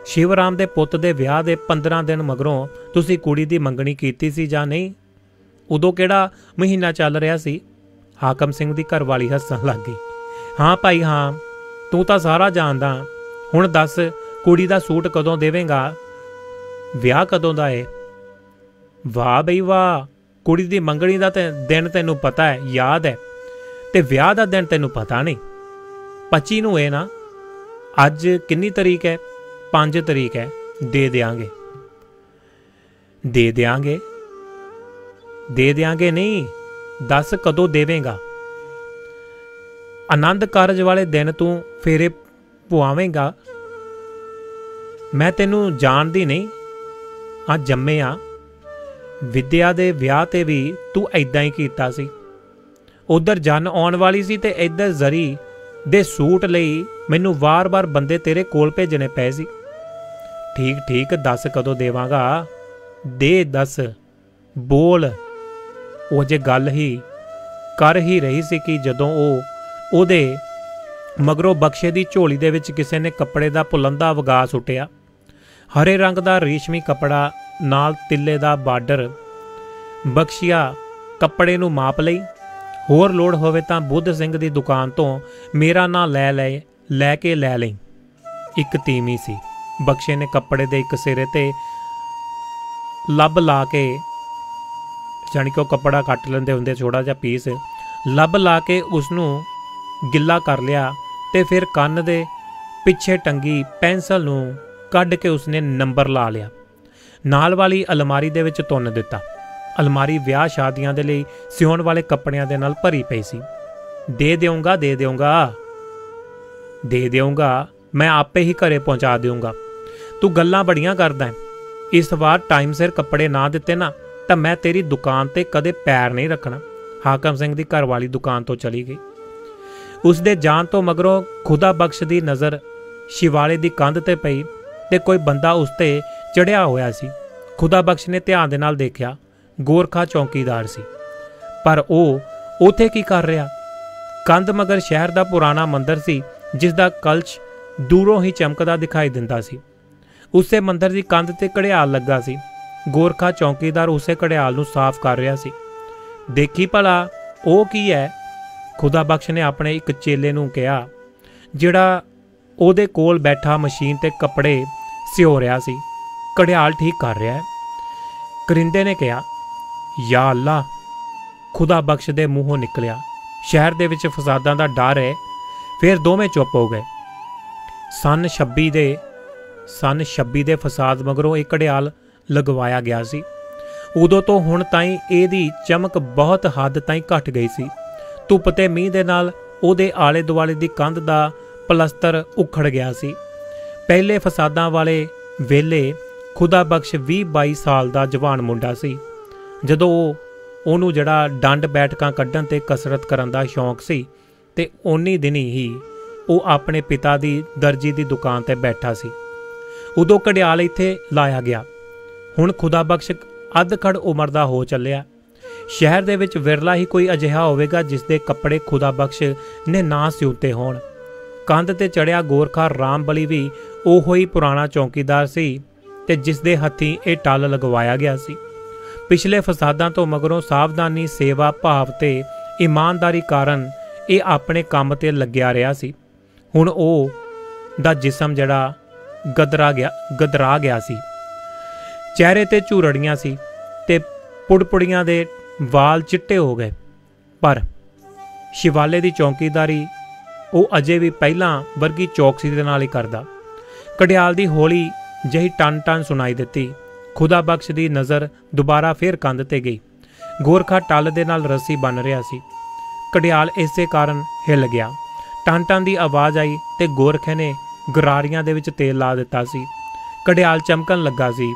ਸ਼ਿਵਰਾਮ ਦੇ ਪੁੱਤ ਦੇ ਵਿਆਹ ਦੇ 15 ਦਿਨ ਮਗਰੋਂ ਤੁਸੀਂ ਕੁੜੀ ਦੀ ਮੰਗਣੀ ਕੀਤੀ ਸੀ ਜਾਂ ਨਹੀਂ? ਉਦੋਂ ਕਿਹੜਾ ਮਹੀਨਾ ਚੱਲ ਰਿਹਾ ਸੀ? ਹਾਕਮ ਸਿੰਘ ਦੀ ਘਰਵਾਲੀ ਹੱਸਣ ਲੱਗ ਗਈ। ਹਾਂ ਭਾਈ ਹਾਂ, ਤੂੰ ਤਾਂ ਸਾਰਾ ਜਾਣਦਾ। ਹੁਣ ਦੱਸ, ਕੁੜੀ ਦਾ ਸੂਟ ਕਦੋਂ ਦੇਵੇਂਗਾ? ਵਿਆਹ ਕਦੋਂ ਦਾ ਏ? ਵਾਹ ਬਈ ਵਾਹ, ਕੁੜੀ ਦੀ ਮੰਗਣੀ ਦਾ ਦਿਨ ਤੈਨੂੰ ਪਤਾ ਹੈ, ਯਾਦ ਹੈ, ਤੇ ਵਿਆਹ ਦਾ ਦਿਨ ਤੈਨੂੰ ਪਤਾ ਨਹੀਂ। 25 ਨੂੰ ਏ ਨਾ? ਅੱਜ ਕਿੰਨੀ ਤਰੀਕ ਹੈ? 5 ਤਰੀਕ ਹੈ। ਦੇ ਦਿਆਂਗੇ ਨਹੀਂ, ਦੱਸ ਕਦੋਂ ਦੇਵੇਂਗਾ? ਆਨੰਦ ਕਾਰਜ ਵਾਲੇ ਦਿਨ ਤੂੰ ਫੇਰੇ ਪਵਾਵੇਂਗਾ। ਮੈਂ ਤੈਨੂੰ ਜਾਣਦੀ ਨਹੀਂ, ਆ ਜੰਮਿਆ। ਵਿਦਿਆ ਦੇ ਵਿਆਹ ਤੇ ਵੀ ਤੂੰ ਐਦਾਂ ਹੀ ਕੀਤਾ ਸੀ। ਉਧਰ ਜਨ ਆਉਣ ਵਾਲੀ ਸੀ ਤੇ ਇੱਧਰ ਜ਼ਰੀ ਦੇ ਸੂਟ ਲਈ ਮੈਨੂੰ ਵਾਰ-ਵਾਰ ਬੰਦੇ ਤੇਰੇ ਕੋਲ ਭੇਜਣੇ ਪਏ ਸੀ। ਠੀਕ ਦੱਸ ਕਦੋਂ ਦੇਵਾਂਗਾ? ਦੇ ਦੱਸ, ਬੋਲ। ਉਹ ਜੇ ਗੱਲ ਹੀ ਕਰ ਹੀ ਰਹੀ ਸੀ ਕਿ ਜਦੋਂ ਉਹਦੇ मगरों बख्शे की झोली दे विच किसी ने कपड़े का पुलंदा वगा सुटिया। हरे रंग का रेशमी कपड़ा नाल तिल्ले का बार्डर। बख्शिया कपड़े नूं माप लई। होर लोड़ होवे तां बुद्ध सिंह दी दुकान तो मेरा नां लै के लै लई। एक तीमी सी। बख्शे ने कपड़े दे एक सिरे ते लब ला के, जानी कि कपड़ा कट लेंदे हुंदे छोटा जिहा पीस, लब ला के उसनूं गिला कर लिया ते फिर कंन दे पिछे टंगी पेंसिल नूं कढ के उसने नंबर ला लिया। नाल वाली अलमारी दे विच तुन्न दिता। अलमारी विआह शादियां दे लई सिउण वाले कपड़ियां दे नाल भरी पई सी। दे देऊंगा मैं आपे ही घरे पहुंचा देऊंगा। तू गल्लां बड़ियां करदा है। इस बार टाइम सिर कपड़े ना दिते ना तां मैं तेरी दुकान ते कदे पैर नहीं रखना। हाकम सिंह दी घरवाली दुकान तो चली गई। उसदे जान तो मगरों खुदा बख्श दी नज़र शिवाले दी कंध ते पई ते कोई बंदा उसते चढ़िया होया सी। खुदा बख्श ने ध्यान दे नाल देखिया। गोरखा चौकीदार सी। पर ਉਹ उथे की कर रहा? कंध मगर शहर का पुराना मंदिर सी जिसका कलश दूरों ही चमकदा दिखाई दिंदा सी। उसे मंदिर की कंध ते घड़ियाल लगा सी। गोरखा चौकीदार उसे घड़ियाल नूं साफ कर रहा सी। देखी भला ਉਹ की है? खुदा बख्श ने अपने एक चेले नूं कहा जिहड़ा ਉਹਦੇ कोल बैठा मशीन ते कपड़े सिओ रहा सी। घड़ियाल ठीक कर रहा है। करिंदे ने कहा या अल्लाह। खुदा बख्श दे मूहों निकलिया शहर दे विच फसादां दा डर है। फिर दोवें चुप हो गए। सन 26 दे फसाद मगरों एक घड़ियाल लगवाया गया सी। उदों तो हुण ताईं इहदी चमक बहुत हद ताईं घट गई सी। धुप ते मींह दे नाल उहदे आले दुआले दी कंध दा पलस्तर उखड़ गया सी। पहले फसादां वाले वेले खुदा बख्श 20-22 साल दा जवान मुंडा सी जदों ਉਹਨੂੰ ਜਿਹੜਾ ਡੰਡ ਬੈਠਕਾਂ ਕੱਢਣ ਤੇ ਕਸਰਤ ਕਰਨ ਦਾ ਸ਼ੌਂਕ ਸੀ ਤੇ ਉਨੀ ਦਿਨੀ ਹੀ ਉਹ ਆਪਣੇ ਪਿਤਾ ਦੀ ਦਰਜੀ ਦੀ ਦੁਕਾਨ ਤੇ ਬੈਠਾ ਸੀ। ਉਦੋਂ ਘੜਿਆਲ ਇੱਥੇ ਲਾਇਆ ਗਿਆ। ਹੁਣ ਖੁਦਾ ਬਖਸ਼ ਅੱਧ-ਖੜ ਉਮਰ ਦਾ ਹੋ ਚੱਲਿਆ। ਸ਼ਹਿਰ ਦੇ ਵਿੱਚ ਵਿਰਲਾ ਹੀ ਕੋਈ ਅਜਿਹਾ ਹੋਵੇਗਾ ਜਿਸ ਦੇ ਕੱਪੜੇ ਖੁਦਾ ਬਖਸ਼ ਨੇ ਨਾ ਸਿਉਂਤੇ ਹੋਣ। ਕੰਧ ਤੇ ਚੜਿਆ ਗੋਰਖਾ ਰਾਮ ਬਲੀ ਵੀ ਉਹੋ ਹੀ ਪੁਰਾਣਾ ਚੌਕੀਦਾਰ ਸੀ ਤੇ ਜਿਸ ਦੇ ਹੱਥੀਂ ਇਹ ਟੱਲ ਲਗਵਾਇਆ ਗਿਆ ਸੀ। पिछले फसादां तो मगरों सावधानी सेवा भाव ते ईमानदारी कारण ये अपने काम ते लग्या रहा सी। हुण ओह दा जिसम जड़ा गदरा गया सी। चेहरे ते झूरड़ियां सी ते पुड़पुड़ियां दे वाल चिट्टे हो गए। पर शिवाले दी चौकीदारी वो अजे भी पहलां वर्गी चौकसी दे नाल ही करदा। घड़ियाल दी हौली जही टन टन सुनाई दित्ती। खुदा बख्श की नज़र दोबारा फिर कंध ते गई। गोरखा टल दे नाल रस्सी बन रहा सी। घड़ियाल इसे कारण हिल गया। टन टन की आवाज़ आई ते गोरखे ने गरारियां दे विच तेल ला दिता सी। घड़ियाल चमकन लगा सी।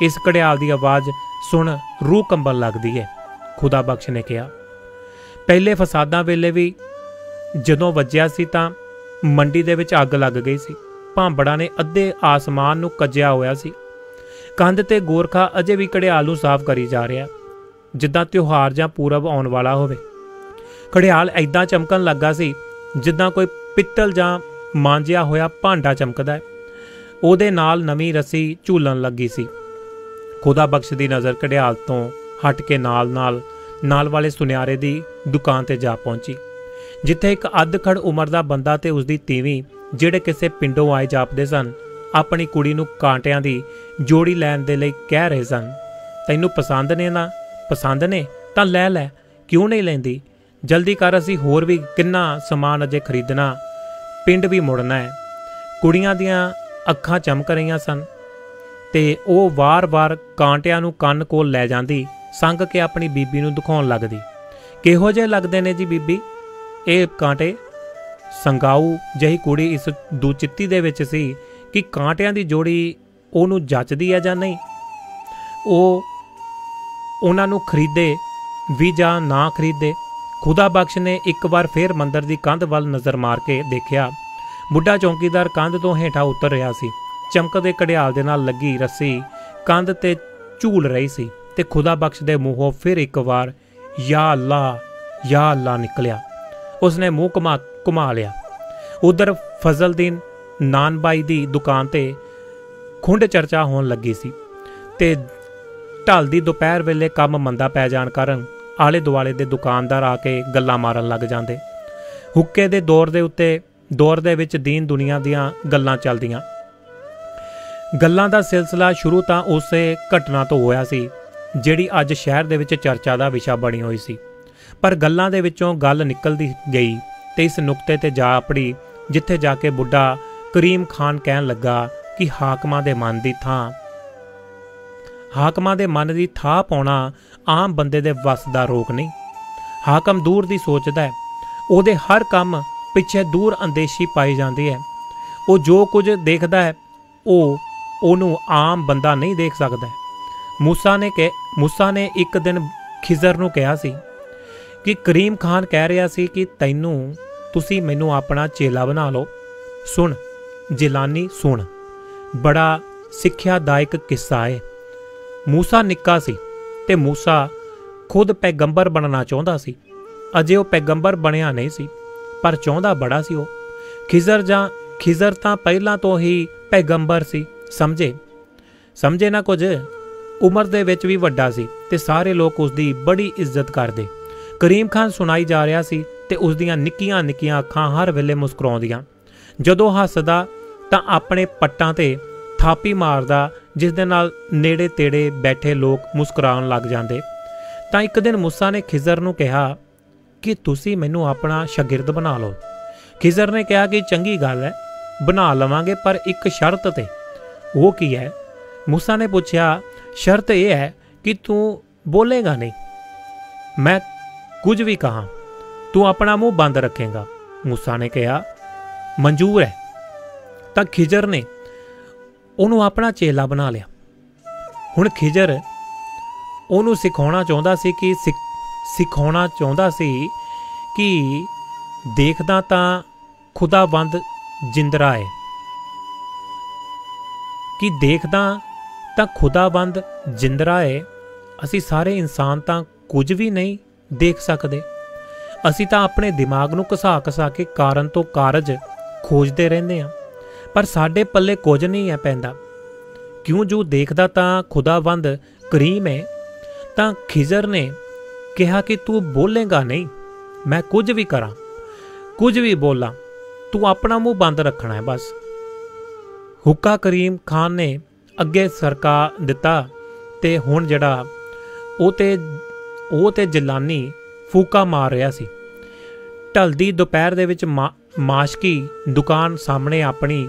इस घड़ियाल की आवाज़ सुन रूह कंबन लगदी है। खुदा बख्श ने कहा पहले फसादां वेले भी जदों वज्जिया सी तां मंडी दे विच अग लग गई सी। भांबड़ा ने अद्धे आसमान नूं कज्जिया होया सी। कंध ते गोरखा अजे भी घड़ियाल नूं साफ करी जा रहा जिद्दां त्योहार जां पूरब आउण वाला होवे। घड़ियाल ऐदां चमकन लगा सी जिद्दां कोई पित्तल जां मांजिया होया भांडा चमकदा है। ਉਹਦੇ नाल नवीं रस्सी झूलन लगी सी। खुदा बख्श की नज़र घड़ियाल तो हट के नाल वाले सुनियारे की दुकान ते जा पहुंची जिथे एक अध-खड़ उमर का बंदा ते उसकी तीवी जिहड़े किसी पिंडों आए जापदे सन अपनी कुड़ी नूं कांटियां दी जोड़ी लैण दे लई कह रहे सन। तैनूं पसंद ने तां लै क्यों नहीं लैंदी? जल्दी कर, असीं होर भी किन्ना समान अजे खरीदना, पिंड भी मुड़ना है। कुड़ियां दियां अखां चमक रहीआं सन ते ਉਹ ਵਾਰ-ਵਾਰ ਕਾਂਟਿਆਂ ਨੂੰ ਕੰਨ ਕੋਲ ਲੈ ਜਾਂਦੀ ਸੰਗ ਕੇ ਆਪਣੀ ਬੀਬੀ ਨੂੰ ਦਿਖਾਉਣ ਲੱਗਦੀ। ਕਿਹੋ ਜਿਹੇ ਲੱਗਦੇ ਨੇ ਜੀ ਬੀਬੀ ਇਹ ਕਾਂਟੇ? ਸੰਗਾਊ ਜਿਹੀ ਕੁੜੀ ਇਸ ਦੁਚਿੱਤੀ ਦੇ ਵਿੱਚ ਸੀ कि कांटियां दी जोड़ी ਉਹਨੂੰ जचदी है ਜਾਂ नहीं। ਉਹਨਾਂ ਨੂੰ खरीदे भी ਜਾਂ ना खरीदे। खुदा बख्श ने एक बार फिर मंदिर की कंध वाल नज़र मार के देखा। बुढ़ा चौकीदार कंध तो हेठा उतर रहा सी। चमकदे घड़ियाल दे नाल लगी रस्सी कंध ते झूल रही सी ते खुदा बख्श दे मूहों फिर एक बार या अल्लाह निकलिया। उसने मुँह घुमा लिया। उधर फजलदीन नानबाई दी दुकान ते खुंड चर्चा होण लगी सी ते ढलदी दोपहर वेले काम मंदा पै जाण कारण आले दुआले दे दुकानदार आके गल्लां मारन लग जांदे। हुक्के दे दौर दे विच दीन दुनिया दियां गल्लां चलदियां। गल्लां दा सिलसिला शुरू तां उसे घटना तो होया सी जिहड़ी अज शहर दे विच चर्चा दा विशा बनी होई सी, पर गल्लां दे विचों गल निकलदी गई ते इस नुक्ते ते जा अपड़ी जिथे जाके बुढ़ा करीम खान कहन लगा कि हाकमां दे मन दी थाह पाउणा आम बंदे दे वस दा रोक नहीं। हाकम दूर दी सोचदा है, ਉਹਦੇ हर काम पिछे दूर अंदेशी पाई जाती है। वो जो कुछ देखता है ਉਹਨੂੰ आम बंदा नहीं देख सकता। मूसा ने एक दिन खिजर ਨੂੰ ਕਿਹਾ ਸੀ कि करीम खान कह रहा सी कि तैनू तुसी मैनू अपना चेला बना लो। सुन जिलानी सुन, बड़ा सिक्ख्यादायक किस्सा है। मूसा निक्का सी ते मूसा खुद पैगंबर बनना चाहता सी। अजे वो पैगंबर बनया नहीं सी, पर चाहता बड़ा सी। खिजर तां पहलां तो ही पैगंबर सी। समझे ना कुछ। उम्र दे विच भी वड्डा सी ते सारे लोग उसदी बड़ी इज्जत करदे। करीम खान सुनाई जा रहा सी ते उसदियां निक्कियां निक्कियां अखां हर वेले मुस्कुराउंदियां। जदों हसदा तां अपने पट्टां ते थापी मारदा, जिस दे नाल नेड़े तेड़े बैठे लोग मुस्कुराउण लग जांदे। तां एक दिन मूसा ने खिजर नूं कहा कि तुसी मैनू अपना शागिर्द बना लो। खिजर ने कहा कि चंगी गल है, बना लवांगे, पर एक शर्त ते। वो की है? मूसा ने पूछया। शर्त यह है कि तू बोलेगा नहीं, मैं कुछ भी कहा तू अपना मुंह बंद रखेगा। मूसा ने कहा मंजूर है। तां खिजर ने उन्होंने अपना चेला बना लिया। हुण खिजर उन्होंने सिखाउणा चाहुंदा सी कि देखदा तां खुदावंद जिंदरा है, कि देखदा तां खुदावंद जिंदरा है। असी सारे इंसान तां कुछ भी नहीं देख सकते। असी तां अपने दिमाग नूं घसा के कारण तो कारज खोजते रहंदे हां, पर साडे पल्ले कुछ नहीं है पैंदा। क्यों जो देखदा तां खुदावंद करीम है। तां खिजर ने कहा कि तू बोलेगा नहीं, मैं कुछ भी करा, कुछ भी बोला, तू अपना मुंह बंद रखना है बस। हुक्का करीम खान ने अगे सरका दिता ते हुण जड़ा ਉਹ ਤੇ ਜਲਾਨੀ ਫੂਕਾ ਮਾਰ ਰਿਹਾ ਸੀ। ਢਲਦੀ ਦੁਪਹਿਰ ਦੇ ਵਿੱਚ ਮਾਸ਼ਕੀ ਦੁਕਾਨ ਸਾਹਮਣੇ ਆਪਣੀ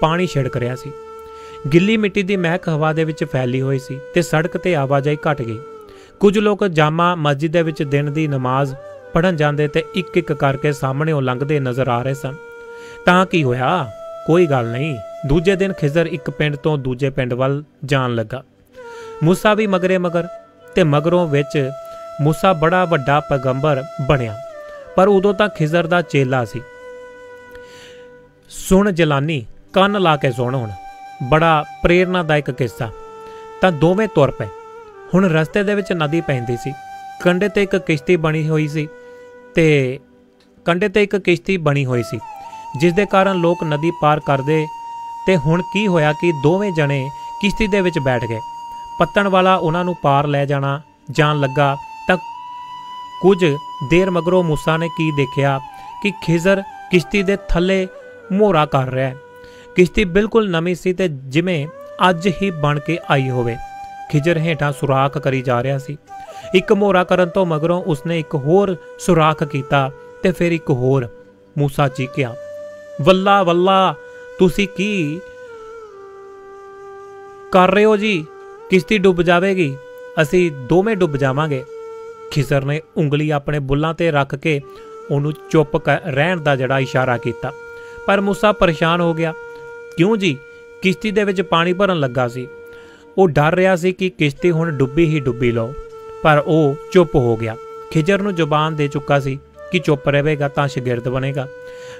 ਪਾਣੀ ਛਿੜਕ ਰਿਹਾ ਸੀ। ਗਿੱਲੀ ਮਿੱਟੀ ਦੀ ਮਹਿਕ ਹਵਾ ਦੇ ਵਿੱਚ ਫੈਲੀ ਹੋਈ ਸੀ ਤੇ ਸੜਕ ਤੇ ਆਵਾਜਾਈ ਘਟ ਗਈ। ਕੁਝ ਲੋਕ ਜਾਮਾ ਮਸਜਿਦ ਦੇ ਵਿੱਚ ਦਿਨ ਦੀ ਨਮਾਜ਼ ਪੜ੍ਹਨ ਜਾਂਦੇ ਤੇ ਇੱਕ ਇੱਕ ਕਰਕੇ ਸਾਹਮਣੇ ਉਹ ਲੰਘਦੇ ਨਜ਼ਰ ਆ ਰਹੇ ਸਨ। ਤਾਂ ਕੀ ਹੋਇਆ? ਕੋਈ ਗੱਲ ਨਹੀਂ। ਦੂਜੇ ਦਿਨ ਖਿਜ਼ਰ ਇੱਕ ਪਿੰਡ ਤੋਂ ਦੂਜੇ ਪਿੰਡ ਵੱਲ ਜਾਣ ਲੱਗਾ। मूसा भी मगरे मगर ते मगरों विच मूसा बड़ा वड्डा पैगंबर बनिया, पर उदों तक खिजर दा चेला सी। सुन जलानी, कन ला के सुन हुण, बड़ा प्रेरणादायक किस्सा। तां दोवें तुर पए। हुण रस्ते दे विच नदी पैंदी सी। कंढे ते एक किश्ती बनी हुई सी जिस दे कारण लोग नदी पार करदे। ते हुण की होया कि दोवें जने किश्ती दे विच बैठ गए। पत्तण वाला उन्हां नूं पार लै जाण लगा तां कुछ देर मगरों मूसा ने की देखिया कि खिजर किश्ती दे थल्ले मोहरा कर रहा है। किश्ती बिल्कुल नवीं सी ते जिवें अज ही बन के आई होवे। खिजर हेठां सुराख करी जा रहा सी। एक मोहरा करन तो मगरों उसने एक होर सुराख कीता ते फिर एक होर। मूसा चीकिया, वल्ला वल्ला, तुसी की कर रहे हो जी? किश्ती डुब जाएगी, असी दोवें डुब जावांगे। खिजर ने उंगली अपने बुल्लां ते रख के उन्होंने चुप रहन दा जड़ा इशारा किया, पर मूसा परेशान हो गया। क्यों जी? किश्ती दे विच पानी भरन लगा सी। वो डर रहा सी कि किश्ती हुण डुब्बी ही डुब्बी लो, पर वो चुप हो गया। खिजर नूं जुबान दे चुका सी कि चुप रहेगा तां शागिर्द बनेगा।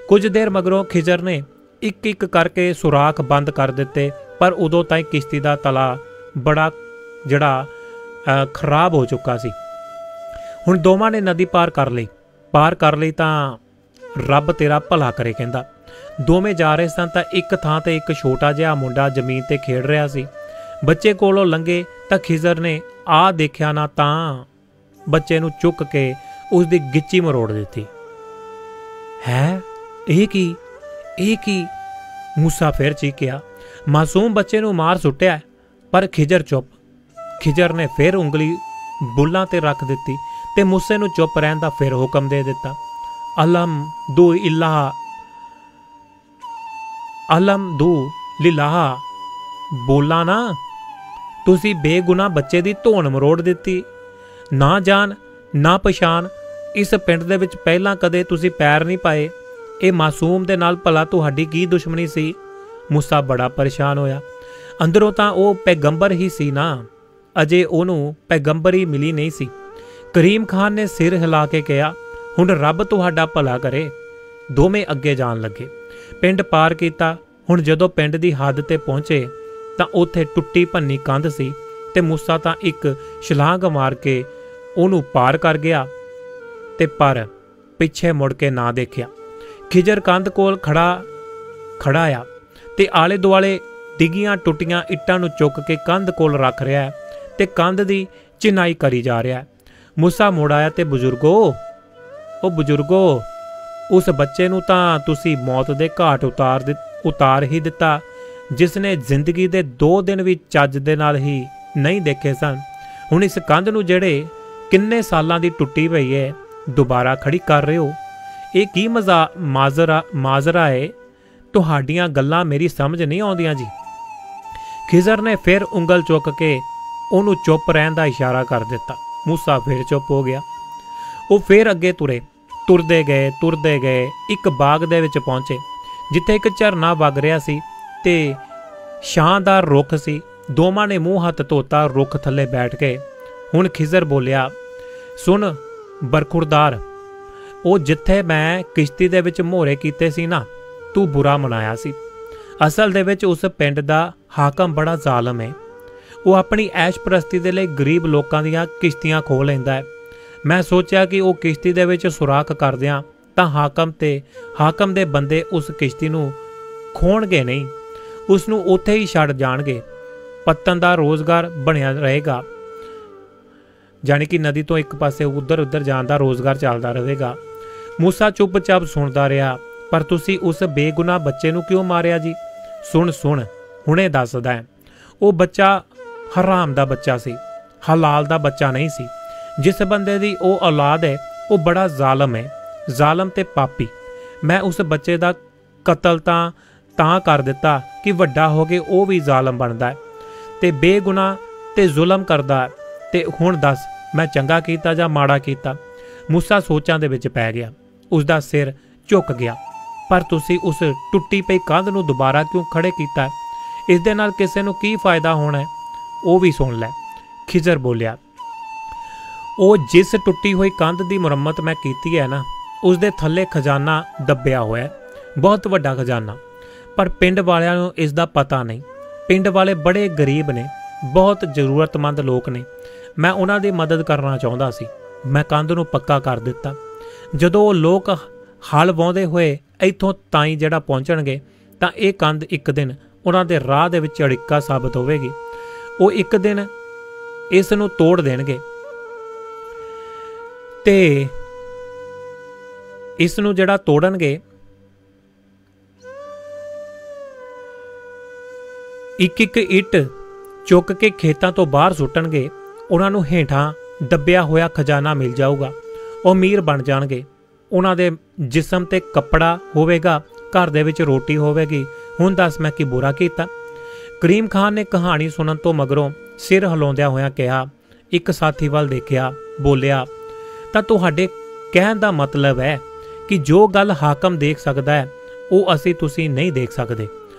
कुछ देर मगरों खिजर ने एक एक करके सुराख बंद कर दिते, पर उदों ताईं किश्ती दा तला बड़ा जड़ा खराब हो चुका सी। हुण दोवां ने नदी पार कर लई तां ਰੱਬ ਤੇਰਾ ਭਲਾ ਕਰੇ ਕਹਿੰਦਾ। ਦੋਵੇਂ ਜਾ ਰਹੇ ਸਨ ਤਾਂ ਇੱਕ ਥਾਂ ਤੇ ਇੱਕ ਛੋਟਾ ਜਿਹਾ ਮੁੰਡਾ ਜ਼ਮੀਨ ਤੇ ਖੇਡ ਰਿਹਾ ਸੀ। ਬੱਚੇ ਕੋਲੋਂ ਲੰਘੇ ਤਾਂ ਖਿਜ਼ਰ ਨੇ ਆ ਦੇਖਿਆ ਨਾ ਤਾਂ ਬੱਚੇ ਨੂੰ ਚੁੱਕ ਕੇ ਉਸ ਦੀ ਗਿੱਚੀ ਮਰੋੜ ਦਿੱਤੀ। ਹੈ ਇਹ ਕੀ? ਮੂਸਾ ਫਿਰ ਚੀਕਿਆ। ਮਾਸੂਮ ਬੱਚੇ ਨੂੰ ਮਾਰ ਸੁੱਟਿਆ, ਪਰ ਖਿਜ਼ਰ ਚੁੱਪ। ਖਿਜ਼ਰ ਨੇ ਫਿਰ ਉਂਗਲੀ ਬੁੱਲਾਂ ਤੇ ਰੱਖ ਦਿੱਤੀ ਤੇ ਮੂਸੇ ਨੂੰ ਚੁੱਪ ਰਹਿਣ ਦਾ ਫਿਰ ਹੁਕਮ ਦੇ ਦਿੱਤਾ। ਅਲਮ ਦੂ ਲਿਲਾਹ, ਬੋਲਾ ਨਾ। ਤੁਸੀਂ ਬੇਗੁਨਾਹ ਬੱਚੇ ਦੀ ਧੌਣ ਮਰੋੜ ਦਿੱਤੀ। ਨਾ ਜਾਣ ਨਾ ਪਛਾਣ, ਇਸ ਪਿੰਡ ਦੇ ਵਿੱਚ ਪਹਿਲਾਂ ਕਦੇ ਤੁਸੀਂ ਪੈਰ ਨਹੀਂ ਪਾਏ। ਇਹ ਮਾਸੂਮ ਦੇ ਨਾਲ ਭਲਾ ਤੁਹਾਡੀ ਕੀ ਦੁਸ਼ਮਣੀ ਸੀ? ਮੂਸਾ ਬੜਾ ਪਰੇਸ਼ਾਨ ਹੋਇਆ। ਅੰਦਰੋਂ ਤਾਂ ਉਹ ਪੈਗੰਬਰ ਹੀ ਸੀ ਨਾ, ਅਜੇ ਉਹਨੂੰ ਪੈਗੰਬਰੀ ਮਿਲੀ ਨਹੀਂ ਸੀ। ਕਰੀਮ ਖਾਨ ਨੇ ਸਿਰ ਹਿਲਾ ਕੇ ਕਿਹਾ, ਹੁਣ ਰੱਬ ਤੁਹਾਡਾ ਭਲਾ ਕਰੇ। ਦੋਵੇਂ ਅੱਗੇ ਜਾਣ ਲੱਗੇ। ਪਿੰਡ ਪਾਰ ਕੀਤਾ। ਹੁਣ ਜਦੋਂ ਪਿੰਡ ਦੀ ਹੱਦ ਤੇ ਪਹੁੰਚੇ ਤਾਂ ਉੱਥੇ ਟੁੱਟੀ ਭੰਨੀ ਕੰਧ ਸੀ ਤੇ ਮੂਸਾ ਤਾਂ ਇੱਕ ਛਲਾਂਗ ਮਾਰ ਕੇ ਉਹਨੂੰ ਪਾਰ ਕਰ ਗਿਆ ਤੇ ਪਰ ਪਿੱਛੇ ਮੁੜ ਕੇ ਨਾ ਦੇਖਿਆ। ਖਿਜ਼ਰ ਕੰਧ ਕੋਲ ਖੜਾ ਆ ਤੇ ਆਲੇ ਦੁਆਲੇ ਡਿੱਗੀਆਂ ਟੁੱਟੀਆਂ ਇੱਟਾਂ ਨੂੰ ਚੁੱਕ ਕੇ ਕੰਧ ਕੋਲ ਰੱਖ ਰਿਹਾ ਹੈ ਤੇ ਕੰਧ ਦੀ ਚਿਨਾਈ ਕਰੀ ਜਾ ਰਿਹਾ ਹੈ। ਮੂਸਾ ਮੁੜ ਆਇਆ ਤੇ ਬਜ਼ੁਰਗੋ, ਉਸ ਬੱਚੇ ਨੂੰ ਤਾਂ ਤੁਸੀਂ ਮੌਤ ਦੇ ਘਾਟ ਉਤਾਰ ਹੀ ਦਿੱਤਾ, ਜਿਸ ਨੇ ਜ਼ਿੰਦਗੀ ਦੇ 2 ਦਿਨ ਵੀ ਚੱਜ ਦੇ ਨਾਲ ਹੀ ਨਹੀਂ ਦੇਖੇ ਸਨ। ਹੁਣ ਇਸ ਕੰਧ ਨੂੰ ਜਿਹੜੇ ਕਿੰਨੇ ਸਾਲਾਂ ਦੀ ਟੁੱਟੀ ਪਈ ਹੈ ਦੁਬਾਰਾ ਖੜੀ ਕਰ ਰਹੇ ਹੋ। ਇਹ ਕੀ ਮਾਜ਼ਰਾ ਹੈ? ਤੁਹਾਡੀਆਂ ਗੱਲਾਂ ਮੇਰੀ ਸਮਝ ਨਹੀਂ ਆਉਂਦੀਆਂ ਜੀ। ਖਿਜ਼ਰ ਨੇ ਫਿਰ ਉਂਗਲ ਚੁੱਕ ਕੇ ਉਹਨੂੰ ਚੁੱਪ ਰਹਿਣ ਦਾ ਇਸ਼ਾਰਾ ਕਰ ਦਿੱਤਾ। ਮੂਸਾ ਫਿਰ ਚੁੱਪ ਹੋ ਗਿਆ। ਉਹ ਫਿਰ ਅੱਗੇ ਤੁਰਦੇ ਗਏ ਇੱਕ ਬਾਗ ਦੇ ਵਿੱਚ ਪਹੁੰਚੇ, ਜਿੱਥੇ ਇੱਕ ਝਰਨਾ ਵਗ ਰਿਹਾ ਸੀ ਤੇ ਛਾਂਦਾਰ ਰੁੱਖ ਸੀ। ਦੋਵਾਂ ਨੇ ਮੂੰਹ ਹੱਥ ਧੋਤਾ, ਰੁੱਖ ਥੱਲੇ ਬੈਠ ਕੇ। ਹੁਣ ਖਿਜ਼ਰ ਬੋਲਿਆ, ਸੁਣ ਬਰਖੁਰਦਾਰ, ਉਹ ਜਿੱਥੇ ਮੈਂ ਕਿਸ਼ਤੀ ਦੇ ਵਿੱਚ ਮੋਹਰੇ ਕੀਤੇ ਸੀ ਨਾ, ਤੂੰ ਬੁਰਾ ਮਨਾਇਆ ਸੀ। ਅਸਲ ਦੇ ਵਿੱਚ ਉਸ ਪਿੰਡ ਦਾ ਹਾਕਮ ਬੜਾ ਜ਼ਾਲਮ ਹੈ। ਉਹ ਆਪਣੀ ਐਸ਼ ਪ੍ਰਸਤੀ ਦੇ ਲਈ ਗਰੀਬ ਲੋਕਾਂ ਦੀਆਂ ਕਿਸ਼ਤੀਆਂ ਖੋਹ ਲੈਂਦਾ ਹੈ। ਮੈਂ ਸੋਚਿਆ ਕਿ ਉਹ ਕਿਸ਼ਤੀ ਦੇ ਵਿੱਚ ਸੁਰਾਖ ਕਰਦਿਆਂ ਤਾਂ ਹਾਕਮ ਦੇ ਬੰਦੇ ਉਸ ਕਿਸ਼ਤੀ ਨੂੰ ਖੋਣਗੇ ਨਹੀਂ, ਉਸ ਨੂੰ ਉੱਥੇ ਹੀ ਛੱਡ ਜਾਣਗੇ। ਪੱਤਨ ਦਾ ਰੋਜ਼ਗਾਰ ਬਣਿਆ ਰਹੇਗਾ, ਜਾਣੀ ਕਿ ਨਦੀ ਤੋਂ ਇੱਕ ਪਾਸੇ ਉੱਧਰ ਜਾਣ ਦਾ ਰੋਜ਼ਗਾਰ ਚੱਲਦਾ ਰਹੇਗਾ। ਮੂਸਾ ਚੁੱਪਚਾਪ ਸੁਣਦਾ ਰਿਹਾ। ਪਰ ਤੁਸੀਂ ਉਸ ਬੇਗੁਨਾਹ ਬੱਚੇ ਨੂੰ ਕਿਉਂ ਮਾਰਿਆ ਜੀ? ਸੁਣ ਹੁਣੇ ਦੱਸਦਾ ਹੈ। ਉਹ ਬੱਚਾ ਹਰਾਮ ਦਾ ਬੱਚਾ ਸੀ, ਹਲਾਲ ਦਾ ਬੱਚਾ ਨਹੀਂ ਸੀ। ਜਿਸ ਬੰਦੇ ਦੀ ਉਹ ਔਲਾਦ ਹੈ ਉਹ ਬੜਾ ਜ਼ਾਲਮ ਤੇ ਪਾਪੀ। ਮੈਂ ਉਸ ਬੱਚੇ ਦਾ ਕਤਲ ਤਾਂ ਕਰ ਦਿੱਤਾ ਕਿ ਵੱਡਾ ਹੋ ਕੇ ਉਹ ਵੀ ਜ਼ਾਲਮ ਬਣਦਾ ਹੈ ਤੇ ਬੇਗੁਨਾਹ ਤੇ ਜ਼ੁਲਮ ਕਰਦਾ ਹੈ। ਤੇ ਹੁਣ ਦੱਸ, ਮੈਂ ਚੰਗਾ ਕੀਤਾ ਜਾਂ ਮਾੜਾ ਕੀਤਾ? ਮੂਸਾ ਸੋਚਾਂ ਦੇ ਵਿੱਚ ਪੈ ਗਿਆ। ਉਸ ਦਾ ਸਿਰ ਝੁਕ ਗਿਆ। ਪਰ ਤੁਸੀਂ ਉਸ ਟੁੱਟੀ ਪਈ ਕੰਧ ਨੂੰ ਦੁਬਾਰਾ ਕਿਉਂ ਖੜੇ ਕੀਤਾ? ਇਸ ਦੇ ਨਾਲ ਕਿਸੇ ਨੂੰ ਕੀ ਫਾਇਦਾ ਹੋਣਾ ਹੈ? ਉਹ ਵੀ ਸੁਣ ਲੈ। ਖਿਜ਼ਰ ਬੋਲਿਆ, ਉਹ ਜਿਸ ਟੁੱਟੀ ਹੋਈ ਕੰਧ ਦੀ ਮੁਰੰਮਤ ਮੈਂ ਕੀਤੀ ਹੈ ਨਾ, ਉਸ ਦੇ ਥੱਲੇ ਖਜ਼ਾਨਾ ਦੱਬਿਆ ਹੋਇਆ ਹੈ, ਬਹੁਤ ਵੱਡਾ ਖਜ਼ਾਨਾ। ਪਰ ਪਿੰਡ ਵਾਲਿਆਂ ਨੂੰ ਇਸ ਦਾ ਪਤਾ ਨਹੀਂ। ਪਿੰਡ ਵਾਲੇ ਬੜੇ ਗਰੀਬ ਨੇ, ਬਹੁਤ ਜ਼ਰੂਰਤਮੰਦ ਲੋਕ ਨੇ। ਮੈਂ ਉਹਨਾਂ ਦੀ ਮਦਦ ਕਰਨਾ ਚਾਹੁੰਦਾ ਸੀ। ਮੈਂ ਕੰਧ ਨੂੰ ਪੱਕਾ ਕਰ ਦਿੱਤਾ। ਜਦੋਂ ਉਹ ਲੋਕ ਹਲ ਵਾਹੁੰਦੇ ਹੋਏ ਇੱਥੋਂ ਤਾਈਂ ਜਿਹੜਾ ਪਹੁੰਚਣਗੇ ਤਾਂ ਇਹ ਕੰਧ ਇੱਕ ਦਿਨ ਉਹਨਾਂ ਦੇ ਰਾਹ ਦੇ ਵਿੱਚ ਅੜਿੱਕਾ ਸਾਬਤ ਹੋਵੇਗੀ। ਉਹ ਇੱਕ ਦਿਨ ਇਸ ਨੂੰ ਤੋੜ ਦੇਣਗੇ ਤੇ ਇਸ ਨੂੰ ਜਿਹੜਾ ਤੋੜਨਗੇ, ਇੱਕ ਇੱਟ ਚੁੱਕ ਕੇ ਖੇਤਾਂ ਤੋਂ ਬਾਹਰ ਸੁੱਟਣਗੇ। ਉਹਨਾਂ ਨੂੰ ਹੇਠਾਂ ਦੱਬਿਆ ਹੋਇਆ ਖਜ਼ਾਨਾ ਮਿਲ ਜਾਊਗਾ। ਉਹ ਅਮੀਰ ਬਣ ਜਾਣਗੇ। ਉਹਨਾਂ ਦੇ ਜਿਸਮ ਤੇ ਕੱਪੜਾ ਹੋਵੇਗਾ, ਘਰ ਦੇ ਵਿੱਚ ਰੋਟੀ ਹੋਵੇਗੀ। ਹੁਣ ਦੱਸ ਮੈਂ ਕੀ ਬੁਰਾ ਕੀਤਾ? ਕਰੀਮ ਖਾਨ ਨੇ ਕਹਾਣੀ ਸੁਣਨ ਤੋਂ ਮਗਰੋਂ ਸਿਰ ਹਿਲਾਉਂਦਿਆਂ ਹੋਇਆਂ ਕਿਹਾ। ਇੱਕ ਸਾਥੀ ਵੱਲ ਦੇਖਿਆ, ਬੋਲਿਆ, ਤਾਂ ਤੁਹਾਡੇ ਕਹਿਣ ਦਾ ਮਤਲਬ ਹੈ ਕਿ ਜੋ ਗੱਲ ਹਾਕਮ ਦੇਖ ਸਕਦਾ ਹੈ ਉਹ ਤੁਸੀਂ ਨਹੀਂ ਦੇਖ ਸਕਦੇ।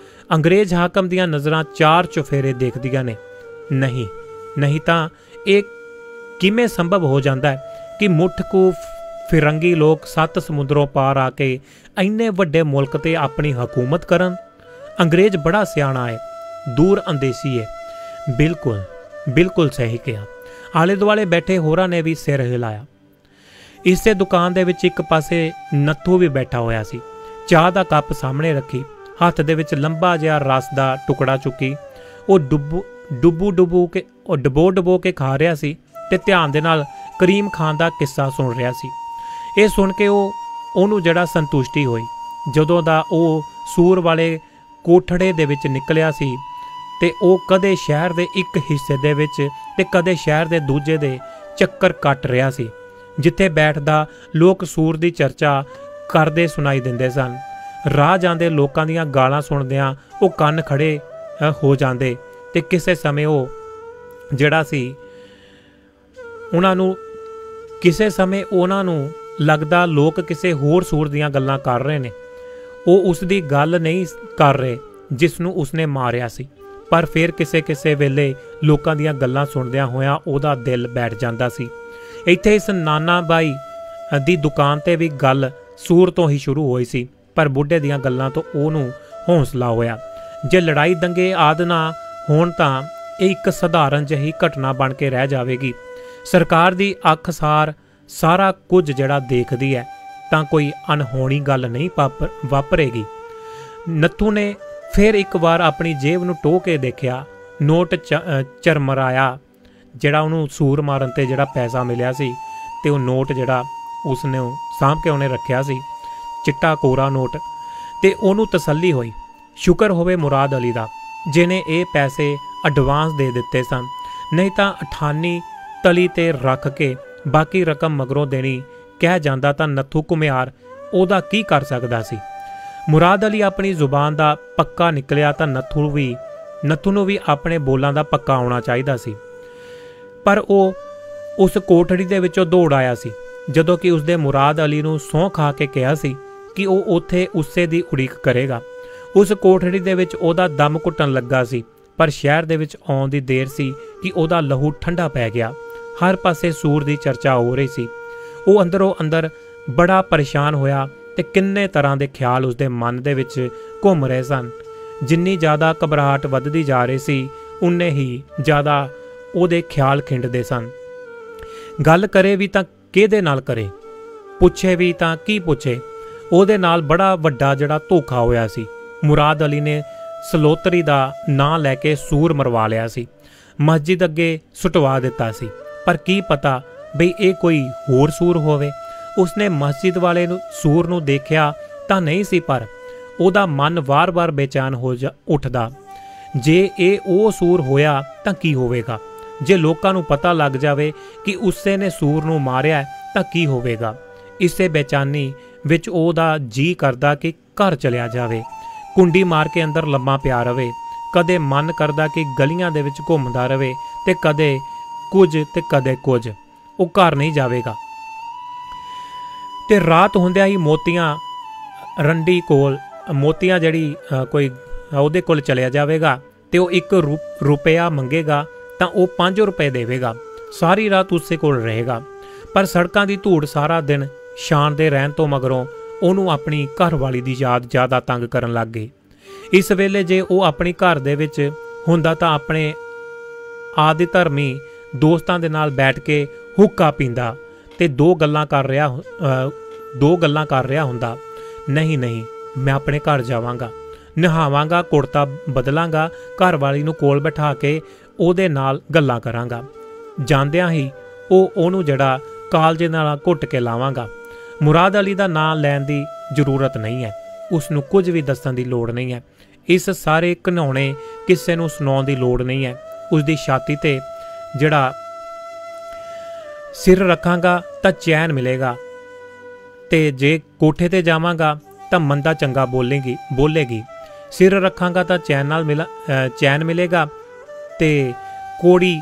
ਅੰਗਰੇਜ਼ ਹਾਕਮ ਦੀਆਂ ਨਜ਼ਰਾਂ 4 ਚੁਫੇਰੇ ਦੇਖਦੀਆਂ ਨੇ। ਨਹੀਂ ਤਾਂ ਇਹ ਕਿਵੇਂ ਸੰਭਵ ਹੋ ਜਾਂਦਾ ਹੈ ਕਿ ਮੁੱਠ ਕੁ ਫਿਰੰਗੀ ਲੋਕ 7 ਸਮੁੰਦਰੋਂ ਪਾਰ ਆ ਕੇ ਇੰਨੇ ਵੱਡੇ ਮੁਲਕ ਤੇ ਆਪਣੀ ਹਕੂਮਤ ਕਰਨ? ਅੰਗਰੇਜ਼ ਬੜਾ ਸਿਆਣਾ ਹੈ, ਦੂਰ ਅੰਦੇਸ਼ੀ ਹੈ। ਬਿਲਕੁਲ ਸਹੀ ਕਿਹਾ। ਆਲੇ ਦੁਆਲੇ ਬੈਠੇ ਹੋਰਾਂ ਨੇ ਵੀ ਸਿਰ ਹਿਲਾਇਆ। ਇਸੇ ਦੁਕਾਨ ਦੇ ਵਿੱਚ ਇੱਕ ਪਾਸੇ ਨੱਥੂ ਵੀ ਬੈਠਾ ਹੋਇਆ ਸੀ। ਚਾਹ ਦਾ ਕੱਪ ਸਾਹਮਣੇ ਰੱਖੀ, ਹੱਥ ਦੇ ਵਿੱਚ ਲੰਬਾ ਜਿਹਾ ਰਸ ਦਾ ਟੁਕੜਾ ਚੁੱਕੀ ਉਹ ਡੁਬੋ ਕੇ ਖਾ ਰਿਹਾ ਸੀ ਤੇ ਧਿਆਨ ਦੇ ਨਾਲ ਕਰੀਮ ਖਾਨ ਦਾ ਕਿੱਸਾ ਸੁਣ ਰਿਹਾ ਸੀ। ਇਹ ਸੁਣ ਕੇ ਉਹਨੂੰ ਜਿਹੜਾ ਸੰਤੁਸ਼ਟੀ ਹੋਈ। ਜਦੋਂ ਦਾ ਉਹ ਸੂਰ ਵਾਲੇ ਕੋਠੜੇ ਦੇ ਵਿੱਚ ਨਿਕਲਿਆ ਸੀ ਤੇ ਉਹ ਕਦੇ ਸ਼ਹਿਰ ਦੇ ਇੱਕ ਹਿੱਸੇ ਦੇ ਵਿੱਚ ਤੇ ਕਦੇ ਸ਼ਹਿਰ ਦੇ ਦੂਜੇ ਦੇ ਚੱਕਰ ਕੱਟ ਰਿਹਾ ਸੀ, ਜਿੱਥੇ ਬੈਠਦਾ ਲੋਕ ਸੂਰ ਦੀ ਚਰਚਾ ਕਰਦੇ ਸੁਣਾਈ ਦਿੰਦੇ ਸਨ। ਰਾਹ ਜਾਂਦੇ ਲੋਕਾਂ ਦੀਆਂ ਗਾਲਾਂ ਸੁਣਦਿਆਂ ਉਹ ਕੰਨ ਖੜੇ ਹੋ ਜਾਂਦੇ ਤੇ ਕਿਸੇ ਸਮੇਂ ਉਹ ਜਿਹੜਾ ਸੀ ਉਹਨਾਂ ਨੂੰ ਲੱਗਦਾ ਲੋਕ ਕਿਸੇ ਹੋਰ ਸੂਰ ਦੀਆਂ ਗੱਲਾਂ ਕਰ ਰਹੇ ਨੇ। ਉਹ ਉਸ ਦੀ ਗੱਲ ਨਹੀਂ ਕਰ ਰਹੇ ਜਿਸ ਨੂੰ ਉਸਨੇ ਮਾਰਿਆ ਸੀ, ਪਰ ਫਿਰ ਕਿਸੇ ਵੇਲੇ ਲੋਕਾਂ ਦੀਆਂ ਗੱਲਾਂ ਸੁਣਦਿਆਂ ਹੋਇਆਂ ਉਹਦਾ ਦਿਲ ਬੈਠ ਜਾਂਦਾ ਸੀ। ਇੱਥੇ ਇਸ ਨਾਨਾ ਬਾਈ ਦੀ ਦੁਕਾਨ ਤੇ ਵੀ ਗੱਲ ਸੂਰ ਤੋਂ ਹੀ ਸ਼ੁਰੂ ਹੋਈ ਸੀ, ਪਰ ਬੁੱਢੇ ਦੀਆਂ ਗੱਲਾਂ ਤੋਂ ਉਹਨੂੰ ਹੌਸਲਾ ਹੋਇਆ। ਜੇ ਲੜਾਈ ਦੰਗੇ ਆਦਿ ਨਾ ਹੋਣ ਤਾਂ ਇਹ ਇੱਕ ਸਧਾਰਨ ਜਿਹੀ ਘਟਨਾ ਬਣ ਕੇ ਰਹਿ ਜਾਵੇਗੀ। ਸਰਕਾਰ ਦੀ ਅੱਖ ਸਾਰਾ ਕੁਝ ਜਿਹੜਾ ਦੇਖਦੀ ਹੈ ਤਾਂ ਕੋਈ ਅਣਹੋਣੀ ਗੱਲ ਨਹੀਂ ਵਾਪਰੇਗੀ। ਨੱਥੂ ਨੇ ਫਿਰ ਇੱਕ ਵਾਰ ਆਪਣੀ ਜੇਬ ਨੂੰ ਟੋਹ ਕੇ ਦੇਖਿਆ। ਨੋਟ ਚਰਮਰਾਇਆ ਜਿਹੜਾ ਉਹਨੂੰ ਸੂਰ ਮਾਰਨ ਤੇ ਜਿਹੜਾ ਪੈਸਾ ਮਿਲਿਆ ਸੀ ਤੇ ਉਹ ਨੋਟ ਜਿਹੜਾ ਉਸਨੇ ਸਾਂਭ ਕੇ ਉਹਨੇ ਰੱਖਿਆ ਸੀ, ਚਿੱਟਾ ਕੋਰਾ ਨੋਟ। ਤੇ ਉਹਨੂੰ ਤਸੱਲੀ ਹੋਈ, ਸ਼ੁਕਰ ਹੋਵੇ ਮੁਰਾਦ ਅਲੀ ਦਾ ਜਿਹਨੇ ਇਹ ਪੈਸੇ ਐਡਵਾਂਸ ਦੇ ਦਿੱਤੇ ਸਨ, ਨਹੀਂ ਤਾਂ ਅਠਾਨੀ ਤਲੀ ਤੇ ਰੱਖ ਕੇ ਬਾਕੀ ਰਕਮ ਮਗਰੋਂ ਦੇਣੀ ਕਹਿ ਜਾਂਦਾ ਤਾਂ ਨੱਥੂ ਘੁਮਿਆਰ ਉਹਦਾ ਕੀ ਕਰ ਸਕਦਾ ਸੀ। ਮੁਰਾਦ ਅਲੀ ਆਪਣੀ ਜ਼ੁਬਾਨ ਦਾ ਪੱਕਾ ਨਿਕਲਿਆ ਤਾਂ ਨੱਥੂ ਨੂੰ ਵੀ ਆਪਣੇ ਬੋਲਾਂ ਦਾ ਪੱਕਾ ਆਉਣਾ ਚਾਹੀਦਾ ਸੀ। ਪਰ ਉਹ ਉਸ ਕੋਠੜੀ ਦੇ ਵਿੱਚੋਂ ਦੌੜ ਆਇਆ ਸੀ ਜਦੋਂ ਕਿ ਉਸਦੇ ਮੁਰਾਦ ਅਲੀ ਨੂੰ ਸਹੁੰ ਖਾ ਕੇ ਕਿਹਾ ਸੀ ਕਿ ਉਹ ਉੱਥੇ ਉਸੇ ਦੀ ਉਡੀਕ ਕਰੇਗਾ। ਉਸ ਕੋਠੜੀ ਦੇ ਵਿੱਚ ਉਹਦਾ ਦਮ ਘੁੱਟਣ ਲੱਗਾ ਸੀ, ਪਰ ਸ਼ਹਿਰ ਦੇ ਵਿੱਚ ਆਉਣ ਦੀ ਦੇਰ ਸੀ ਕਿ ਉਹਦਾ ਲਹੂ ਠੰਡਾ ਪੈ ਗਿਆ। ਹਰ ਪਾਸੇ ਸੂਰ ਦੀ ਚਰਚਾ ਹੋ ਰਹੀ ਸੀ। ਉਹ ਅੰਦਰੋਂ ਅੰਦਰ ਬੜਾ ਪਰੇਸ਼ਾਨ ਹੋਇਆ ਤੇ ਕਿੰਨੇ ਤਰ੍ਹਾਂ ਦੇ ਖਿਆਲ ਉਸਦੇ ਮਨ ਦੇ ਵਿੱਚ ਘੁੰਮ ਰਹੇ ਸਨ। ਜਿੰਨੀ ਜ਼ਿਆਦਾ ਘਬਰਾਹਟ ਵੱਧਦੀ ਜਾ ਰਹੀ ਸੀ, ਉਨੇ ਹੀ ਜ਼ਿਆਦਾ ਉਹਦੇ ਖਿਆਲ ਖਿੰਡਦੇ ਸਨ। ਗੱਲ ਕਰੇ ਵੀ ਤਾਂ ਕਿਹਦੇ ਨਾਲ ਕਰੇ, ਪੁੱਛੇ ਵੀ ਤਾਂ ਕੀ ਪੁੱਛੇ। ਉਹਦੇ ਨਾਲ ਬੜਾ ਵੱਡਾ ਜਿਹੜਾ ਧੋਖਾ ਹੋਇਆ ਸੀ। ਮੁਰਾਦ ਅਲੀ ਨੇ ਸਲੋਤਰੀ ਦਾ ਨਾਂ ਲੈ ਕੇ ਸੂਰ ਮਰਵਾ ਲਿਆ ਸੀ, ਮਸਜਿਦ ਅੱਗੇ ਸੁਟਵਾ ਦਿੱਤਾ ਸੀ। ਪਰ ਕੀ ਪਤਾ ਬਈ ਇਹ ਕੋਈ ਹੋਰ ਸੂਰ ਹੋਵੇ। ਉਸਨੇ ਮਸਜਿਦ ਵਾਲੇ ਸੂਰ ਨੂੰ ਦੇਖਿਆ ਤਾਂ ਨਹੀਂ ਸੀ, ਪਰ ਉਹਦਾ ਮਨ ਵਾਰ-ਵਾਰ ਬੇਚੈਨ ਹੋ ਉੱਠਦਾ। ਜੇ ਇਹ ਉਹ ਸੂਰ ਹੋਇਆ ਤਾਂ ਕੀ ਹੋਵੇਗਾ? ਜੇ ਲੋਕਾਂ ਨੂੰ ਪਤਾ ਲੱਗ ਜਾਵੇ ਕਿ ਉਸੇ ਨੇ ਸੂਰ ਨੂੰ ਮਾਰਿਆ ਤਾਂ ਕੀ ਹੋਵੇਗਾ? ਇਸੇ ਬੇਚੈਨੀ ਵਿੱਚ ਉਹਦਾ ਜੀ ਕਰਦਾ ਕਿ ਘਰ ਚਲਿਆ ਜਾਵੇ, ਕੁੰਡੀ ਮਾਰ ਕੇ ਅੰਦਰ ਲੰਮਾ ਪਿਆ ਰਵੇ। ਕਦੇ ਮਨ ਕਰਦਾ ਕਿ ਗਲੀਆਂ ਦੇ ਵਿੱਚ ਘੁੰਮਦਾ ਰਵੇ ਤੇ ਕਦੇ ਕੁਝ ਤੇ ਕਦੇ ਕੁਝ। ਉਹ ਘਰ ਨਹੀਂ ਜਾਵੇਗਾ। ਤੇ ਰਾਤ ਹੁੰਦਿਆਂ ਹੀ ਰੰਡੀ ਕੋਲ ਮੋਤੀਆਂ ਜਿਹੜੀ ਕੋਈ ਉਹਦੇ ਕੋਲ ਚਲਿਆ ਜਾਵੇਗਾ ਤੇ ਉਹ 1 ਰੁਪਇਆ ਮੰਗੇਗਾ ਤਾਂ ਉਹ 5 ਰੁਪਏ ਦੇਵੇਗਾ। ਸਾਰੀ ਰਾਤ ਉਸੇ ਕੋਲ ਰਹੇਗਾ। ਪਰ ਸੜਕਾਂ ਦੀ ਧੂੜ ਸਾਰਾ ਦਿਨ ਸ਼ਾਨ ਦੇ ਰਹਿਣ ਤੋਂ ਮਗਰੋਂ ਉਹਨੂੰ ਆਪਣੀ ਘਰਵਾਲੀ ਦੀ ਯਾਦ ਜ਼ਿਆਦਾ ਤੰਗ ਕਰਨ ਲੱਗ ਗਈ। ਇਸ ਵੇਲੇ ਜੇ ਉਹ ਆਪਣੀ ਘਰ ਦੇ ਵਿੱਚ ਹੁੰਦਾ ਤਾਂ ਆਪਣੇ ਆਦਿ ਧਰਮੀ ਦੋਸਤਾਂ ਦੇ ਨਾਲ ਬੈਠ ਕੇ ਹੁੱਕਾ ਪੀਂਦਾ ਤੇ ਦੋ ਗੱਲਾਂ ਕਰ ਰਿਹਾ ਹੁੰਦਾ। ਨਹੀਂ, ਮੈਂ ਆਪਣੇ ਘਰ ਜਾਵਾਂਗਾ, ਨਹਾਵਾਂਗਾ, ਕੁੜਤਾ ਬਦਲਾਂਗਾ, ਘਰਵਾਲੀ ਨੂੰ ਕੋਲ ਬਿਠਾ ਕੇ ਉਹਦੇ ਨਾਲ ਗੱਲਾਂ ਕਰਾਂਗਾ। ਜਾਂਦਿਆਂ ਹੀ ਉਹਨੂੰ ਜਿਹੜਾ ਕਾਲਜੇ ਨਾਲ ਘੁੱਟ ਕੇ ਲਾਵਾਂਗਾ। ਮੁਰਾਦ ਅਲੀ ਦਾ ਨਾਂ ਲੈਣ ਦੀ ਜ਼ਰੂਰਤ ਨਹੀਂ ਹੈ, ਉਸ ਨੂੰ ਕੁਝ ਵੀ ਦੱਸਣ ਦੀ ਲੋੜ ਨਹੀਂ ਹੈ। ਇਸ ਸਾਰੇ ਘਿਨਾਉਣੇ ਕਿਸੇ ਨੂੰ ਸੁਣਾਉਣ ਦੀ ਲੋੜ ਨਹੀਂ ਹੈ। ਉਸ ਦੀ ਛਾਤੀ ਤੇ ਜਿਹੜਾ ਸਿਰ ਰੱਖਾਂਗਾ ਤਾਂ ਚੈਨ ਮਿਲੇਗਾ, ਤੇ ਜੇ ਕੋਠੇ ਤੇ ਜਾਵਾਂਗਾ ਤਾਂ ਮੰਦਾ ਚੰਗਾ ਬੋਲੇਗੀ। ਸਿਰ ਰੱਖਾਂਗਾ ਤਾਂ ਚੈਨ ਮਿਲੇਗਾ ਤੇ ਕੋੜੀ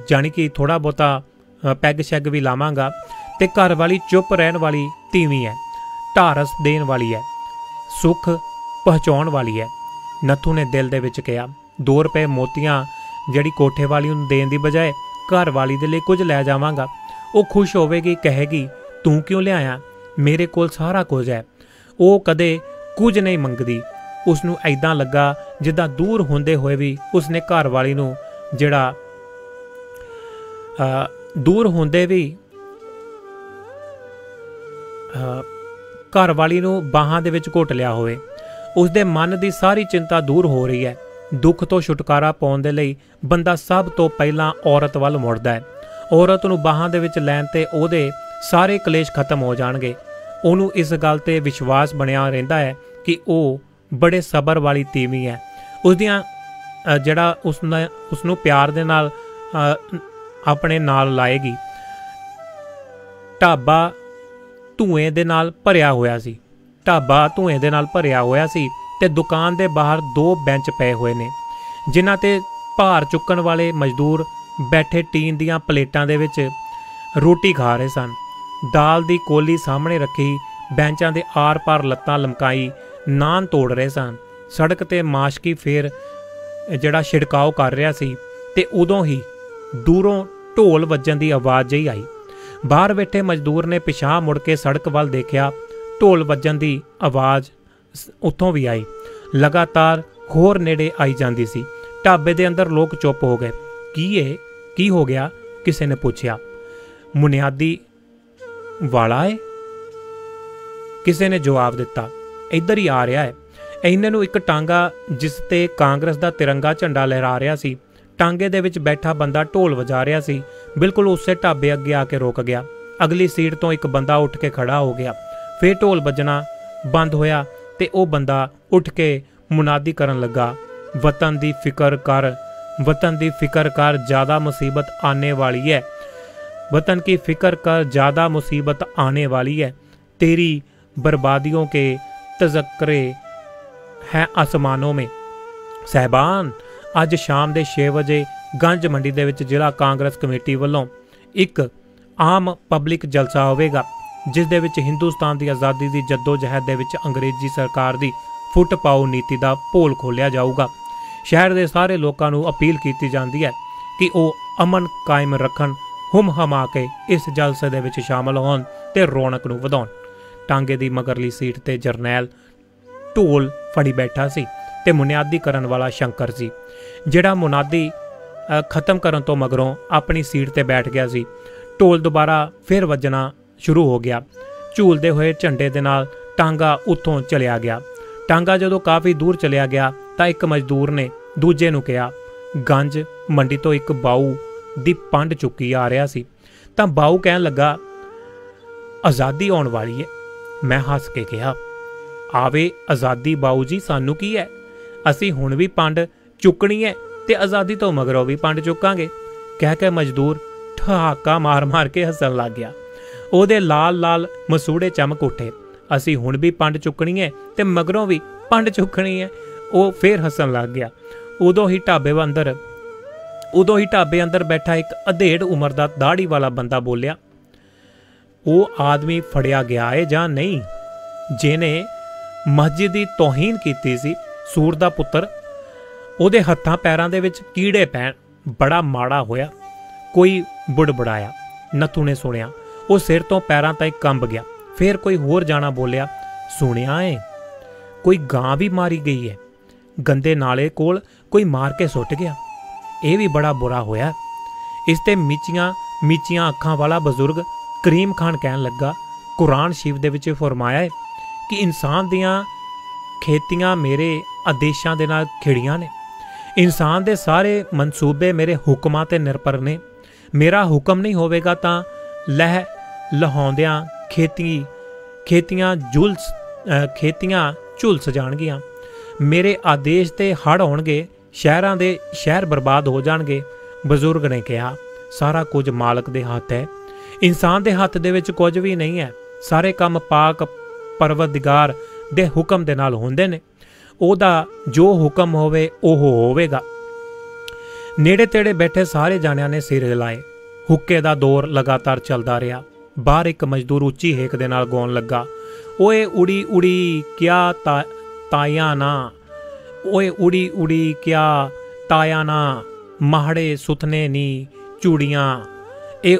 ਜਾਣੀ ਕਿ ਥੋੜਾ ਬਹੁਤਾ ਪੈਗ ਸ਼ੈਗ ਵੀ ਲਾਵਾਂਗਾ। ਤੇ ਘਰ ਵਾਲੀ ਚੁੱਪ ਰਹਿਣ ਵਾਲੀ ਤੀਵੀਂ ਹੈ, ਢਾਰਸ ਦੇਣ ਵਾਲੀ ਹੈ, ਸੁੱਖ ਪਹੁੰਚਾਉਣ ਵਾਲੀ ਹੈ। ਨੱਥੂ ਨੇ ਦਿਲ ਦੇ ਵਿੱਚ ਕਿਹਾ, 2 ਰੁਪਏ ਮੋਤੀਆਂ ਜਿਹੜੀ ਕੋਠੇ ਵਾਲੀ ਨੂੰ ਦੇਣ ਦੀ ਬਜਾਏ ਘਰ ਵਾਲੀ ਦੇ ਲਈ ਕੁਝ ਲੈ ਜਾਵਾਂਗਾ। ਉਹ ਖੁਸ਼ ਹੋਵੇਗੀ, ਕਹੇਗੀ ਤੂੰ ਕਿਉਂ ਲਿਆਇਆ, ਮੇਰੇ ਕੋਲ ਸਾਰਾ ਕੁਝ ਹੈ। ਉਹ ਕਦੇ ਕੁਝ ਨਹੀਂ ਮੰਗਦੀ। ਉਸ ਨੂੰ ਐਦਾਂ ਲੱਗਾ ਜਿੱਦਾਂ ਦੂਰ ਹੁੰਦੇ ਹੋਏ ਵੀ ਉਸਨੇ ਘਰ ਵਾਲੀ ਨੂੰ ਜਿਹੜਾ ਦੂਰ ਹੁੰਦੇ ਵੀ ਘਰ ਵਾਲੀ ਨੂੰ ਬਾਹਾਂ ਦੇ ਵਿੱਚ ਘੁੱਟ ਲਿਆ ਹੋਵੇ। ਉਸਦੇ ਮਨ ਦੀ ਸਾਰੀ ਚਿੰਤਾ ਦੂਰ ਹੋ ਰਹੀ ਹੈ। ਦੁੱਖ ਤੋਂ ਛੁਟਕਾਰਾ ਪਾਉਣ ਦੇ ਲਈ ਬੰਦਾ ਸਭ ਤੋਂ ਪਹਿਲਾਂ ਔਰਤ ਵੱਲ ਮੁੜਦਾ ਹੈ। ਔਰਤ ਨੂੰ ਬਾਹਾਂ ਦੇ ਵਿੱਚ ਲੈਣ ਤੇ ਉਹਦੇ ਸਾਰੇ ਕਲੇਸ਼ ਖਤਮ ਹੋ ਜਾਣਗੇ। ਉਹਨੂੰ ਇਸ ਗੱਲ ਤੇ ਵਿਸ਼ਵਾਸ ਬਣਿਆ ਰਹਿੰਦਾ ਹੈ ਕਿ ਉਹ ਬੜੇ ਸਬਰ ਵਾਲੀ ਤੀਵੀਂ ਹੈ। ਉਸਦੀਆਂ ਜਿਹੜਾ ਉਸਨੂੰ ਪਿਆਰ ਦੇ ਨਾਲ ਆਪਣੇ ਨਾਲ ਲਾਏਗੀ। ਢਾਬਾ ਧੂਏ ਦੇ ਨਾਲ ਭਰਿਆ ਹੋਇਆ ਸੀ। ਤੇ ਦੁਕਾਨ ਦੇ ਬਾਹਰ 2 ਬੈਂਚ ਪਏ ਹੋਏ ਨੇ, ਜਿਨ੍ਹਾਂ ਤੇ ਭਾਰ ਚੁੱਕਣ ਵਾਲੇ ਮਜ਼ਦੂਰ ਬੈਠੇ ਟੀਨ ਦੀਆਂ ਪਲੇਟਾਂ ਦੇ ਵਿੱਚ ਰੋਟੀ ਖਾ ਰਹੇ ਸਨ। ਦਾਲ ਦੀ ਕੋਲੀ ਸਾਹਮਣੇ ਰੱਖੀ, ਬੈਂਚਾਂ ਦੇ ਆਰ-ਪਾਰ ਲੱਤਾਂ ਲਮਕਾਈ ਨਾਨ ਤੋੜ ਰਹੇ ਸਨ। ਸੜਕ ਤੇ ਮਾਸ਼ਕੀ ਫੇਰ ਜਿਹੜਾ ਛਿੜਕਾਓ ਕਰ ਰਿਹਾ ਸੀ ਤੇ ਉਦੋਂ ਹੀ ਦੂਰੋਂ ਢੋਲ ਵੱਜਣ ਦੀ ਆਵਾਜ਼ ਜਿਹੀ ਆਈ। ਬਾਹਰ ਬੈਠੇ ਮਜ਼ਦੂਰ ਨੇ ਪਿਛਾਂਹ ਮੁੜ ਕੇ ਸੜਕ ਵੱਲ ਦੇਖਿਆ। ਢੋਲ ਵੱਜਣ ਦੀ ਆਵਾਜ਼ ਉੱਥੋਂ ਵੀ ਆਈ, ਲਗਾਤਾਰ ਹੋਰ ਨੇੜੇ ਆਈ ਜਾਂਦੀ ਸੀ। ਢਾਬੇ ਦੇ ਅੰਦਰ ਲੋਕ ਚੁੱਪ ਹੋ ਗਏ। ਕੀ ਹੋ ਗਿਆ? ਕਿਸੇ ਨੇ ਪੁੱਛਿਆ। ਮੁਨਿਆਦੀ ਵਾਲਾ ਏ, ਕਿਸੇ ਨੇ ਜਵਾਬ ਦਿੱਤਾ। ਇੱਧਰ ਹੀ ਆ ਰਿਹਾ ਹੈ। ਇਹਨਾਂ ਨੂੰ ਇੱਕ ਟਾਂਗਾ ਜਿਸ ਤੇ ਕਾਂਗਰਸ ਦਾ ਤਿਰੰਗਾ ਝੰਡਾ ਲਹਿਰਾ ਰਿਹਾ ਸੀ, ਟਾਂਗੇ ਦੇ ਵਿੱਚ ਬੈਠਾ ਬੰਦਾ ਢੋਲ ਵਜਾ ਰਿਹਾ ਸੀ। ਬਿਲਕੁਲ ਉਸੇ ਢਾਬੇ ਅੱਗੇ ਆ ਕੇ ਰੁਕ ਗਿਆ। ਅਗਲੀ ਸੀਟ ਤੋਂ ਇੱਕ ਬੰਦਾ ਉੱਠ ਕੇ ਖੜਾ ਹੋ ਗਿਆ। ਫਿਰ ਢੋਲ ਵੱਜਣਾ ਬੰਦ ਹੋਇਆ ਤੇ ਉਹ ਬੰਦਾ ਉੱਠ ਕੇ ਮੁਨਾਦੀ ਕਰਨ ਲੱਗਾ, ਵਤਨ ਦੀ ਫਿਕਰ ਕਰ, वतन की फिक्र कर, ज़्यादा मुसीबत आने वाली है। वतन की फिक्र कर, ज़्यादा मुसीबत आने वाली है। तेरी बर्बादियों के तज़क्रे हैं आसमानों में। सहबान, अज शाम के 6 बजे गंज मंडी दे विच जिला कांग्रेस कमेटी वालों एक आम पब्लिक जलसा होवेगा, जिस दे विच हिंदुस्तान की आज़ादी की जद्दोजहद दे विच अंग्रेजी सरकार की फुट पाओ नीति का भोल खोलिया जाऊगा। शहर के सारे लोगों को अपील की जाती है कि वह अमन कायम रखन, हुम हमा के इस जलसे दे विच शामिल होन ते रौनक नूं वधाउण। टांगे की मगरली सीट ते जरनैल ढोल फड़ी बैठा सी ते मुनियादी करन वाला शंकर सी, जिहड़ा मुनादी खत्म करन तो मगरों अपनी सीट ते बैठ गया सी। ढोल दोबारा फिर वजना शुरू हो गया। झूलते हुए झंडे दे नाल टांगा उत्थों चलिया गया। टांगा जदों काफ़ी दूर चलिया गया तो एक मजदूर ने दूजे नूं कहा, गंज मंडी तो एक बाऊ दी पंड चुकी आ रहा सी। तां बाऊ कहन लगा, आज़ादी आउण वाली है। मैं हस के कहा, आवे आज़ादी बाऊ जी, सानू की है, असी हुण भी पंड चुकनी है ते आज़ादी तो मगरों भी पंड चुकांगे। कह के मजदूर ठहाका मार मार के हसन लग गया। ਉਹਦੇ लाल लाल मसूड़े चमक उठे। असी हुण भी पंड चुकनी है ते मगरों भी पंड चुकनी है। वो फिर हसन लग गया। उदों ही ढाबे अंदर बैठा एक अधेड़ उम्र का दाढ़ी वाला बंदा बोलिया, वो आदमी फड़िया गया है जां नहीं, जिहने मस्जिद की तौहीन की सी, सूर दा पुत्र। ਉਹਦੇ हत्थां पैरां दे विच कीड़े पैण, बड़ा माड़ा होया। कोई बुड़बड़ाया। नथू ने सुनिया, वो सिर तो पैरां तक कंब गया। फिर कोई होर जाना बोलिया, सुनिया है कोई गां भी मारी गई है, गंदे नाले कोल कोई मार के सुट गया। ये भी बड़ा बुरा होया। इसते मीचियां अखां वाला बजुर्ग करीम खान कहन लगा, कुरान शरीफ दे विच फरमाया है कि इंसान दियां खेतियां मेरे आदेशां दे नाल खिड़ियां ने। इंसान दे सारे मनसूबे मेरे हुक्मां ते निर्भर ने। मेरा हुक्म नहीं होवेगा तां लहाउंदियां खेतियां झुलस जाणगियां। मेरे आदेश ते हड़ होणगे, शहरां दे शहर बर्बाद हो जाणगे। बजुर्ग ने कहा, सारा कुछ मालक दे हत्थ है, इंसान दे हत्थ दे विच कुछ भी नहीं है। सारे काम पाक परवरदिगार दे हुक्म दे नाल हुंदे ने। ओदा जो हुक्म होवे ओह होवेगा। नेड़े तेड़े बैठे सारे जाणियां ने सिर हिलाए। हुक्के दा दौर लगातार चलदा रहा। बाहर एक मजदूर उच्ची हेक दे नाल गाउण लगा, ओए उड़ी उड़ी क्या ताया ना, ओए उड़ी उड़ी क्या ताया ना, माहड़े सुथने नी चूड़ियां। ये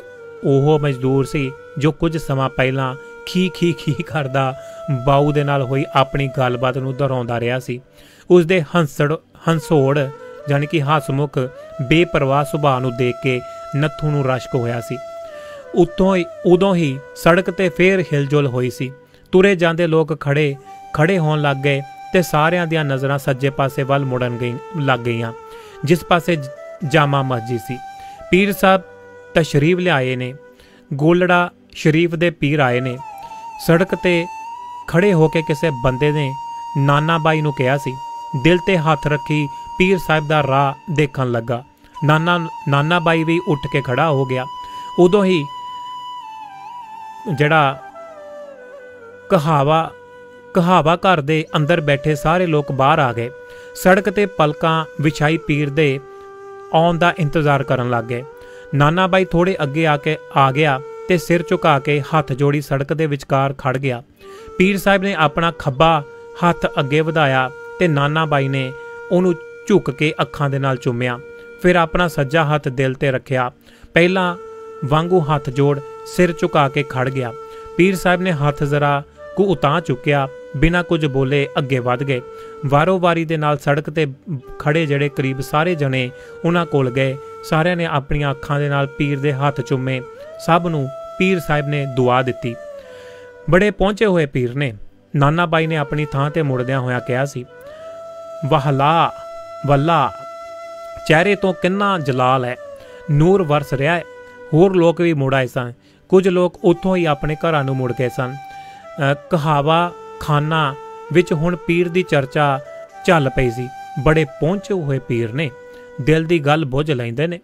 ओह मजदूर सी जो कुछ समा पहलां खी करदा बाऊ दे नाल होई अपनी गलबात नूं दोहराउंदा रहा सी। उसदे हंसोड़ यानी कि हसमुख बेपरवाह सुभाਅ नूं देख के नत्थू नूं रश्क होया सी। ਉਦੋਂ ਹੀ ਸੜਕ ਤੇ ਫੇਰ ਹਿਲਜੁਲ ਹੋਈ ਸੀ। ਤੁਰੇ ਜਾਂਦੇ ਲੋਕ ਖੜੇ ਹੋਣ ਲੱਗ ਗਏ ਤੇ ਸਾਰਿਆਂ ਦੀਆਂ ਨਜ਼ਰਾਂ ਸੱਜੇ ਪਾਸੇ ਵੱਲ ਮੁੜਨ ਲੱਗ ਗਈਆਂ, ਜਿਸ ਪਾਸੇ ਜਾਮਾ ਮਸਜਿਦ ਸੀ। ਪੀਰ ਸਾਹਿਬ ਤਸ਼ਰੀਫ ਲਿਆਏ ਨੇ। ਗੋਲੜਾ ਸ਼ਰੀਫ ਦੇ ਪੀਰ ਆਏ ਨੇ। ਸੜਕ ਤੇ ਖੜੇ ਹੋ ਕੇ ਕਿਸੇ ਬੰਦੇ ਨੇ ਨਾਨਾ ਬਾਈ ਨੂੰ ਕਿਹਾ ਸੀ। ਦਿਲ ਤੇ ਹੱਥ ਰੱਖੀ ਪੀਰ ਸਾਹਿਬ ਦਾ ਰਾਹ ਦੇਖਣ ਲੱਗਾ। ਨਾਨਾ ਬਾਈ ਵੀ ਉੱਠ ਕੇ ਖੜਾ ਹੋ ਗਿਆ। ਉਦੋਂ ਹੀ ਜਿਹੜਾ ਕਹਾਵਾ ਘਰ ਦੇ ਅੰਦਰ ਬੈਠੇ ਸਾਰੇ ਲੋਕ ਬਾਹਰ ਆ ਗਏ। ਸੜਕ ਤੇ ਪਲਕਾਂ ਵਿਛਾਈ ਪੀਰ ਦੇ ਆਉਣ ਦਾ ਇੰਤਜ਼ਾਰ ਕਰਨ ਲੱਗ ਗਏ। ਨਾਨਾ ਬਾਈ ਥੋੜੇ ਅੱਗੇ ਆ ਗਿਆ ਤੇ ਸਿਰ ਝੁਕਾ ਕੇ ਹੱਥ ਜੋੜੀ ਸੜਕ ਦੇ ਵਿਚਕਾਰ ਖੜ ਗਿਆ। ਪੀਰ ਸਾਹਿਬ ਨੇ ਆਪਣਾ ਖੱਬਾ ਹੱਥ ਅੱਗੇ ਵਧਾਇਆ ਤੇ ਨਾਨਾ ਬਾਈ ਨੇ ਉਹਨੂੰ ਝੁਕ ਕੇ ਅੱਖਾਂ ਦੇ ਨਾਲ ਚੁੰਮਿਆ। ਫਿਰ ਆਪਣਾ ਸੱਜਾ ਹੱਥ ਦਿਲ ਤੇ ਰੱਖਿਆ। ਪਹਿਲਾਂ ਵਾਂਗੂ ਹੱਥ ਜੋੜ ਸਿਰ ਝੁਕਾ ਕੇ ਖੜ ਗਿਆ। ਪੀਰ ਸਾਹਿਬ ਨੇ ਹੱਥ ਜ਼ਰਾ ਕੁ ਉਤਾਂ ਚੁੱਕਿਆ। ਬਿਨਾਂ ਕੁਝ ਬੋਲੇ ਅੱਗੇ ਵੱਧ ਗਏ। ਵਾਰੋ ਵਾਰੀ ਦੇ ਨਾਲ ਸੜਕ ਤੇ ਖੜੇ ਜਿਹੜੇ ਕਰੀਬ ਸਾਰੇ ਜਣੇ ਉਹਨਾਂ ਕੋਲ ਗਏ। ਸਾਰਿਆਂ ਨੇ ਆਪਣੀਆਂ ਅੱਖਾਂ ਦੇ ਨਾਲ ਪੀਰ ਦੇ ਹੱਥ ਚੁੰਮੇ। ਸਭ ਨੂੰ ਪੀਰ ਸਾਹਿਬ ਨੇ ਦੁਆ ਦਿੱਤੀ। ਬੜੇ ਪਹੁੰਚੇ ਹੋਏ ਪੀਰ ਨੇ। ਨਾਨਾ ਬਾਈ ਨੇ ਆਪਣੀ ਥਾਂ ਤੇ ਮੁੜਦਿਆਂ ਹੋਇਆਂ ਕਿਹਾ ਸੀ, ਵਾਹਲਾ ਵੱਲਾ, ਚਿਹਰੇ ਤੋਂ ਕਿੰਨਾ ਜਲਾਲ ਹੈ, ਨੂਰ ਵਰਸ ਰਿਹਾ ਹੈ। ਹੋਰ ਲੋਕ ਵੀ ਮੁੜ ਆਏ ਸਨ। ਕੁਝ ਲੋਕ ਉੱਥੋਂ ਹੀ ਆਪਣੇ ਘਰਾਂ ਨੂੰ ਮੁੜ ਗਏ ਸਨ। ਕਹਾਵਾ ਖਾਨਾ ਵਿੱਚ ਹੁਣ ਪੀਰ ਦੀ ਚਰਚਾ ਚੱਲ ਪਈ ਸੀ। ਬੜੇ ਪਹੁੰਚੇ ਹੋਏ ਪੀਰ ਨੇ, ਦਿਲ ਦੀ ਗੱਲ ਬੁੱਝ ਲੈਂਦੇ ਨੇ,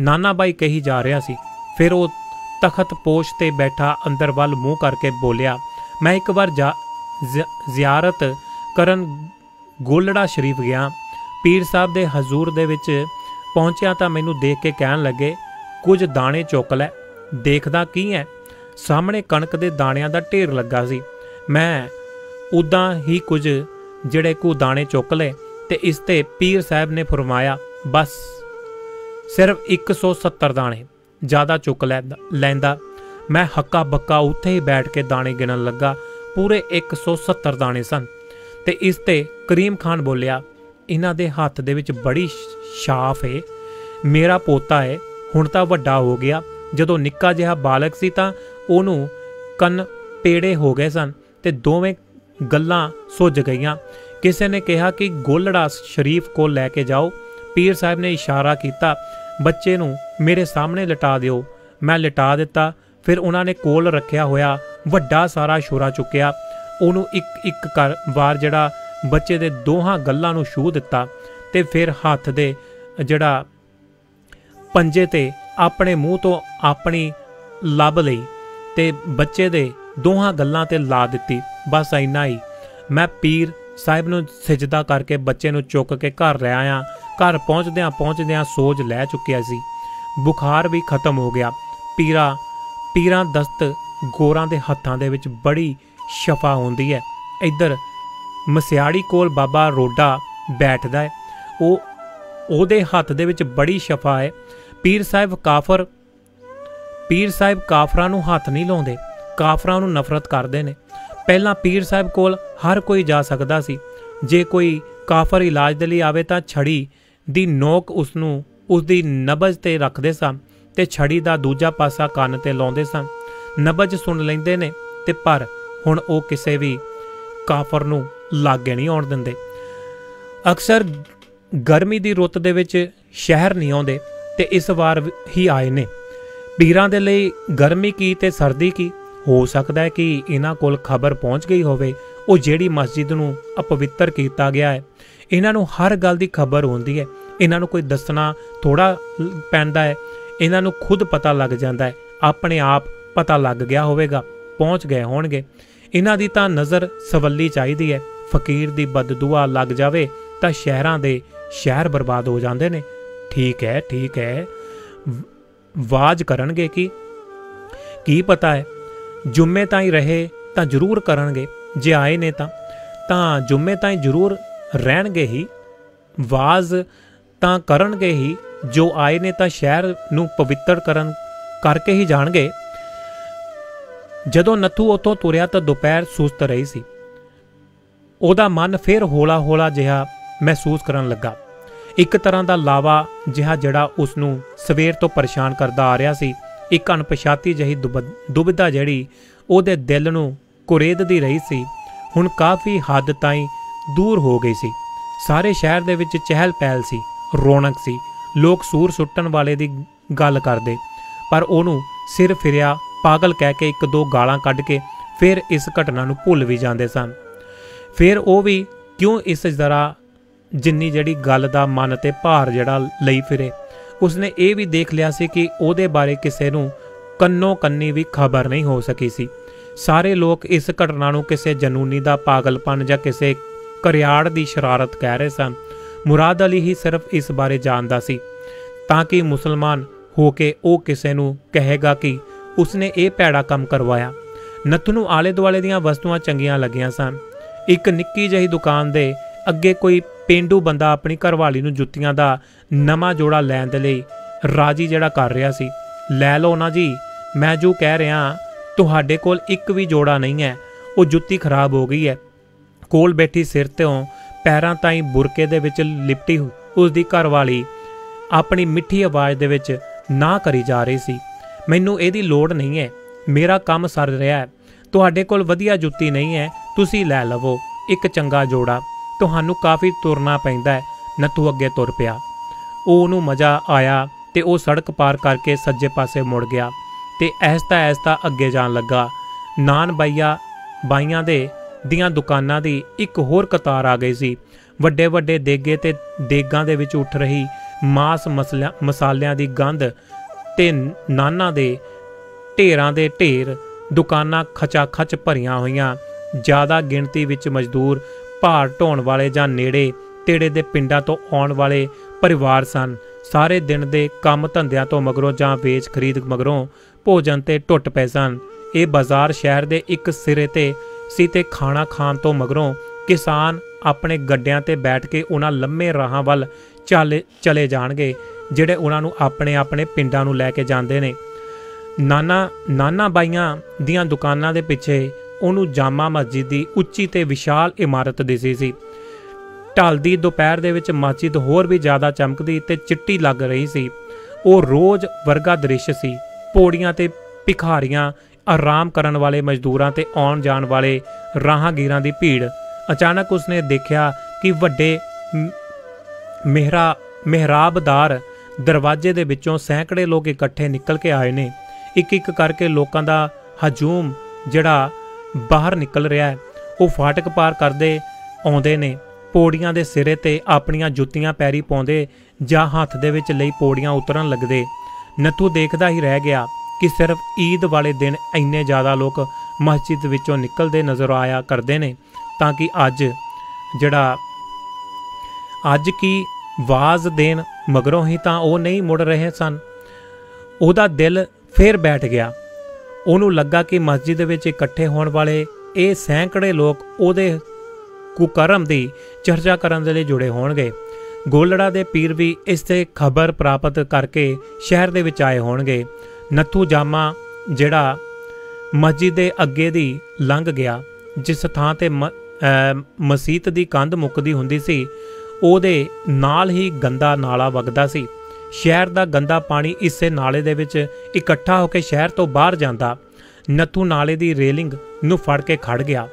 ਨਾਨਾ ਬਾਈ ਕਹੀ ਜਾ ਰਿਹਾ ਸੀ। ਫਿਰ ਉਹ ਤਖਤ ਪੋਸ਼ ਤੇ ਬੈਠਾ ਅੰਦਰ ਵੱਲ ਮੂੰਹ ਕਰਕੇ ਬੋਲਿਆ, ਮੈਂ ਇੱਕ ਵਾਰ ਜ਼ਿਆਰਤ ਕਰਨ ਗੋਲੜਾ ਸ਼ਰੀਫ ਗਿਆ। ਪੀਰ ਸਾਹਿਬ ਦੇ ਹਜ਼ੂਰ ਦੇ ਵਿੱਚ ਪਹੁੰਚਿਆ ਤਾਂ ਮੈਨੂੰ ਦੇਖ ਕੇ ਕਹਿਣ ਲੱਗੇ, ਕੁਝ ਦਾਣੇ ਚੁੱਕ ਲੈ। ਦੇਖਦਾ ਕੀ ਹੈ? ਸਾਹਮਣੇ ਕਣਕ ਦੇ ਦਾਣਿਆਂ ਦਾ ਢੇਰ ਲੱਗਾ ਸੀ। ਮੈਂ ਉੱਦਾਂ ਹੀ ਕੁਝ ਜਿਹੜੇ ਕੁ ਦਾਣੇ ਚੁੱਕ ਲਏ ਤੇ ਇਸ ਤੇ ਪੀਰ ਸਾਹਿਬ ਨੇ ਫਰਮਾਇਆ, ਬਸ ਸਿਰਫ 170 ਦਾਣੇ, ਜ਼ਿਆਦਾ ਚੁੱਕ ਲੈਂਦਾ। ਮੈਂ ਹੱਕਾ ਬੱਕਾ ਉੱਥੇ ਹੀ ਬੈਠ ਕੇ ਦਾਣੇ ਗਿਣਨ ਲੱਗਾ। ਪੂਰੇ 170 ਦਾਣੇ ਸਨ। ਤੇ ਇਸ ਤੇ ਕਰੀਮ ਖਾਨ ਬੋਲਿਆ, ਇਹਨਾਂ ਦੇ ਹੱਥ ਦੇ ਵਿੱਚ ਬੜੀ ਛਾਫ ਏ। ਮੇਰਾ ਪੋਤਾ ਏ, ਹੁਣ ਤਾਂ ਵੱਡਾ ਹੋ ਗਿਆ। ਜਦੋਂ ਨਿੱਕਾ ਜਿਹਾ ਬਾਲਕ ਸੀ ਤਾਂ ਉਹਨੂੰ ਕੰਨ ਪੇੜੇ ਹੋ ਗਏ ਸਨ ਤੇ ਦੋਵੇਂ ਗੱਲਾਂ ਸੁੱਜ ਗਈਆਂ। ਕਿਸੇ ਨੇ ਕਿਹਾ ਕਿ ਗੋਲੜਾ ਸ਼ਰੀਫ ਕੋਲ ਲੈ ਕੇ ਜਾਓ। ਪੀਰ ਸਾਹਿਬ ਨੇ ਇਸ਼ਾਰਾ ਕੀਤਾ, ਬੱਚੇ ਨੂੰ ਮੇਰੇ ਸਾਹਮਣੇ ਲਿਟਾ ਦਿਓ। ਮੈਂ ਲਿਟਾ ਦਿੱਤਾ। ਫਿਰ ਉਹਨਾਂ ਨੇ ਕੋਲ ਰੱਖਿਆ ਹੋਇਆ ਵੱਡਾ ਸਾਰਾ ਛੁਰਾ ਚੁੱਕਿਆ। ਉਹਨੂੰ ਇੱਕ ਵਾਰ ਜਿਹੜਾ ਬੱਚੇ ਦੇ ਦੋਹਾਂ ਗੱਲਾਂ ਨੂੰ ਛੂਹ ਦਿੱਤਾ ਤੇ ਫਿਰ ਹੱਥ ਦੇ ਜਿਹੜਾ ਪੰਜੇ ਤੇ ਆਪਣੇ ਮੂੰਹ ਤੋਂ ਆਪਣੀ ਲੱਭ ਲਈ ਤੇ ਬੱਚੇ ਦੇ ਦੋਹਾਂ ਗੱਲਾਂ ਤੇ ਲਾ ਦਿੱਤੀ। ਬਸ ਇੰਨਾ ਹੀ। ਮੈਂ ਪੀਰ ਸਾਹਿਬ ਨੂੰ ਸਿਜਦਾ ਕਰਕੇ ਬੱਚੇ ਨੂੰ ਚੁੱਕ ਕੇ ਘਰ ਲੈ ਆਇਆ। ਘਰ ਪਹੁੰਚਦਿਆਂ ਸੋਜ ਲੈ ਚੁੱਕਿਆ ਸੀ। ਬੁਖਾਰ ਵੀ ਖਤਮ ਹੋ ਗਿਆ। ਪੀਰਾਂ ਦਸਤ ਗੋਰਾਂ ਦੇ ਹੱਥਾਂ ਦੇ ਵਿੱਚ ਬੜੀ ਸ਼ਫਾ ਹੁੰਦੀ ਹੈ। ਇੱਧਰ ਮਸਿਆੜੀ ਕੋਲ ਬਾਬਾ ਰੋਡਾ ਬੈਠਦਾ ਹੈ। ਉਹਦੇ ਹੱਥ ਦੇ ਵਿੱਚ ਬੜੀ ਸ਼ਫਾ ਹੈ। ਪੀਰ ਸਾਹਿਬ ਕਾਫਰਾਂ ਨੂੰ ਹੱਥ ਨਹੀਂ ਲਾਉਂਦੇ, ਕਾਫਰਾਂ ਨੂੰ ਨਫ਼ਰਤ ਕਰਦੇ ਨੇ। ਪਹਿਲਾਂ ਪੀਰ ਸਾਹਿਬ ਕੋਲ ਹਰ ਕੋਈ ਜਾ ਸਕਦਾ ਸੀ। ਜੇ ਕੋਈ ਕਾਫਰ ਇਲਾਜ ਦੇ ਲਈ ਆਵੇ ਤਾਂ ਛੜੀ ਦੀ ਨੋਕ ਉਸਦੀ ਨਬਜ਼ ਤੇ ਰੱਖਦੇ ਸਨ ਤੇ ਛੜੀ ਦਾ ਦੂਜਾ ਪਾਸਾ ਕੰਨ ਤੇ ਲਾਉਂਦੇ ਸਨ। ਨਬਜ਼ ਸੁਣ ਲੈਂਦੇ ਨੇ ਤੇ ਪਰ ਹੁਣ ਉਹ ਕਿਸੇ ਵੀ ਕਾਫਰ ਨੂੰ ਲਾਗੇ ਨਹੀਂ ਆਉਣ ਦਿੰਦੇ। ਅਕਸਰ ਗਰਮੀ ਦੀ ਰੁੱਤ ਦੇ ਵਿੱਚ ਸ਼ਹਿਰ ਨਹੀਂ ਆਉਂਦੇ ਤੇ ਇਸ ਵਾਰ ਹੀ ਆਏ ਨੇ। ਪੀਰਾਂ ਦੇ ਲਈ ਗਰਮੀ ਕੀ ਤੇ ਸਰਦੀ ਕੀ। ਹੋ ਸਕਦਾ ਹੈ ਕਿ ਇਹਨਾਂ ਕੋਲ ਖਬਰ ਪਹੁੰਚ ਗਈ ਹੋਵੇ। ਉਹ ਜਿਹੜੀ ਮਸਜਿਦ ਨੂੰ ਅਪਵਿੱਤਰ ਕੀਤਾ ਗਿਆ ਹੈ, ਇਹਨਾਂ ਨੂੰ ਹਰ ਗੱਲ ਦੀ ਖਬਰ ਹੁੰਦੀ ਹੈ। ਇਹਨਾਂ ਨੂੰ ਕੋਈ ਦੱਸਣਾ ਥੋੜਾ ਪੈਂਦਾ ਹੈ। ਇਹਨਾਂ ਨੂੰ ਖੁਦ ਪਤਾ ਲੱਗ ਜਾਂਦਾ ਹੈ। ਆਪਣੇ ਆਪ ਪਤਾ ਲੱਗ ਗਿਆ ਹੋਵੇਗਾ, ਪਹੁੰਚ ਗਏ ਹੋਣਗੇ। ਇਹਨਾਂ ਦੀ ਤਾਂ ਨਜ਼ਰ ਸਵੱਲੀ ਚਾਹੀਦੀ ਹੈ। ਫਕੀਰ ਦੀ ਬਦਦੁਆ ਲੱਗ ਜਾਵੇ ਤਾਂ ਸ਼ਹਿਰਾਂ ਦੇ ਸ਼ਹਿਰ ਬਰਬਾਦ ਹੋ ਜਾਂਦੇ ਨੇ। ਠੀਕ ਹੈ ਵਾਜ ਕਰਨਗੇ ਕੀ ਪਤਾ ਹੈ। ਜੁਮੇ ਤਾਈਂ ਰਹੇ ਤਾਂ ਜ਼ਰੂਰ ਕਰਨਗੇ। ਜੇ ਆਏ ਨੇ ਤਾਂ ਜੁਮੇ ਤਾਈਂ ਜ਼ਰੂਰ ਰਹਿਣਗੇ ਹੀ। ਵਾਜ਼ ਤਾਂ ਕਰਨਗੇ ਹੀ। ਜੋ ਆਏ ਨੇ ਤਾਂ ਸ਼ਹਿਰ ਨੂੰ ਪਵਿੱਤਰ ਕਰਕੇ ਹੀ ਜਾਣਗੇ। ਜਦੋਂ ਨੱਥੂ ਉੱਥੋਂ ਤੁਰਿਆ ਤਾਂ ਦੁਪਹਿਰ ਸੁਸਤ ਰਹੀ ਸੀ। ਉਹਦਾ ਮਨ ਫਿਰ ਹੌਲਾ ਜਿਹਾ ਮਹਿਸੂਸ ਕਰਨ ਲੱਗਾ। ਇੱਕ ਤਰ੍ਹਾਂ ਦਾ ਲਾਵਾ ਜਿਹਾ ਜਿਹੜਾ ਉਸ ਨੂੰ ਸਵੇਰ ਤੋਂ ਪਰੇਸ਼ਾਨ ਕਰਦਾ ਆ ਰਿਹਾ ਸੀ, ਇੱਕ ਅਣਪਛਾਤੀ ਜਿਹੀ ਦੁਬਿਧਾ ਜਿਹੜੀ ਉਹਦੇ ਦਿਲ ਨੂੰ ਕੁਰੇਦਦੀ ਰਹੀ ਸੀ ਹੁਣ ਕਾਫੀ ਹੱਦ ਤਾਈਂ ਦੂਰ ਹੋ ਗਈ ਸੀ। ਸਾਰੇ ਸ਼ਹਿਰ ਦੇ ਵਿੱਚ ਚਹਿਲ ਪਹਿਲ ਸੀ, ਰੌਣਕ ਸੀ। ਲੋਕ ਸੂਰ ਸੁੱਟਣ ਵਾਲੇ ਦੀ ਗੱਲ ਕਰਦੇ, ਪਰ ਉਹਨੂੰ ਸਿਰ ਫਿਰਿਆ ਪਾਗਲ ਕਹਿ ਕੇ ਇੱਕ ਦੋ ਗਾਲਾਂ ਕੱਢ ਕੇ ਫਿਰ ਇਸ ਘਟਨਾ ਨੂੰ ਭੁੱਲ ਵੀ ਜਾਂਦੇ ਸਨ। ਫਿਰ ਉਹ ਵੀ ਕਿਉਂ ਇਸ ਜ਼ਰਾ ਜਿੰਨੀ ਜਿਹੜੀ ਗੱਲ ਦਾ ਮਨ ਤੇ ਭਾਰ ਜਿਹੜਾ ਲਈ ਫਿਰੇ। ਉਸਨੇ ਇਹ ਵੀ ਦੇਖ ਲਿਆ ਸੀ ਕਿ ਉਹਦੇ ਬਾਰੇ ਕਿਸੇ ਨੂੰ ਕੰਨੋ ਕੰਨੀ ਵੀ ਖਬਰ ਨਹੀਂ ਹੋ ਸਕੀ ਸੀ। ਸਾਰੇ ਲੋਕ ਇਸ ਘਟਨਾ ਨੂੰ ਕਿਸੇ ਜਨੂਨੀ ਦਾ ਪਾਗਲਪਨ ਜਾਂ ਕਿਸੇ ਕਰਿਆੜ ਦੀ ਸ਼ਰਾਰਤ ਕਹਿ ਰਹੇ ਸਨ। ਮੁਰਾਦ ਅਲੀ ਹੀ ਸਿਰਫ ਇਸ ਬਾਰੇ ਜਾਣਦਾ ਸੀ ਤਾਂ ਕਿ ਮੁਸਲਮਾਨ ਹੋ ਕੇ ਉਹ ਕਿਸੇ ਨੂੰ ਕਹੇਗਾ ਕਿ ਉਸਨੇ ਇਹ ਭੈੜਾ ਕੰਮ ਕਰਵਾਇਆ। ਨੱਥੂ ਨੂੰ ਆਲੇ ਦੁਆਲੇ ਦੀਆਂ ਵਸਤੂਆਂ ਚੰਗੀਆਂ ਲੱਗੀਆਂ ਸਨ। ਇੱਕ ਨਿੱਕੀ ਜਿਹੀ ਦੁਕਾਨ ਦੇ ਅੱਗੇ ਕੋਈ ਪੇਂਡੂ ਬੰਦਾ ਆਪਣੀ ਘਰਵਾਲੀ ਨੂੰ ਜੁੱਤੀਆਂ ਦਾ ਨਵਾਂ ਜੋੜਾ ਲੈਣ ਦੇ ਲਈ ਰਾਜੀ ਜਿਹੜਾ ਕਰ ਰਿਹਾ ਸੀ। ਲੈ ਲਓ ਨਾ ਜੀ, ਮੈਂ ਜੋ ਕਹਿ ਰਿਹਾ ਤੁਹਾਡੇ ਕੋਲ ਇੱਕ ਵੀ ਜੋੜਾ ਨਹੀਂ ਹੈ, ਉਹ ਜੁੱਤੀ ਖਰਾਬ ਹੋ ਗਈ ਹੈ। ਕੋਲ ਬੈਠੀ ਸਿਰ ਤੋਂ ਪੈਰਾਂ ਤਾਈਂ ਬੁਰਕੇ ਦੇ ਵਿੱਚ ਲਿਪਟੀ ਉਸ ਦੀ ਘਰਵਾਲੀ ਆਪਣੀ ਮਿੱਠੀ ਆਵਾਜ਼ ਦੇ ਵਿੱਚ ਨਾ ਕਰੀ ਜਾ ਰਹੀ ਸੀ। ਮੈਨੂੰ ਇਹਦੀ ਲੋੜ ਨਹੀਂ ਹੈ, ਮੇਰਾ ਕੰਮ ਸਰ ਰਿਹਾ ਹੈ। ਤੁਹਾਡੇ ਕੋਲ ਵਧੀਆ ਜੁੱਤੀ ਨਹੀਂ ਹੈ, ਤੁਸੀਂ ਲੈ ਲਵੋ ਇੱਕ ਚੰਗਾ ਜੋੜਾ, ਤੁਹਾਨੂੰ ਕਾਫੀ ਤੁਰਨਾ ਪੈਂਦਾ ਹੈ। ਨੱਥੂ ਅੱਗੇ ਤੁਰ ਪਿਆ। ਉਹਨੂੰ ਮਜ਼ਾ ਆਇਆ ਤੇ ਉਹ ਸੜਕ ਪਾਰ ਕਰਕੇ ਸੱਜੇ ਪਾਸੇ ਮੁੜ ਗਿਆ ਤੇ ਐਸਤਾ ਅੱਗੇ ਜਾਣ ਲੱਗਾ। ਨਾਨ ਬਾਈਆਂ ਦੀਆਂ ਦੁਕਾਨਾਂ ਦੀ ਇੱਕ ਹੋਰ ਕਤਾਰ ਆ ਗਈ ਸੀ। ਵੱਡੇ ਵੱਡੇ ਦੇਗੇ ਤੇ ਦੇਗਾਂ ਦੇ ਵਿੱਚ ਉੱਠ ਰਹੀ ਮਾਸ ਮਸਾਲਿਆਂ ਦੀ ਗੰਧ ਤੇ ਨਾਨਾਂ ਦੇ ਢੇਰਾਂ ਦੇ ਢੇਰ। ਦੁਕਾਨਾਂ ਖਚਾਖਚ ਭਰੀਆਂ ਹੋਈਆਂ। ਜ਼ਿਆਦਾ ਗਿਣਤੀ ਵਿੱਚ ਮਜ਼ਦੂਰ, ਭਾਰ ਢੋਣ ਵਾਲੇ ਜਾਂ ਨੇੜੇ ਤੇੜੇ ਦੇ ਪਿੰਡਾਂ ਤੋਂ ਆਉਣ ਵਾਲੇ ਪਰਿਵਾਰ ਸਨ। ਸਾਰੇ ਦਿਨ ਦੇ ਕੰਮ ਧੰਦਿਆਂ ਤੋਂ ਮਗਰੋਂ ਜਾਂ ਵੇਚ ਖਰੀਦ ਮਗਰੋਂ ਭੋਜਨ ਤੇ ਟੁੱਟ ਪਏ ਸਨ। ਇਹ ਬਾਜ਼ਾਰ ਸ਼ਹਿਰ ਦੇ ਇੱਕ ਸਿਰੇ ਤੇ ਸੀ ਤੇ ਖਾਣਾ ਖਾਣ ਤੋਂ ਮਗਰੋਂ ਕਿਸਾਨ ਆਪਣੇ ਗੱਡਿਆਂ ਤੇ ਬੈਠ ਕੇ ਉਹਨਾਂ ਲੰਮੇ ਰਾਹਾਂ ਵੱਲ ਚਲੇ ਜਾਣਗੇ ਜਿਹੜੇ ਉਹਨਾਂ ਨੂੰ ਆਪਣੇ ਪਿੰਡਾਂ ਨੂੰ ਲੈ ਕੇ ਜਾਂਦੇ ਨੇ। ਨਾਨਾ ਬਾਈਆਂ ਦੀਆਂ ਦੁਕਾਨਾਂ ਦੇ ਪਿੱਛੇ ਉਹਨੂੰ ਜਾਮਾ ਮਸਜਿਦ ਦੀ ਉੱਚੀ ਤੇ ਵਿਸ਼ਾਲ ਇਮਾਰਤ ਦਿਸੀ ਸੀ। ਢਲਦੀ ਦੁਪਹਿਰ ਦੇ ਵਿੱਚ ਮਸਜਿਦ ਹੋਰ ਵੀ ਜ਼ਿਆਦਾ ਚਮਕਦੀ ਤੇ ਚਿੱਟੀ ਲੱਗ ਰਹੀ ਸੀ। ਉਹ ਰੋਜ਼ ਵਰਗਾ ਦ੍ਰਿਸ਼ ਸੀ। ਪੌੜੀਆਂ ਤੇ ਭਿਖਾਰੀਆਂ, ਆਰਾਮ ਕਰਨ ਵਾਲੇ ਮਜ਼ਦੂਰਾਂ ਤੇ ਆਉਣ ਜਾਣ ਵਾਲੇ ਰਾਹਗੀਰਾਂ ਦੀ ਭੀੜ। ਅਚਾਨਕ ਉਸਨੇ ਦੇਖਿਆ ਕਿ ਵੱਡੇ ਮਿਹਰਾਬਦਾਰ ਦਰਵਾਜ਼ੇ ਦੇ ਵਿੱਚੋਂ ਸੈਂਕੜੇ ਲੋਕ ਇਕੱਠੇ ਨਿਕਲ ਕੇ ਆਏ ਨੇ। ਇੱਕ ਇੱਕ ਕਰਕੇ ਲੋਕਾਂ ਦਾ ਹਜੂਮ ਜਿਹੜਾ ਬਾਹਰ ਨਿਕਲ ਰਿਹਾ ਹੈ। ਉਹ ਫਾਟਕ ਪਾਰ ਕਰਦੇ ਆਉਂਦੇ ਨੇ, ਪੌੜੀਆਂ ਦੇ ਸਿਰੇ ਤੇ ਆਪਣੀਆਂ ਜੁੱਤੀਆਂ ਪੈਰੀ ਪਾਉਂਦੇ ਜਾਂ ਹੱਥ ਦੇ ਵਿੱਚ ਲਈ ਪੌੜੀਆਂ ਉਤਰਨ ਲੱਗਦੇ। ਨੱਥੂ ਦੇਖਦਾ ਹੀ ਰਹਿ ਗਿਆ ਕਿ ਸਿਰਫ ਈਦ ਵਾਲੇ ਦਿਨ ਇੰਨੇ ਜ਼ਿਆਦਾ ਲੋਕ ਮਸਜਿਦ ਵਿੱਚੋਂ ਨਿਕਲਦੇ ਨਜ਼ਰ ਆਇਆ ਕਰਦੇ ਨੇ ਤਾਂ ਕਿ ਅੱਜ ਕੀ ਵਾਜ਼ ਦੇਣ ਮਗਰੋਂ ਹੀ ਤਾਂ ਉਹ ਨਹੀਂ ਮੁੜ ਰਹੇ ਸਨ। ਉਹਦਾ ਦਿਲ ਫੇਰ ਬੈਠ ਗਿਆ। ਉਹਨੂੰ ਲੱਗਾ ਕਿ ਮਸਜਿਦ ਵਿੱਚ ਇਕੱਠੇ ਹੋਣ ਵਾਲੇ ਇਹ ਸੈਂਕੜੇ ਲੋਕ ਉਹਦੇ ਕੁਕਰਮ ਦੀ ਚਰਚਾ ਕਰਨ ਦੇ ਲਈ ਜੁੜੇ ਹੋਣਗੇ। ਗੋਲੜਾ ਦੇ ਪੀਰ ਵੀ ਇਸ ਤੇ ਖਬਰ ਪ੍ਰਾਪਤ ਕਰਕੇ ਸ਼ਹਿਰ ਦੇ ਵਿੱਚ ਆਏ ਹੋਣਗੇ। ਨੱਥੂ ਜਾਮਾ ਜਿਹੜਾ ਮਸਜਿਦ ਦੇ ਅੱਗੇ ਦੀ ਲੰਘ ਗਿਆ। ਜਿਸ ਥਾਂ ਤੇ ਮਸੀਤ ਦੀ ਕੰਧ ਮੁੱਕਦੀ ਹੁੰਦੀ ਸੀ ਉਹਦੇ ਨਾਲ ਹੀ ਗੰਦਾ ਨਾਲਾ ਵਗਦਾ ਸੀ। ਸ਼ਹਿਰ ਦਾ ਗੰਦਾ ਪਾਣੀ ਇਸੇ ਨਾਲੇ ਦੇ ਵਿੱਚ ਇਕੱਠਾ ਹੋ ਕੇ ਸ਼ਹਿਰ ਤੋਂ ਬਾਹਰ ਜਾਂਦਾ। ਨੱਥੂ ਨਾਲੇ ਦੀ ਰੇਲਿੰਗ ਨੂੰ ਫੜ ਕੇ ਖੜ ਗਿਆ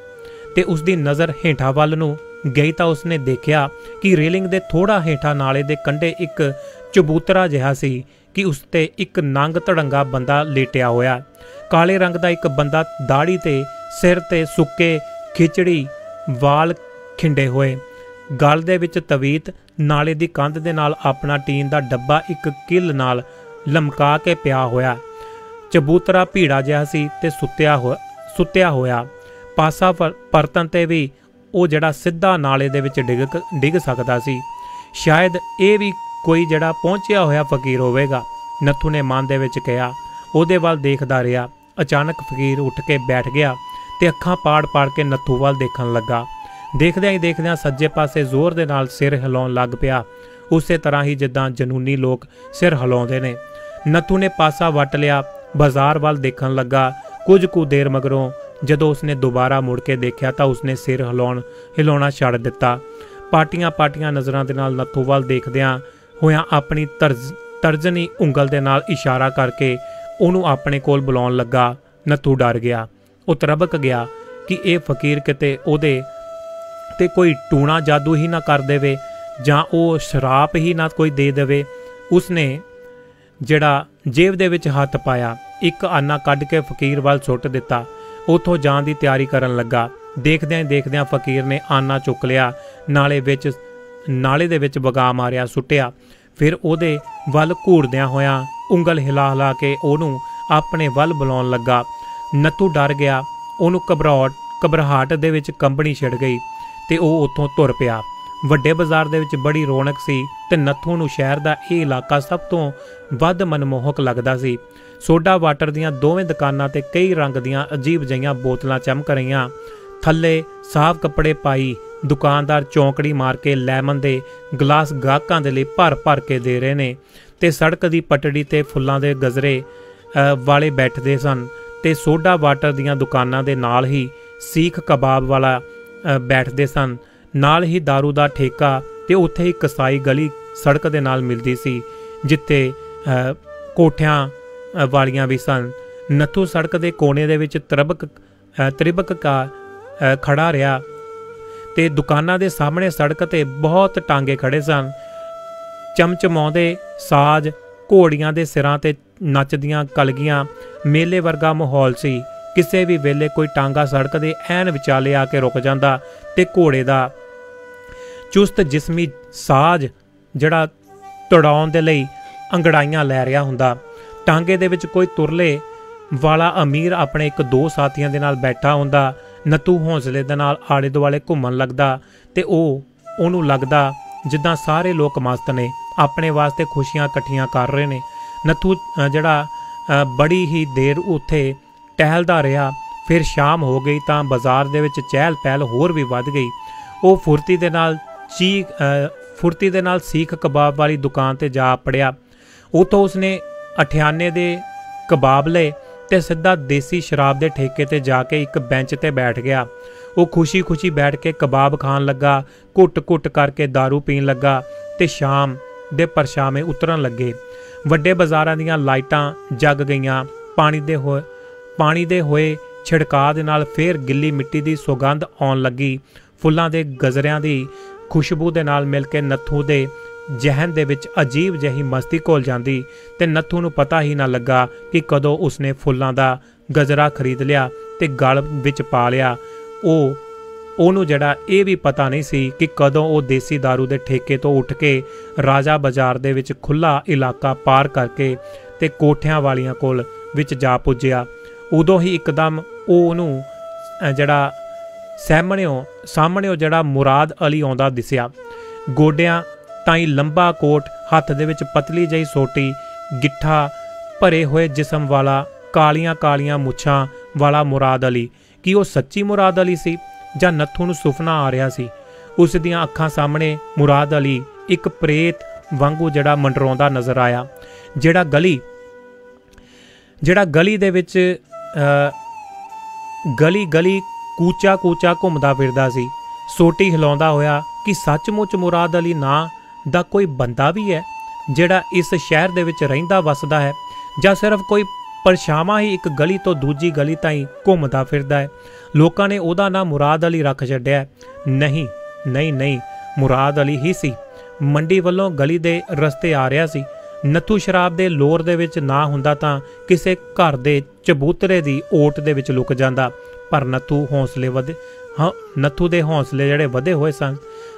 ਤੇ ਉਸਦੀ ਨਜ਼ਰ ਹੇਠਾਂ ਵੱਲ ਨੂੰ ਗਈ ਤਾਂ ਉਸਨੇ ਦੇਖਿਆ ਕਿ ਰੇਲਿੰਗ ਦੇ ਥੋੜਾ ਹੇਠਾਂ ਨਾਲੇ ਦੇ ਕੰਢੇ ਇੱਕ ਚਬੂਤਰਾ ਜਿਹਾ ਸੀ ਕਿ ਉਸ ਤੇ ਇੱਕ ਨੰਗ ਧੜੰਗਾ ਬੰਦਾ ਲੇਟਿਆ ਹੋਇਆ। ਕਾਲੇ ਰੰਗ ਦਾ ਇੱਕ ਬੰਦਾ, ਦਾੜੀ ਤੇ ਸਿਰ ਤੇ ਸੁੱਕੇ ਖਿਚੜੀ ਵਾਲ ਖਿੰਡੇ ਹੋਏ, ਗਲ ਦੇ ਵਿੱਚ ਤਵੀਤ, ਨਾਲੇ ਦੀ ਕੰਧ ਦੇ ਨਾਲ ਆਪਣਾ ਟੀਨ ਦਾ ਡੱਬਾ ਇੱਕ ਕਿੱਲ ਨਾਲ ਲਮਕਾ ਕੇ ਪਿਆ ਹੋਇਆ। ਚਬੂਤਰਾ ਭੀੜਾ ਜਿਹਾ ਸੀ ਤੇ ਸੁੱਤਿਆ ਹੋਇਆ। ਪਾਸਾ ਪਰਤਨ ਤੇ ਵੀ ਉਹ ਜਿਹੜਾ ਸਿੱਧਾ ਨਾਲੇ ਦੇ ਵਿੱਚ ਡਿੱਗ ਸਕਦਾ ਸੀ। ਸ਼ਾਇਦ ਇਹ ਵੀ ਕੋਈ ਜਿਹੜਾ ਪਹੁੰਚਿਆ ਹੋਇਆ ਫਕੀਰ ਹੋਵੇਗਾ, ਨੱਥੂ ਨੇ ਮਨ ਦੇ ਵਿੱਚ ਕਿਹਾ। ਉਹਦੇ ਵੱਲ ਦੇਖਦਾ ਰਿਹਾ। ਅਚਾਨਕ ਫਕੀਰ ਉੱਠ ਕੇ ਬੈਠ ਗਿਆ ਤੇ ਅੱਖਾਂ ਪਾੜ ਕੇ ਨੱਥੂ ਵੱਲ ਦੇਖਣ ਲੱਗਾ। ਦੇਖਦਿਆਂ ਹੀ ਦੇਖਦਿਆਂ ਸੱਜੇ ਪਾਸੇ ਜ਼ੋਰ ਦੇ ਨਾਲ ਸਿਰ ਹਿਲਾਉਣ ਲੱਗ ਪਿਆ, ਉਸੇ ਤਰ੍ਹਾਂ ਹੀ ਜਿੱਦਾਂ ਜਨੂਨੀ ਲੋਕ ਸਿਰ ਹਿਲਾਉਂਦੇ ਨੇ। ਨੱਥੂ ਨੇ ਪਾਸਾ ਵੱਟ ਲਿਆ, ਬਾਜ਼ਾਰ ਵੱਲ ਦੇਖਣ ਲੱਗਾ। ਕੁਝ ਕੁ ਦੇਰ ਮਗਰੋਂ ਜਦੋਂ ਉਸਨੇ ਦੁਬਾਰਾ ਮੁੜ ਕੇ ਦੇਖਿਆ ਤਾਂ ਉਸਨੇ ਸਿਰ ਹਿਲਾਉਣਾ ਛੱਡ ਦਿੱਤਾ। ਪਾਟੀਆਂ ਨਜ਼ਰਾਂ ਦੇ ਨਾਲ ਨੱਥੂ ਵੱਲ ਦੇਖਦਿਆਂ ਹੋਇਆਂ ਆਪਣੀ ਤਰਜਨੀ ਉਂਗਲ ਦੇ ਨਾਲ ਇਸ਼ਾਰਾ ਕਰਕੇ ਉਹਨੂੰ ਆਪਣੇ ਕੋਲ ਬੁਲਾਉਣ ਲੱਗਾ। ਨੱਥੂ ਡਰ ਗਿਆ। ਉਹ ਤਰਬਕ ਗਿਆ ਕਿ ਇਹ ਫਕੀਰ ਕਿਤੇ ਉਹਦੇ ਤੇ ਕੋਈ ਟੂਣਾ ਜਾਦੂ ਹੀ ਨਾ ਕਰ ਦੇਵੇ ਜਾਂ ਉਹ ਸ਼ਰਾਪ ਹੀ ਨਾ ਕੋਈ ਦੇ ਦੇਵੇ। ਉਸਨੇ ਜਿਹੜਾ ਜੇਬ ਦੇ ਵਿੱਚ ਹੱਥ ਪਾਇਆ, ਇੱਕ ਆਨਾ ਕੱਢ ਕੇ ਫਕੀਰ ਵੱਲ ਸੁੱਟ ਦਿੱਤਾ। ਉੱਥੋਂ ਜਾਣ ਦੀ ਤਿਆਰੀ ਕਰਨ ਲੱਗਾ। ਦੇਖਦਿਆਂ ਹੀ ਦੇਖਦਿਆਂ ਫਕੀਰ ਨੇ ਆਨਾ ਚੁੱਕ ਲਿਆ, ਨਾਲੇ ਦੇ ਵਿੱਚ ਵਗਾ ਮਾਰਿਆ, ਸੁੱਟਿਆ। ਫਿਰ ਉਹਦੇ ਵੱਲ ਘੂਰਦਿਆਂ ਹੋਇਆਂ ਉਂਗਲ ਹਿਲਾ ਹਿਲਾ ਕੇ ਉਹਨੂੰ ਆਪਣੇ ਵੱਲ ਬੁਲਾਉਣ ਲੱਗਾ। ਨੱਥੂ ਡਰ ਗਿਆ। ਉਹਨੂੰ ਘਬਰਾਹਟ ਦੇ ਵਿੱਚ ਕੰਬਣੀ ਛਿੜ ਗਈ ਤੇ ਉਹ ਉੱਥੋਂ ਤੁਰ ਪਿਆ। ਵੱਡੇ ਬਾਜ਼ਾਰ ਦੇ ਵਿੱਚ ਬੜੀ ਰੌਣਕ ਸੀ ਤੇ ਨੱਥੂ ਨੂੰ ਸ਼ਹਿਰ ਦਾ ਇਹ ਇਲਾਕਾ ਸਭ ਤੋਂ ਵੱਧ ਮਨਮੋਹਕ ਲੱਗਦਾ ਸੀ। ਸੋਡਾ ਵਾਟਰ ਦੀਆਂ ਦੋਵੇਂ ਦੁਕਾਨਾਂ ਤੇ ਕਈ ਰੰਗ ਦੀਆਂ ਅਜੀਬ ਜਿਹੀਆਂ ਬੋਤਲਾਂ ਚਮਕ ਰਹੀਆਂ। ਥੱਲੇ ਸਾਫ਼ ਕੱਪੜੇ ਪਾਈ ਦੁਕਾਨਦਾਰ ਚੌਂਕੜੀ ਮਾਰ ਕੇ ਲੈਮਨ ਦੇ ਗਲਾਸ ਗਾਹਕਾਂ ਦੇ ਲਈ ਭਰ ਕੇ ਦੇ ਰਹੇ ਨੇ ਤੇ ਸੜਕ ਦੀ ਪਟੜੀ ਤੇ ਫੁੱਲਾਂ ਦੇ ਗਜਰੇ ਵਾਲੇ ਬੈਠਦੇ ਸਨ ਤੇ ਸੋਡਾ ਵਾਟਰ ਦੀਆਂ ਦੁਕਾਨਾਂ ਦੇ ਨਾਲ ਹੀ ਸੀਖ ਕਬਾਬ ਵਾਲਾ ਬੈਠਦੇ ਸਨ। ਨਾਲ ਹੀ ਦਾਰੂ ਦਾ ਠੇਕਾ ਤੇ ਉੱਥੇ ਹੀ ਕਸਾਈ ਗਲੀ ਸੜਕ ਦੇ ਨਾਲ ਮਿਲਦੀ ਸੀ ਜਿੱਥੇ ਕੋਠਿਆਂ ਵਾਲੀਆਂ ਵੀ ਸਨ। ਨੱਥੂ ਸੜਕ ਦੇ ਕੋਨੇ ਦੇ ਵਿੱਚ ਤ੍ਰਿਬਕ ਖੜਾ ਰਿਹਾ ਤੇ ਦੁਕਾਨਾਂ ਦੇ ਸਾਹਮਣੇ ਸੜਕ ਤੇ ਬਹੁਤ ਟਾਂਗੇ ਖੜੇ ਸਨ। ਚਮਚਮਾਉਂਦੇ ਸਾਜ਼, ਘੋੜੀਆਂ ਦੇ ਸਿਰਾਂ ਤੇ ਨੱਚਦੀਆਂ ਕਲਗੀਆਂ, ਮੇਲੇ ਵਰਗਾ ਮਾਹੌਲ ਸੀ। ਕਿਸੇ ਵੀ ਵੇਲੇ ਕੋਈ ਟਾਂਗਾ ਸੜਕ ਦੇ ਐਨ ਵਿਚਾਲੇ ਆ ਕੇ ਰੁਕ ਜਾਂਦਾ ਤੇ ਘੋੜੇ ਦਾ ਚੁਸਤ ਜਿਸਮੀ ਸਾਜ਼ ਜਿਹੜਾ ਤੁੜਾਉਣ ਦੇ ਲਈ ਅੰਗੜਾਈਆਂ ਲੈ ਰਿਹਾ ਹੁੰਦਾ। ਟਾਂਗੇ ਦੇ ਵਿੱਚ ਕੋਈ ਤੁਰਲੇ ਵਾਲਾ ਅਮੀਰ ਆਪਣੇ ਇੱਕ ਦੋ ਸਾਥੀਆਂ ਦੇ ਨਾਲ ਬੈਠਾ ਹੁੰਦਾ। ਨੱਥੂ ਹੌਸਲੇ ਦੇ ਨਾਲ ਆਲੇ ਦੁਆਲੇ ਘੁੰਮਣ ਲੱਗਦਾ ਤੇ ਉਹਨੂੰ ਲੱਗਦਾ ਜਿੱਦਾਂ ਸਾਰੇ ਲੋਕ ਮਸਤ ਨੇ, ਆਪਣੇ ਵਾਸਤੇ ਖੁਸ਼ੀਆਂ ਇਕੱਠੀਆਂ ਕਰ ਰਹੇ ਨੇ। ਨੱਥੂ ਜਿਹੜਾ ਬੜੀ ਹੀ ਦੇਰ ਉੱਥੇ ਟਹਿਲਦਾ ਰਿਹਾ। ਫਿਰ ਸ਼ਾਮ ਹੋ ਗਈ ਤਾਂ ਬਾਜ਼ਾਰ ਦੇ ਵਿੱਚ ਚਹਿਲ ਪਹਿਲ ਹੋਰ ਵੀ ਵੱਧ ਗਈ। ਉਹ ਫੁਰਤੀ ਦੇ ਨਾਲ ਸੀਖ ਕਬਾਬ ਵਾਲੀ ਦੁਕਾਨ ਤੇ ਜਾ ਪੜਿਆ। ਉੱਥੋਂ ਉਸਨੇ ਅਠਿਆਨੇ ਦੇ ਕਬਾਬ ਲਏ ਤੇ ਸਿੱਧਾ ਦੇਸੀ ਸ਼ਰਾਬ ਦੇ ਠੇਕੇ ਤੇ ਜਾ ਕੇ ਇੱਕ ਬੈਂਚ ਤੇ ਬੈਠ ਗਿਆ। ਉਹ ਖੁਸ਼ੀ ਬੈਠ ਕੇ ਕਬਾਬ ਖਾਣ ਲੱਗਾ, ਘੁੱਟ ਕਰਕੇ ਦਾਰੂ ਪੀਣ ਲੱਗਾ ਤੇ ਸ਼ਾਮ ਦੇ ਪਰਛਾਵੇਂ ਉਤਰਨ ਲੱਗੇ। ਵੱਡੇ ਬਾਜ਼ਾਰਾਂ ਦੀਆਂ ਲਾਈਟਾਂ ਜਗ ਗਈਆਂ। ਪਾਣੀ ਦੇ ਹੋਏ ਛਿੜਕਾਅ ਦੇ ਨਾਲ ਫੇਰ ਗਿੱਲੀ ਮਿੱਟੀ ਦੀ ਸੁਗੰਧ ਆਉਣ ਲੱਗੀ। ਫੁੱਲਾਂ ਦੇ ਗਜਰਿਆਂ ਦੀ ਖੁਸ਼ਬੂ ਦੇ ਨਾਲ ਮਿਲ ਕੇ ਨੱਥੂ ਦੇ ਜ਼ਹਿਨ ਦੇ ਵਿੱਚ ਅਜੀਬ ਜਿਹੀ ਮਸਤੀ ਘੁਲ ਜਾਂਦੀ ਤੇ ਨੱਥੂ ਨੂੰ ਪਤਾ ਹੀ ਨਾ ਲੱਗਾ ਕਿ ਕਦੋਂ ਉਸਨੇ ਫੁੱਲਾਂ ਦਾ ਗਜਰਾ ਖਰੀਦ ਲਿਆ ਤੇ ਗਲ ਵਿੱਚ ਪਾ ਲਿਆ। ਉਹਨੂੰ ਜਿਹੜਾ ਇਹ ਵੀ ਪਤਾ ਨਹੀਂ ਸੀ ਕਿ ਕਦੋਂ ਉਹ ਦੇਸੀ ਦਾਰੂ ਦੇ ਠੇਕੇ ਤੋਂ ਉੱਠ ਕੇ ਰਾਜਾ ਬਾਜ਼ਾਰ ਦੇ ਵਿੱਚ ਖੁੱਲ੍ਹਾ ਇਲਾਕਾ ਪਾਰ ਕਰਕੇ ਤੇ ਕੋਠਿਆਂ ਵਾਲੀਆਂ ਕੋਲ ਵਿੱਚ ਜਾ ਪੁੱਜਿਆ। ਉਦੋਂ ਹੀ ਇੱਕਦਮ ਉਹਨੂੰ ਜਿਹੜਾ ਸਾਹਮਣਿਓ ਜਿਹੜਾ ਮੁਰਾਦ ਅਲੀ ਆਉਂਦਾ ਦਿਸਿਆ। ਗੋਡਿਆਂ ਤਾਈਂ ਲੰਬਾ ਕੋਟ, ਹੱਥ ਦੇ ਵਿੱਚ ਪਤਲੀ ਜਿਹੀ ਸੋਟੀ, ਗਿੱਠਾ ਭਰੇ ਹੋਏ ਜਿਸਮ ਵਾਲਾ, ਕਾਲੀਆਂ ਮੁੱਛਾਂ ਵਾਲਾ ਮੁਰਾਦ ਅਲੀ। ਕੀ ਉਹ ਸੱਚੀ ਮੁਰਾਦ ਅਲੀ ਸੀ ਜਾਂ ਨੱਥੂ ਨੂੰ ਸੁਪਨਾ ਆ ਰਿਹਾ ਸੀ? ਉਸ ਦੀਆਂ ਅੱਖਾਂ ਸਾਹਮਣੇ ਮੁਰਾਦ ਅਲੀ ਇੱਕ ਪ੍ਰੇਤ ਵਾਂਗੂ ਜਿਹੜਾ ਮੰਡਰਾਉਂਦਾ ਨਜ਼ਰ ਆਇਆ, ਜਿਹੜਾ ਗਲੀ ਦੇ ਵਿੱਚ ਗਲੀ ਕੂਚਾ ਘੁੰਮਦਾ ਫਿਰਦਾ ਸੀ, ਸੋਟੀ ਹਿਲਾਉਂਦਾ ਹੋਇਆ। ਕਿ ਸੱਚਮੁੱਚ ਮੁਰਾਦ ਅਲੀ ਨਾਂ ਦਾ ਕੋਈ ਬੰਦਾ ਵੀ ਹੈ ਜਿਹੜਾ ਇਸ ਸ਼ਹਿਰ ਦੇ ਵਿੱਚ ਰਹਿੰਦਾ ਵਸਦਾ ਹੈ, ਜਾਂ ਸਿਰਫ ਕੋਈ ਪਰਛਾਵਾਂ ਹੀ ਇੱਕ ਗਲੀ ਤੋਂ ਦੂਜੀ ਗਲੀ ਤਾਈਂ ਘੁੰਮਦਾ ਫਿਰਦਾ ਹੈ? ਲੋਕਾਂ ਨੇ ਉਹਦਾ ਨਾਂ ਮੁਰਾਦ ਅਲੀ ਰੱਖ ਛੱਡਿਆ। ਨਹੀਂ, ਮੁਰਾਦ ਅਲੀ ਹੀ ਸੀ। ਮੰਡੀ ਵੱਲੋਂ ਗਲੀ ਦੇ ਰਸਤੇ ਆ ਰਿਹਾ ਸੀ। ਨੱਥੂ ਸ਼ਰਾਬ ਦੇ ਲੋਰ ਦੇ ਵਿੱਚ ਨਾ ਹੁੰਦਾ ਤਾਂ ਕਿਸੇ ਘਰ ਦੇ ਚਬੂਤਰੇ ਦੀ ਓਟ ਦੇ ਵਿੱਚ ਲੁਕ ਜਾਂਦਾ, ਪਰ ਨੱਥੂ ਦੇ ਹੌਸਲੇ ਜਿਹੜੇ ਵਧੇ ਹੋਏ ਸਨ।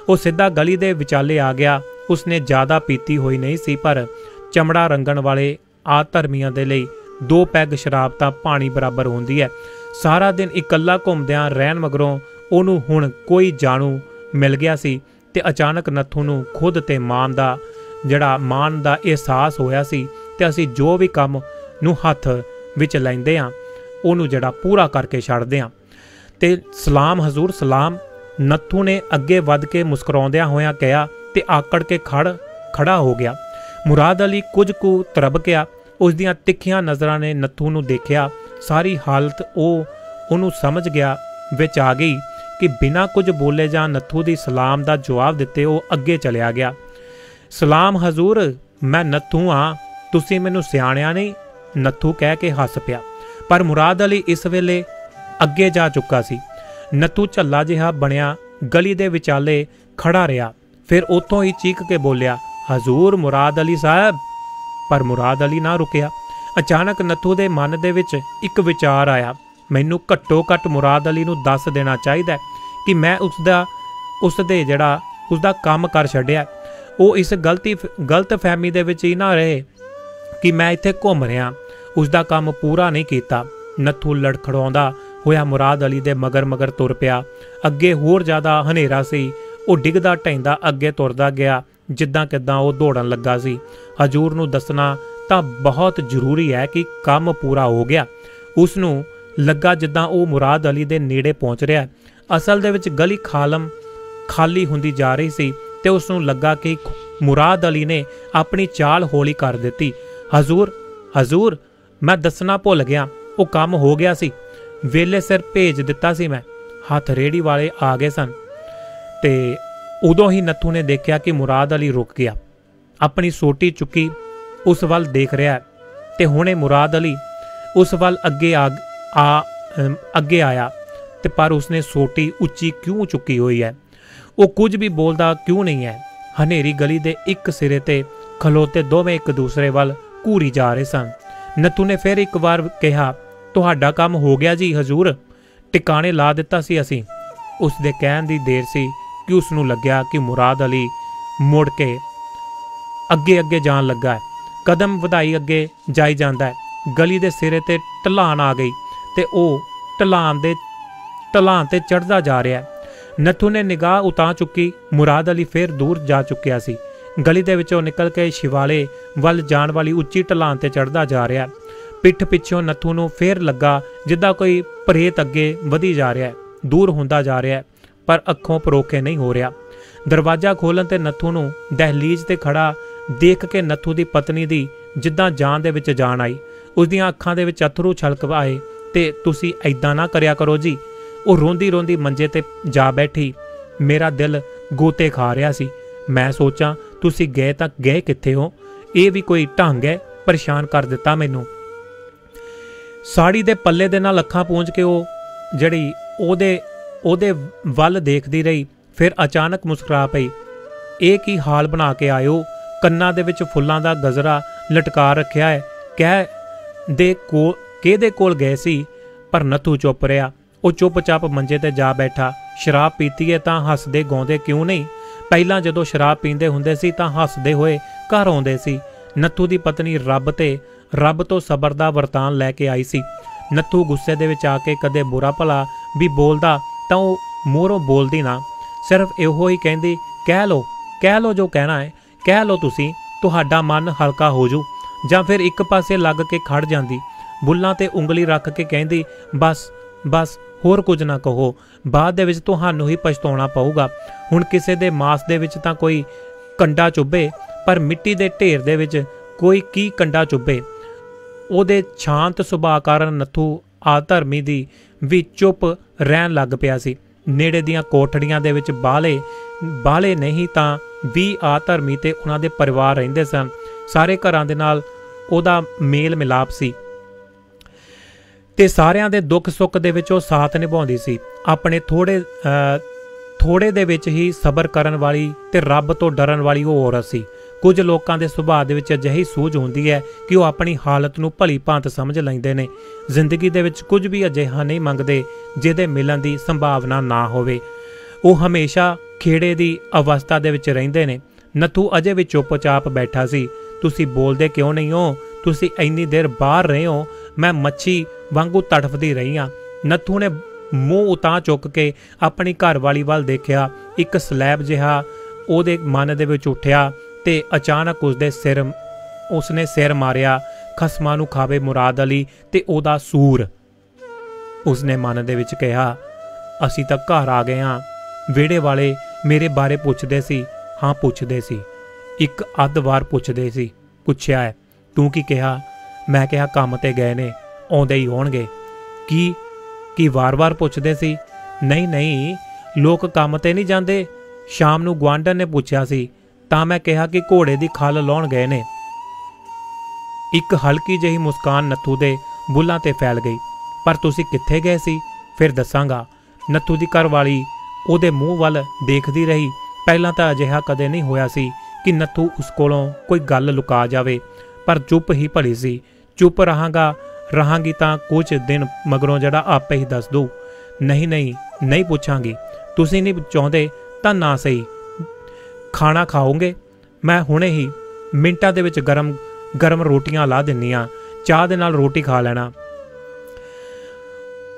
ਉਹ ਸਿੱਧਾ ਗਲੀ ਦੇ ਵਿਚਾਲੇ ਆ ਗਿਆ। ਉਸਨੇ ਜ਼ਿਆਦਾ ਪੀਤੀ ਹੋਈ ਨਹੀਂ ਸੀ, ਪਰ ਚਮੜਾ ਰੰਗਣ ਵਾਲੇ ਆਧਰਮੀਆਂ ਦੇ ਲਈ 2 ਪੈਗ ਸ਼ਰਾਬ ਤਾਂ ਪਾਣੀ ਬਰਾਬਰ ਹੁੰਦੀ ਹੈ। ਸਾਰਾ ਦਿਨ ਇਕੱਲਾ ਘੁੰਮਦਿਆਂ ਰਹਿਣ ਮਗਰੋਂ ਉਹਨੂੰ ਹੁਣ ਕੋਈ ਜਾਣੂ ਮਿਲ ਗਿਆ ਸੀ ਤੇ ਅਚਾਨਕ ਨੱਥੂ ਨੂੰ ਖੁਦ ਤੇ ਮਾਣ ਦਾ ਅਹਿਸਾਸ ਹੋਇਆ ਸੀ ਤੇ ਅਸੀਂ ਜੋ ਵੀ ਕੰਮ ਨੂੰ ਹੱਥ ਵਿੱਚ ਲੈਂਦੇ ਹਾਂ ਉਹਨੂੰ ਜਿਹੜਾ ਪੂਰਾ ਕਰਕੇ ਛੱਡਦੇ ਹਾਂ। ਤੇ ਸਲਾਮ ਹਜ਼ੂਰ, ਸਲਾਮ। ਨੱਥੂ ਨੇ ਅੱਗੇ ਵੱਧ ਕੇ ਮੁਸਕਰਾਉਂਦਿਆਂ ਹੋਇਆਂ ਕਿਹਾ ਤੇ ਆਕੜ ਕੇ ਖੜਾ ਹੋ ਗਿਆ। ਮੁਰਾਦ ਅਲੀ ਕੁਝ ਕੁ ਤਰਬਕਿਆ। ਉਸ ਦੀਆਂ ਤਿੱਖੀਆਂ ਨਜ਼ਰਾਂ ਨੇ ਨੱਥੂ ਨੂੰ ਦੇਖਿਆ। ਸਾਰੀ ਹਾਲਤ ਉਹਨੂੰ ਸਮਝ ਗਿਆ ਵਿੱਚ ਆ ਗਈ ਕਿ ਬਿਨਾਂ ਕੁਝ ਬੋਲੇ ਜਾਂ ਨੱਥੂ ਦੀ ਸਲਾਮ ਦਾ ਜਵਾਬ ਦਿੱਤੇ ਉਹ ਅੱਗੇ ਚਲਿਆ ਗਿਆ। ਸਲਾਮ ਹਜ਼ੂਰ, ਮੈਂ ਨੱਥੂ ਹਾਂ। ਤੁਸੀਂ ਮੈਨੂੰ ਸਿਆਣਿਆ ਨਹੀਂ? नत्थू कह के हस पिया। पर मुराद अली इस वेले अगे जा चुका सी। नत्थू झल्ला जिहा बनिया गली दे विचाले खड़ा रहा। फिर उतों ही चीख के बोलिया, हजूर मुराद अली साहब। पर मुराद अली ना रुकिया। अचानक नत्थू दे मन दे विच एक विचार आया, मैनू घट्टो घट्ट मुराद अली नू दस देना चाहिए कि मैं उसदा काम कर छड्डिया। वो इस गलत फहमी दे विच ही ना रहे कि मैं इत्थे घुम रहा, उसदा काम पूरा नहीं कीता। नत्थू लड़खड़ाउंदा होया मुराद अली दे मगर मगर तुर पिया। अगे होर ज़्यादा हनेरा सी। वो डिगदा ढैंदा अगे तुरदा गया जिद्दां किद्दां वो दौड़न लगा सी। हजूर नू दसना तां बहुत जरूरी है कि काम पूरा हो गया। उसनू लगा जिद्दां वो मुराद अली दे नेड़े पहुँच रहा। असल दे विच गली खाली हुंदी जा रही सी ते उसनू लगा कि मुराद अली ने अपनी चाल हौली कर दित्ती। हजूर मैं दसना भुल गया, वो काम हो गया सी, वेले सिर भेज दिता सी मैं। हथ रेहड़ी वाले आ गए सन ते उदों ही नत्थू ने देखा कि मुराद अली रुक गया, अपनी सोटी चुकी उस वल देख रहा है। ते हुणे मुराद अली उस वल अगे आया ते पर उसने सोटी उच्ची क्यों चुकी हुई है? वो कुछ भी बोलदा क्यों नहीं है? हनेरी गली दे एक सिरे ते खलोते दोवें एक दूसरे वल घूरी जा रहे सन। नत्थू ने फिर एक बार कहा, तुहाडा काम हो गया जी हजूर, टिकाणे ला दिता सी असीं। उसदे कहण दी देर सी कि उसनू लग्या कि मुराद अली मुड़ के अगे अगे जान लगा है। कदम वधाई अगे जाई जांदा है। गली दे सिरे ते ढलान आ गई ते ओह ढलान ते चढ़दा जा रहा है। नत्थू ने निगाह उतां चुकी। मुराद अली फिर दूर जा चुकिया सी। गली दे विचों निकल के शिवाले वल जाण वाली उच्ची ढलान ते चढ़दा जा रहा। पिठ पिछों नत्थू नूं फिर लगा जिद्दां कोई प्रेत अगे वधी जा रहा है, दूर हुंदा जा रहा है, पर अखों परोखे नहीं हो रहा। दरवाजा खोलन ते नत्थू नूं दहलीज ते खड़ा देख के नत्थू दी पत्नी दी जिद्दां जान दे विच जान आई। उसदियां अखां दे विच अथरू छलक आए ते तुसीं ऐदां ना करया करो जी। ਉਹ रोंदी मंजे ते जा बैठी। मेरा दिल गोते खा रहा सी। मैं सोचा तुसी गए तां गए कित्थे हो? ये भी कोई ढंग है? परेशान कर दिता मैनू। साड़ी दे पल्ले दे नाल अखां पूंझ के वो जड़ी ओदे वल देखदी रही। फिर अचानक मुस्कुरा पई। ये की हाल बना के आयो? कन्नां दे विच फुल्लां दा गजरा लटका रखिया है। किहदे कोल गए सी? पर नत्थू चुप रहा। वो चुपचाप मंजे ते जा बैठा। शराब पीती है तां हसदे गाउंदे क्यों नहीं? पहलां जदों शराब पींदे हुंदे सी तां हसदे होए घर आउंदे सी। नत्थू दी पत्नी रब तो सबर दा वरतान लैके आई सी। नत्थू गुस्से दे विच आके कदे बुरा भला भी बोलदा तां ओह मूहरों बोलदी ना, सिर्फ इहो ही कहंदी, कह लो जो कहना है, कह लो तुसीं, तुहाडा मन हल्का हो जू। जां फिर एक पासे लग के खड़ जांदी, बुल्लां ते उंगली रख के कहंदी, बस होर कुछ ना कहो, बाद दे विच तुहानू ही पछताउणा पऊगा। हुण किसे दे मास दे विच तां कोई कंडा चुभे, पर मिट्टी दे ढेर दे विच कोई की कंडा चुभे। ओहदे शांत सुभाਅ कारण नत्थू आधर्मी दी भी चुप रहन लग पिया सी। नेड़े दियां कोठड़ियां दे विच बाले नहीं तां 20 आधर्मी ते उन्हां दे परिवार रहिंदे सन। सारे घरां दे नाल ओहदा मेल मिलाप सी ते सारिਆਂ ਦੇ दुख सुख ਦੇ ਵਿੱਚ ਉਹ ਸਾਥ ਨਿਭਾਉਂਦੀ ਸੀ। ਆਪਣੇ ਥੋੜੇ ਦੇ ਵਿੱਚ ਹੀ ਸਬਰ ਕਰਨ ਵਾਲੀ ਤੇ ਰੱਬ ਤੋਂ ਡਰਨ ਵਾਲੀ ਉਹ ਔਰਤ ਸੀ। ਕੁਝ ਲੋਕਾਂ ਦੇ ਸੁਭਾਅ ਦੇ ਵਿੱਚ ਅਜਿਹੀ ਸੂਝ ਹੁੰਦੀ ਹੈ ਕਿ ਉਹ ਆਪਣੀ ਹਾਲਤ ਨੂੰ ਭਲੀ ਭਾਂਤ ਸਮਝ ਲੈਂਦੇ ਨੇ। ਜ਼ਿੰਦਗੀ ਦੇ ਵਿੱਚ ਕੁਝ ਵੀ ਅਜਿਹਾ ਨਹੀਂ ਮੰਗਦੇ ਜਿਹਦੇ ਮਿਲਣ ਦੀ ਸੰਭਾਵਨਾ ਨਾ ਹੋਵੇ। ਉਹ ਹਮੇਸ਼ਾ ਖੇੜੇ ਦੀ ਅਵਸਥਾ ਦੇ ਵਿੱਚ ਰਹਿੰਦੇ ਨੇ। ਨੱਥੂ ਅਜੇ ਵੀ ਚੁੱਪਚਾਪ ਬੈਠਾ ਸੀ। ਤੁਸੀਂ ਬੋਲਦੇ ਕਿਉਂ ਨਹੀਂ ਹੋ? ਤੁਸੀਂ ਇੰਨੀ ਦੇਰ ਬਾਹਰ ਰਹੇ ਹੋ, ਮੈਂ ਮੱਛੀ ਵਾਂਗੂ ਤੜਫਦੀ ਰਹੀ ਹਾਂ। ਨੱਥੂ ਨੇ ਮੂੰਹ ਉਤਾਂ ਚੁੱਕ ਕੇ ਆਪਣੀ ਘਰਵਾਲੀ ਵੱਲ ਦੇਖਿਆ। ਇੱਕ ਸਲੈਬ ਜਿਹਾ ਉਹਦੇ ਮਨ ਦੇ ਵਿੱਚ ਉੱਠਿਆ ਤੇ ਅਚਾਨਕ ਉਸਨੇ ਸਿਰ ਮਾਰਿਆ। ਖਸਮਾਂ ਨੂੰ ਖਾਵੇ ਮੁਰਾਦ ਅਲੀ ਤੇ ਉਹਦਾ ਸੂਰ। ਉਸਨੇ ਮਨ ਦੇ ਵਿੱਚ ਕਿਹਾ, ਅਸੀਂ ਤਾਂ ਘਰ ਆ ਗਏ ਹਾਂ। ਵਿਹੜੇ ਵਾਲੇ ਮੇਰੇ ਬਾਰੇ ਪੁੱਛਦੇ ਸੀ। ਹਾਂ ਪੁੱਛਦੇ ਸੀ, ਇੱਕ ਅੱਧ ਵਾਰ ਪੁੱਛਦੇ ਸੀ। ਪੁੱਛਿਆ ਹੈ, ਤੂੰ ਕੀ ਕਿਹਾ? ਮੈਂ ਕਿਹਾ ਕੰਮ ਤੇ ਗਏ ਨੇ, ਆਉਂਦੇ ਹੀ ਹੋਣਗੇ। ਕੀ ਵਾਰ-ਵਾਰ ਪੁੱਛਦੇ ਸੀ? ਨਹੀਂ, ਲੋਕ ਕੰਮ ਤੇ ਨਹੀਂ ਜਾਂਦੇ। ਸ਼ਾਮ ਨੂੰ ਗੁਆਂਢਣ ਨੇ ਪੁੱਛਿਆ ਸੀ ਤਾਂ ਮੈਂ ਕਿਹਾ ਕਿ ਘੋੜੇ ਦੀ ਖੱਲ ਲਾਉਣ ਗਏ ਨੇ। ਇੱਕ ਹਲਕੀ ਜਿਹੀ ਮੁਸਕਾਨ ਨੱਥੂ ਦੇ ਬੁੱਲ੍ਹਾਂ ਤੇ ਫੈਲ ਗਈ। ਪਰ ਤੁਸੀਂ ਕਿੱਥੇ ਗਏ ਸੀ? ਫਿਰ ਦੱਸਾਂਗਾ। ਨੱਥੂ ਦੀ ਘਰਵਾਲੀ ਉਹਦੇ ਮੂੰਹ ਵੱਲ ਦੇਖਦੀ ਰਹੀ। ਪਹਿਲਾਂ ਤਾਂ ਅਜਿਹਾ ਕਦੇ ਨਹੀਂ ਹੋਇਆ ਸੀ ਕਿ ਨੱਥੂ ਉਸ ਕੋਲੋਂ ਕੋਈ ਗੱਲ ਲੁਕਾ ਜਾਵੇ, ਪਰ ਚੁੱਪ ਹੀ ਭਲੀ ਸੀ। ਚੁੱਪ ਰਹਾਂਗੀ ਤਾਂ ਕੁਝ ਦਿਨ ਮਗਰੋਂ ਜਿਹੜਾ ਆਪੇ ਹੀ ਦੱਸ ਦੂ। ਨਹੀਂ ਪੁੱਛਾਂਗੀ। ਤੁਸੀਂ ਨਹੀਂ ਚਾਹੁੰਦੇ ਤਾਂ ਨਾ ਸਹੀ। ਖਾਣਾ ਖਾਓਗੇ? ਮੈਂ ਹੁਣੇ ਹੀ ਮਿੰਟਾਂ ਦੇ ਵਿੱਚ ਗਰਮ ਰੋਟੀਆਂ ਲਾ ਦਿੰਨੀ ਆ, ਚਾਹ ਦੇ ਨਾਲ ਰੋਟੀ ਖਾ ਲੈਣਾ।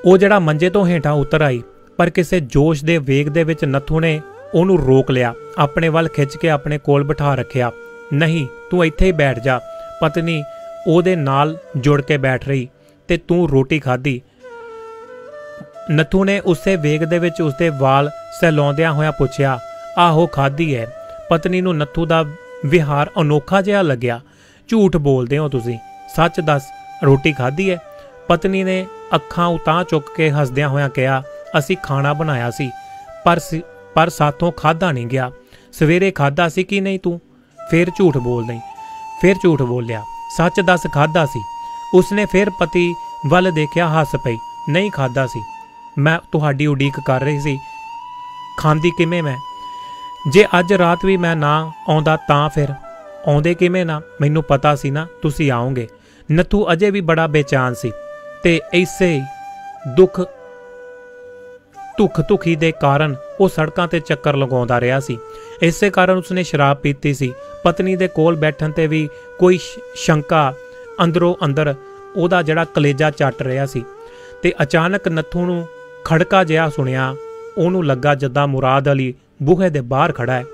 ਉਹ ਜਿਹੜਾ ਮੰਜੇ ਤੋਂ ਹੇਠਾਂ ਉਤਰ ਆਈ, ਪਰ ਕਿਸੇ ਜੋਸ਼ ਦੇ ਵੇਗ ਦੇ ਵਿੱਚ ਨੱਥੂ ਨੇ ਉਹਨੂੰ ਰੋਕ ਲਿਆ, ਆਪਣੇ ਵੱਲ ਖਿੱਚ ਕੇ ਆਪਣੇ ਕੋਲ ਬਿਠਾ ਰੱਖਿਆ। ਨਹੀਂ, ਤੂੰ ਇੱਥੇ ਹੀ ਬੈਠ ਜਾ। ਪਤਨੀ ਉਹਦੇ ਨਾਲ ਜੁੜ ਕੇ ਬੈਠ ਰਹੀ। ਤੇ ਤੂੰ ਰੋਟੀ ਖਾਧੀ? ਨੱਥੂ ਨੇ ਉਸੇ ਵੇਗ ਦੇ ਵਿੱਚ ਉਸਦੇ ਵਾਲ ਸਹਿਲਾਉਂਦਿਆਂ ਹੋਇਆਂ ਪੁੱਛਿਆ। ਆਹੋ, ਖਾਧੀ ਹੈ। ਪਤਨੀ ਨੂੰ ਨੱਥੂ ਦਾ ਵਿਹਾਰ ਅਨੋਖਾ ਜਿਹਾ ਲੱਗਿਆ। ਝੂਠ ਬੋਲਦੇ ਹੋ ਤੁਸੀਂ, ਸੱਚ ਦੱਸ, ਰੋਟੀ ਖਾਧੀ ਹੈ? ਪਤਨੀ ਨੇ ਅੱਖਾਂ ਉਤਾਂ ਚੁੱਕ ਕੇ ਹੱਸਦਿਆਂ ਹੋਇਆਂ ਕਿਹਾ, ਅਸੀਂ ਖਾਣਾ ਬਣਾਇਆ ਸੀ, ਪਰ ਸਾਥੋਂ ਖਾਧਾ ਨਹੀਂ ਗਿਆ। ਸਵੇਰੇ ਖਾਧਾ ਸੀ ਕਿ ਨਹੀਂ ਤੂੰ? ਫਿਰ ਝੂਠ ਬੋਲਿਆ। ਸੱਚ ਦੱਸ, ਖਾਧਾ ਸੀ। ਉਸਨੇ ਫਿਰ ਪਤੀ ਵੱਲ ਦੇਖਿਆ, ਹੱਸ ਪਈ। ਨਹੀਂ ਖਾਧਾ ਸੀ, ਮੈਂ ਤੁਹਾਡੀ ਉਡੀਕ ਕਰ ਰਹੀ ਸੀ। ਖਾਂਦੀ ਕਿਵੇਂ ਮੈਂ? ਜੇ ਅੱਜ ਰਾਤ ਵੀ ਮੈਂ ਨਾ ਆਉਂਦਾ ਤਾਂ ਫਿਰ? ਆਉਂਦੇ ਕਿਵੇਂ ਨਾ? ਮੈਨੂੰ ਪਤਾ ਸੀ ਨਾ ਤੁਸੀਂ ਆਓਗੇ। ਨੱਥੂ ਅਜੇ ਵੀ ਬੜਾ ਬੇਚੈਨ ਸੀ ਤੇ ਇਸੇ ਦੁੱਖੀ ਦੇ ਕਾਰਨ ਉਹ ਸੜਕਾਂ ਤੇ ਚੱਕਰ ਲਗਾਉਂਦਾ ਰਿਹਾ ਸੀ। ਇਸੇ ਕਾਰਨ ਉਸਨੇ ਸ਼ਰਾਬ ਪੀਤੀ ਸੀ। ਪਤਨੀ ਦੇ ਕੋਲ ਬੈਠਣ ਤੇ ਵੀ ਕੋਈ ਸ਼ੰਕਾ ਅੰਦਰੋਂ ਅੰਦਰ ਉਹਦਾ ਜਿਹੜਾ ਕਲੇਜਾ ਚੱਟ ਰਿਹਾ ਸੀ। ਤੇ ਅਚਾਨਕ ਨੱਥੂ ਨੂੰ ਖੜਕਾ ਜਿਹਾ ਸੁਣਿਆ। ਉਹਨੂੰ ਲੱਗਾ ਜਿੱਦਾਂ ਮੁਰਾਦ ਅਲੀ ਬੂਹੇ ਦੇ ਬਾਹਰ ਖੜਾ ਹੈ।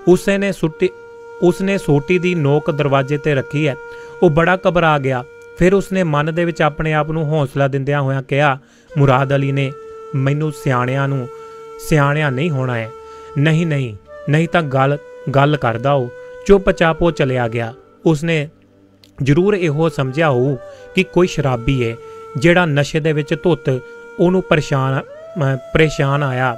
ਉਸਨੇ ਸੋਟੀ ਦੀ ਨੋਕ ਦਰਵਾਜ਼ੇ ਤੇ ਰੱਖੀ ਹੈ। ਉਹ ਬੜਾ ਘਬਰਾ ਗਿਆ। ਫਿਰ ਉਸਨੇ ਮਨ ਦੇ ਵਿੱਚ ਆਪਣੇ ਆਪ ਨੂੰ ਹੌਸਲਾ ਦਿੰਦਿਆਂ ਹੋਇਆਂ ਕਿਹਾ, ਮੁਰਾਦ ਅਲੀ ਨੇ ਮੈਨੂੰ ਸਿਆਣਿਆ ਨਹੀਂ ਹੋਣਾ ਹੈ। ਨਹੀਂ ਤਾਂ ਗੱਲ ਕਰਦਾ ਉਹ। ਚੁੱਪਚਾਪ ਉਹ ਚਲਿਆ ਗਿਆ। ਉਸਨੇ ਜ਼ਰੂਰ ਇਹੋ ਸਮਝਿਆ ਹੋਊ ਕਿ ਕੋਈ ਸ਼ਰਾਬੀ ਹੈ ਜਿਹੜਾ ਨਸ਼ੇ ਦੇ ਵਿੱਚ ਧੁੱਤ ਉਹਨੂੰ ਪਰੇਸ਼ਾਨ ਆਇਆ,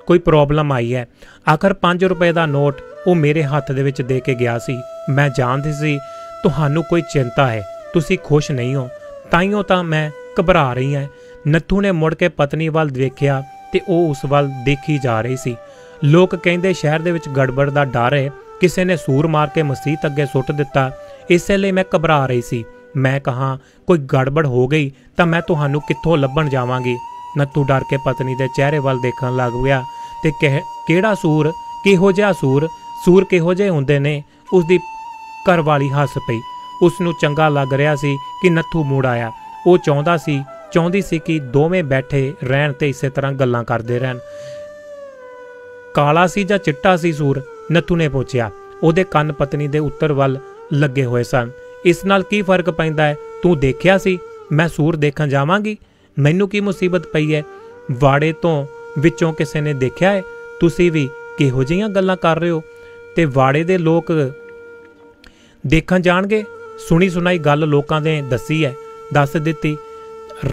ਕੋਈ ਪ੍ਰੋਬਲਮ ਆਈ ਹੈ। ਆਖਰ 5 ਰੁਪਏ ਦਾ ਨੋਟ ਉਹ ਮੇਰੇ ਹੱਥ ਦੇ ਵਿੱਚ ਦੇ ਕੇ ਗਿਆ ਸੀ। ਮੈਂ ਜਾਣਦੀ ਸੀ ਤੁਹਾਨੂੰ ਕੋਈ ਚਿੰਤਾ ਹੈ, ਤੁਸੀਂ ਖੁਸ਼ ਨਹੀਂ ਹੋ, ਤਾਈਓ ਤਾਂ ਮੈਂ ਘਬਰਾ ਰਹੀ ਹਾਂ। ਨੱਥੂ ਨੇ ਮੁੜ ਕੇ ਪਤਨੀ ਵੱਲ ਵੇਖਿਆ ਤੇ ਉਹ ਉਸ ਵੱਲ ਦੇਖੀ ਜਾ ਰਹੀ ਸੀ। ਲੋਕ ਕਹਿੰਦੇ ਸ਼ਹਿਰ ਦੇ ਵਿੱਚ ਗੜਬੜ ਦਾ ਡਰ ਹੈ, ਕਿਸੇ ਨੇ ਸੂਰ ਮਾਰ ਕੇ ਮਸੀਤ ਅੱਗੇ ਸੁੱਟ ਦਿੱਤਾ, ਇਸੇ ਲਈ ਮੈਂ ਘਬਰਾ ਰਹੀ ਸੀ। ਮੈਂ ਕਹਾਂ ਕੋਈ ਗੜਬੜ ਹੋ ਗਈ ਤਾਂ ਮੈਂ ਤੁਹਾਨੂੰ ਕਿੱਥੋਂ ਲੱਭਣ ਜਾਵਾਂਗੀ। ਨੱਥੂ ਡਰ ਕੇ ਪਤਨੀ ਦੇ ਚਿਹਰੇ ਵੱਲ ਦੇਖਣ ਲੱਗ ਗਿਆ ਤੇ ਕਿਹੜਾ ਸੂਰ? ਕਿਹੋ ਜਿਹਾ ਸੂਰ ਕਿਹੋ ਜਿਹੇ ਹੁੰਦੇ ਨੇ? ਉਸਦੀ ਘਰਵਾਲੀ ਹੱਸ ਪਈ। ਉਸਨੂੰ ਚੰਗਾ ਲੱਗ ਰਿਹਾ ਸੀ ਕਿ ਨੱਥੂ ਮੁੜ ਆਇਆ। ਉਹ ਚਾਹੁੰਦੀ ਸੀ ਕਿ ਦੋਵੇਂ ਬੈਠੇ ਰਹਿਣ ਤੇ ਇਸੇ ਤਰ੍ਹਾਂ ਗੱਲਾਂ ਕਰਦੇ ਰਹਿਣ। ਕਾਲਾ ਸੀ ਜਾਂ ਚਿੱਟਾ ਸੀ ਸੂਰ? ਨੱਥੂ ਨੇ ਪੁੱਛਿਆ। ਉਹਦੇ ਕੰਨ ਪਤਨੀ ਦੇ ਉੱਤਰ ਵੱਲ ਲੱਗੇ ਹੋਏ ਸਨ। ਇਸ ਨਾਲ ਕੀ ਫਰਕ ਪੈਂਦਾ ਹੈ? ਤੂੰ ਦੇਖਿਆ ਸੀ? ਮੈਂ ਸੂਰ ਦੇਖਣ ਜਾਵਾਂਗੀ? ਮੈਨੂੰ ਕੀ ਮੁਸੀਬਤ ਪਈ ਹੈ? ਵਾੜੇ ਤੋਂ ਵਿੱਚੋਂ ਕਿਸੇ ਨੇ ਦੇਖਿਆ ਹੈ? ਤੁਸੀਂ ਵੀ ਕਿਹੋ ਜਿਹੀਆਂ ਗੱਲਾਂ ਕਰ ਰਹੇ ਹੋ? ਤੇ ਵਾੜੇ ਦੇ ਲੋਕ ਦੇਖਣ ਜਾਣਗੇ? ਸੁਣੀ ਸੁਣਾਈ ਗੱਲ ਲੋਕਾਂ ਨੇ ਦੱਸ ਦਿੱਤੀ।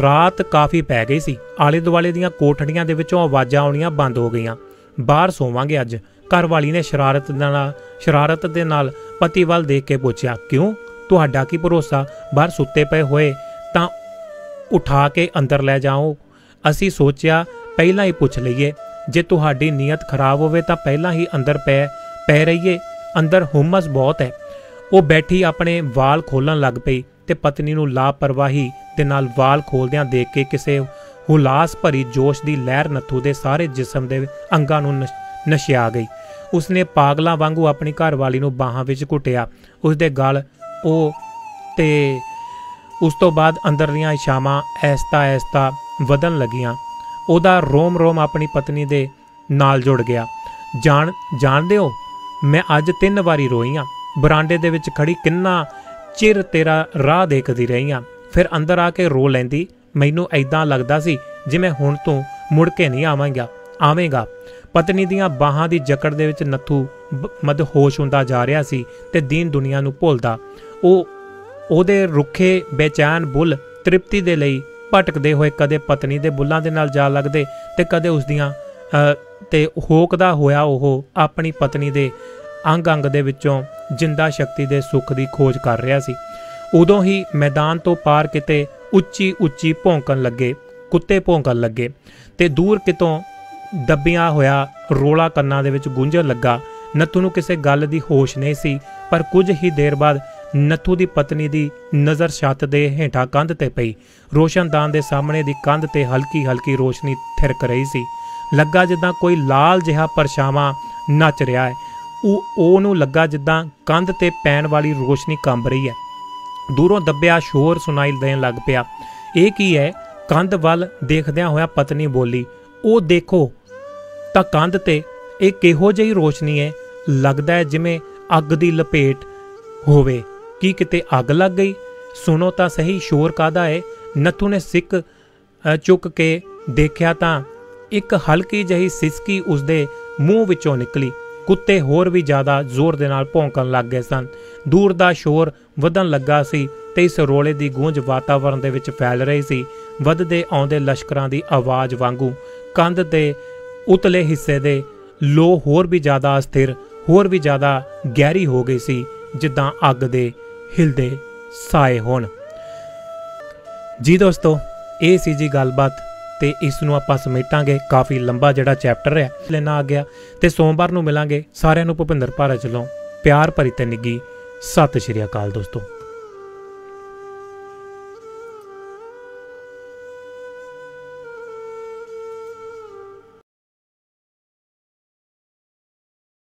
ਰਾਤ ਕਾਫੀ ਪੈ ਗਈ ਸੀ। ਆਲੇ ਦੁਆਲੇ ਦੀਆਂ ਕੋਠੜੀਆਂ ਦੇ ਵਿੱਚੋਂ ਆਵਾਜ਼ਾਂ ਆਉਣੀਆਂ ਬੰਦ ਹੋ ਗਈਆਂ। ਬਾਹਰ ਸੋਵਾਂਗੇ ਅੱਜ? ਘਰਵਾਲੀ ਨੇ ਸ਼ਰਾਰਤ ਦੇ ਨਾਲ ਪਤੀ ਵੱਲ ਦੇਖ ਕੇ ਪੁੱਛਿਆ। ਕਿਉਂ? ਤੁਹਾਡਾ ਕੀ ਭਰੋਸਾ? ਬਾਹਰ ਸੁੱਤੇ ਪਏ ਹੋਏ ਤਾਂ ਉਠਾ ਕੇ ਅੰਦਰ ਲੈ ਜਾਓ। ਅਸੀਂ ਸੋਚਿਆ ਪਹਿਲਾਂ ਹੀ ਪੁੱਛ ਲਈਏ। ਜੇ ਤੁਹਾਡੀ ਨੀਅਤ ਖਰਾਬ ਹੋਵੇ ਤਾਂ ਪਹਿਲਾਂ ਹੀ ਅੰਦਰ ਪੈ ਰਹੀਏ। ਅੰਦਰ ਹੁਮਸ ਬਹੁਤ ਹੈ। ਉਹ ਬੈਠੀ ਆਪਣੇ ਵਾਲ ਖੋਲਣ ਲੱਗ ਪਈ ਤੇ ਪਤਨੀ ਨੂੰ ਲਾਪਰਵਾਹੀ ਦੇ ਨਾਲ ਵਾਲ ਖੋਲਦਿਆਂ ਦੇਖ ਕੇ ਕਿਸੇ ਹੁਲਾਸ ਭਰੀ ਜੋਸ਼ ਦੀ ਲਹਿਰ ਨੱਥੂ ਦੇ ਸਾਰੇ ਜਿਸਮ ਦੇ ਅੰਗਾਂ ਨੂੰ ਨਸ਼ਿਆ ਗਈ। ਉਸਨੇ ਪਾਗਲਾਂ ਵਾਂਗੂ ਆਪਣੀ ਘਰਵਾਲੀ ਨੂੰ ਬਾਹਾਂ ਵਿੱਚ ਘੁੱਟਿਆ। ਉਸਦੇ ਗਲ ਤੇ ਉਸ ਤੋਂ ਬਾਅਦ ਅੰਦਰਲੀਆਂ ਇਛਾਵਾਂ ਐਸਤਾ ਵਧਣ ਲੱਗੀਆਂ। ਉਹਦਾ ਰੋਮ ਆਪਣੀ ਪਤਨੀ ਦੇ ਨਾਲ ਜੁੜ ਗਿਆ। ਜਾਣਦੇ ਹੋ, ਮੈਂ ਅੱਜ 3 ਵਾਰੀ ਰੋਈ ਹਾਂ। ਬਰਾਂਡੇ ਦੇ ਵਿੱਚ ਖੜੀ ਕਿੰਨਾ ਚਿਰ ਤੇਰਾ ਰਾਹ ਦੇਖਦੀ ਰਹੀ ਹਾਂ, ਫਿਰ ਅੰਦਰ ਆ ਕੇ ਰੋ ਲੈਂਦੀ। ਮੈਨੂੰ ਐਦਾਂ ਲੱਗਦਾ ਸੀ ਜਿਵੇਂ ਹੁਣ ਤੂੰ ਮੁੜ ਕੇ ਨਹੀਂ ਆਵੇਂਗਾ। ਪਤਨੀ ਦੀਆਂ ਬਾਹਾਂ ਦੀ ਜਕੜ ਦੇ ਵਿੱਚ ਨੱਥੂ ਮਦਹੋਸ਼ ਹੁੰਦਾ ਜਾ ਰਿਹਾ ਸੀ ਤੇ ਦੀਨ ਦੁਨੀਆ ਨੂੰ ਭੁੱਲਦਾ। ਉਹਦੇ ਰੁੱਖੇ ਬੇਚੈਨ ਬੁੱਲ ਤ੍ਰਿਪਤੀ ਦੇ ਲਈ ਭਟਕਦੇ ਹੋਏ ਕਦੇ ਪਤਨੀ ਦੇ ਬੁੱਲਾਂ ਦੇ ਨਾਲ ਜਾ ਲੱਗਦੇ ਤੇ ਕਦੇ ਉਸਦੀਆਂ ਤੇ ਹੋਕਦਾ ਹੋਇਆ ਉਹ ਆਪਣੀ ਪਤਨੀ ਦੇ ਅੰਗ ਅੰਗ ਦੇ ਵਿੱਚੋਂ ਜਿੰਦਾ ਸ਼ਕਤੀ ਦੇ ਸੁੱਖ ਦੀ ਖੋਜ ਕਰ ਰਿਹਾ ਸੀ। ਉਦੋਂ ਹੀ ਮੈਦਾਨ ਤੋਂ ਪਾਰ ਕਿਤੇ ਉੱਚੀ ਉੱਚੀ ਭੌਂਕਣ ਲੱਗੇ, ਕੁੱਤੇ ਭੌਂਕਣ ਲੱਗੇ ਤੇ ਦੂਰ ਕਿਤੋਂ ਦੱਬਿਆ ਹੋਇਆ ਰੋਲਾ ਕੰਨਾਂ ਦੇ ਵਿੱਚ ਗੂੰਜਣ ਲੱਗਾ। ਨੱਥੂ ਨੂੰ ਕਿਸੇ ਗੱਲ ਦੀ ਹੋਸ਼ ਨਹੀਂ ਸੀ, ਪਰ ਕੁਝ ਹੀ ਦੇਰ ਬਾਅਦ ਨੱਥੂ ਦੀ ਪਤਨੀ ਦੀ ਨਜ਼ਰ ਛੱਤ ਦੇ ਹੇਠਾਂ ਕੰਧ ਤੇ ਪਈ। ਰੋਸ਼ਨਦਾਨ ਦੇ ਸਾਹਮਣੇ ਦੀ ਕੰਧ ਤੇ ਹਲਕੀ ਹਲਕੀ ਰੋਸ਼ਨੀ ਥਿਰਕ ਰਹੀ ਸੀ। ਲੱਗਾ ਜਿੱਦਾਂ ਕੋਈ ਲਾਲ ਜਿਹਾ ਪਰਛਾਵਾਂ ਨੱਚ ਰਿਹਾ ਹੈ। ਉਹਨੂੰ ਲੱਗਾ ਜਿੱਦਾਂ ਕੰਧ ਤੇ ਪੈਣ ਵਾਲੀ ਰੋਸ਼ਨੀ ਕੰਬ ਰਹੀ ਹੈ। ਦੂਰੋਂ ਦੱਬਿਆ ਸ਼ੋਰ ਸੁਣਾਈ ਦੇਣ ਲੱਗ ਪਿਆ। ਇਹ ਕੀ ਹੈ? ਕੰਧ ਵੱਲ ਦੇਖਦਿਆਂ ਹੋਇਆ ਪਤਨੀ ਬੋਲੀ। ਉਹ ਦੇਖੋ ਤਾਂ ਕੰਧ ਤੇ ਇਹ ਕਿਹੋ ਜਿਹੀ ਰੋਸ਼ਨੀ ਹੈ? ਲੱਗਦਾ ਹੈ ਜਿਵੇਂ ਅੱਗ ਦੀ ਲਪੇਟ ਹੋਵੇ। ਕੀ ਕਿਤੇ ਅੱਗ ਲੱਗ ਗਈ? ਸੁਣੋ ਤਾਂ ਸਹੀ, ਸ਼ੋਰ ਕਾਹਦਾ ਹੈ? ਨੱਥੂ ਨੇ ਸਿੱਕ ਚੁੱਕ ਕੇ ਦੇਖਿਆ ਤਾਂ ਇੱਕ ਹਲਕੀ ਜਿਹੀ ਸਿਸਕੀ ਉਸਦੇ ਮੂੰਹ ਵਿੱਚੋਂ ਨਿਕਲੀ। ਕੁੱਤੇ ਹੋਰ ਵੀ ਜ਼ਿਆਦਾ ਜ਼ੋਰ ਦੇ ਨਾਲ ਭੌਂਕਣ ਲੱਗ ਗਏ ਸਨ। ਦੂਰ ਦਾ ਸ਼ੋਰ ਵਧਣ ਲੱਗਾ ਸੀ ਤੇ ਇਸ ਰੋਲੇ ਦੀ ਗੂੰਜ ਵਾਤਾਵਰਣ ਦੇ ਵਿੱਚ ਫੈਲ ਰਹੀ ਸੀ। ਵੱਧਦੇ ਆਉਂਦੇ ਲਸ਼ਕਰਾਂ ਦੀ ਆਵਾਜ਼ ਵਾਂਗੂ ਕੰਧ ਦੇ ਉਤਲੇ ਹਿੱਸੇ ਦੇ ਲੋ ਹੋਰ ਵੀ ਜ਼ਿਆਦਾ ਅਸਥਿਰ, ਹੋਰ ਵੀ ਜ਼ਿਆਦਾ ਗਹਿਰੀ ਹੋ ਗਈ ਸੀ, ਜਿੱਦਾਂ ਅੱਗ ਦੇ ਹਿਲਦੇ ਸਾਏ ਹੋਣ। ਜੀ ਦੋਸਤੋ, ਇਹ ਸੀ ਜੀ ਗੱਲਬਾਤ ਤੇ ਇਸ ਨੂੰ ਆਪਾਂ ਸਮੇਟਾਂਗੇ। ਕਾਫੀ ਲੰਬਾ ਜਿਹੜਾ ਚੈਪਟਰ ਹੈ ਲੈਣਾ ਆ ਗਿਆ ਤੇ ਸੋਮਵਾਰ ਨੂੰ ਮਿਲਾਂਗੇ। ਸਾਰਿਆਂ ਨੂੰ ਭੁਪਿੰਦਰ ਭਾਰਤ ਵੱਲੋਂ ਪਿਆਰ ਭਰੀ ਤੇ ਨਿੱਘੀ ਸਤਿ ਸ਼੍ਰੀ ਅਕਾਲ ਦੋਸਤੋ।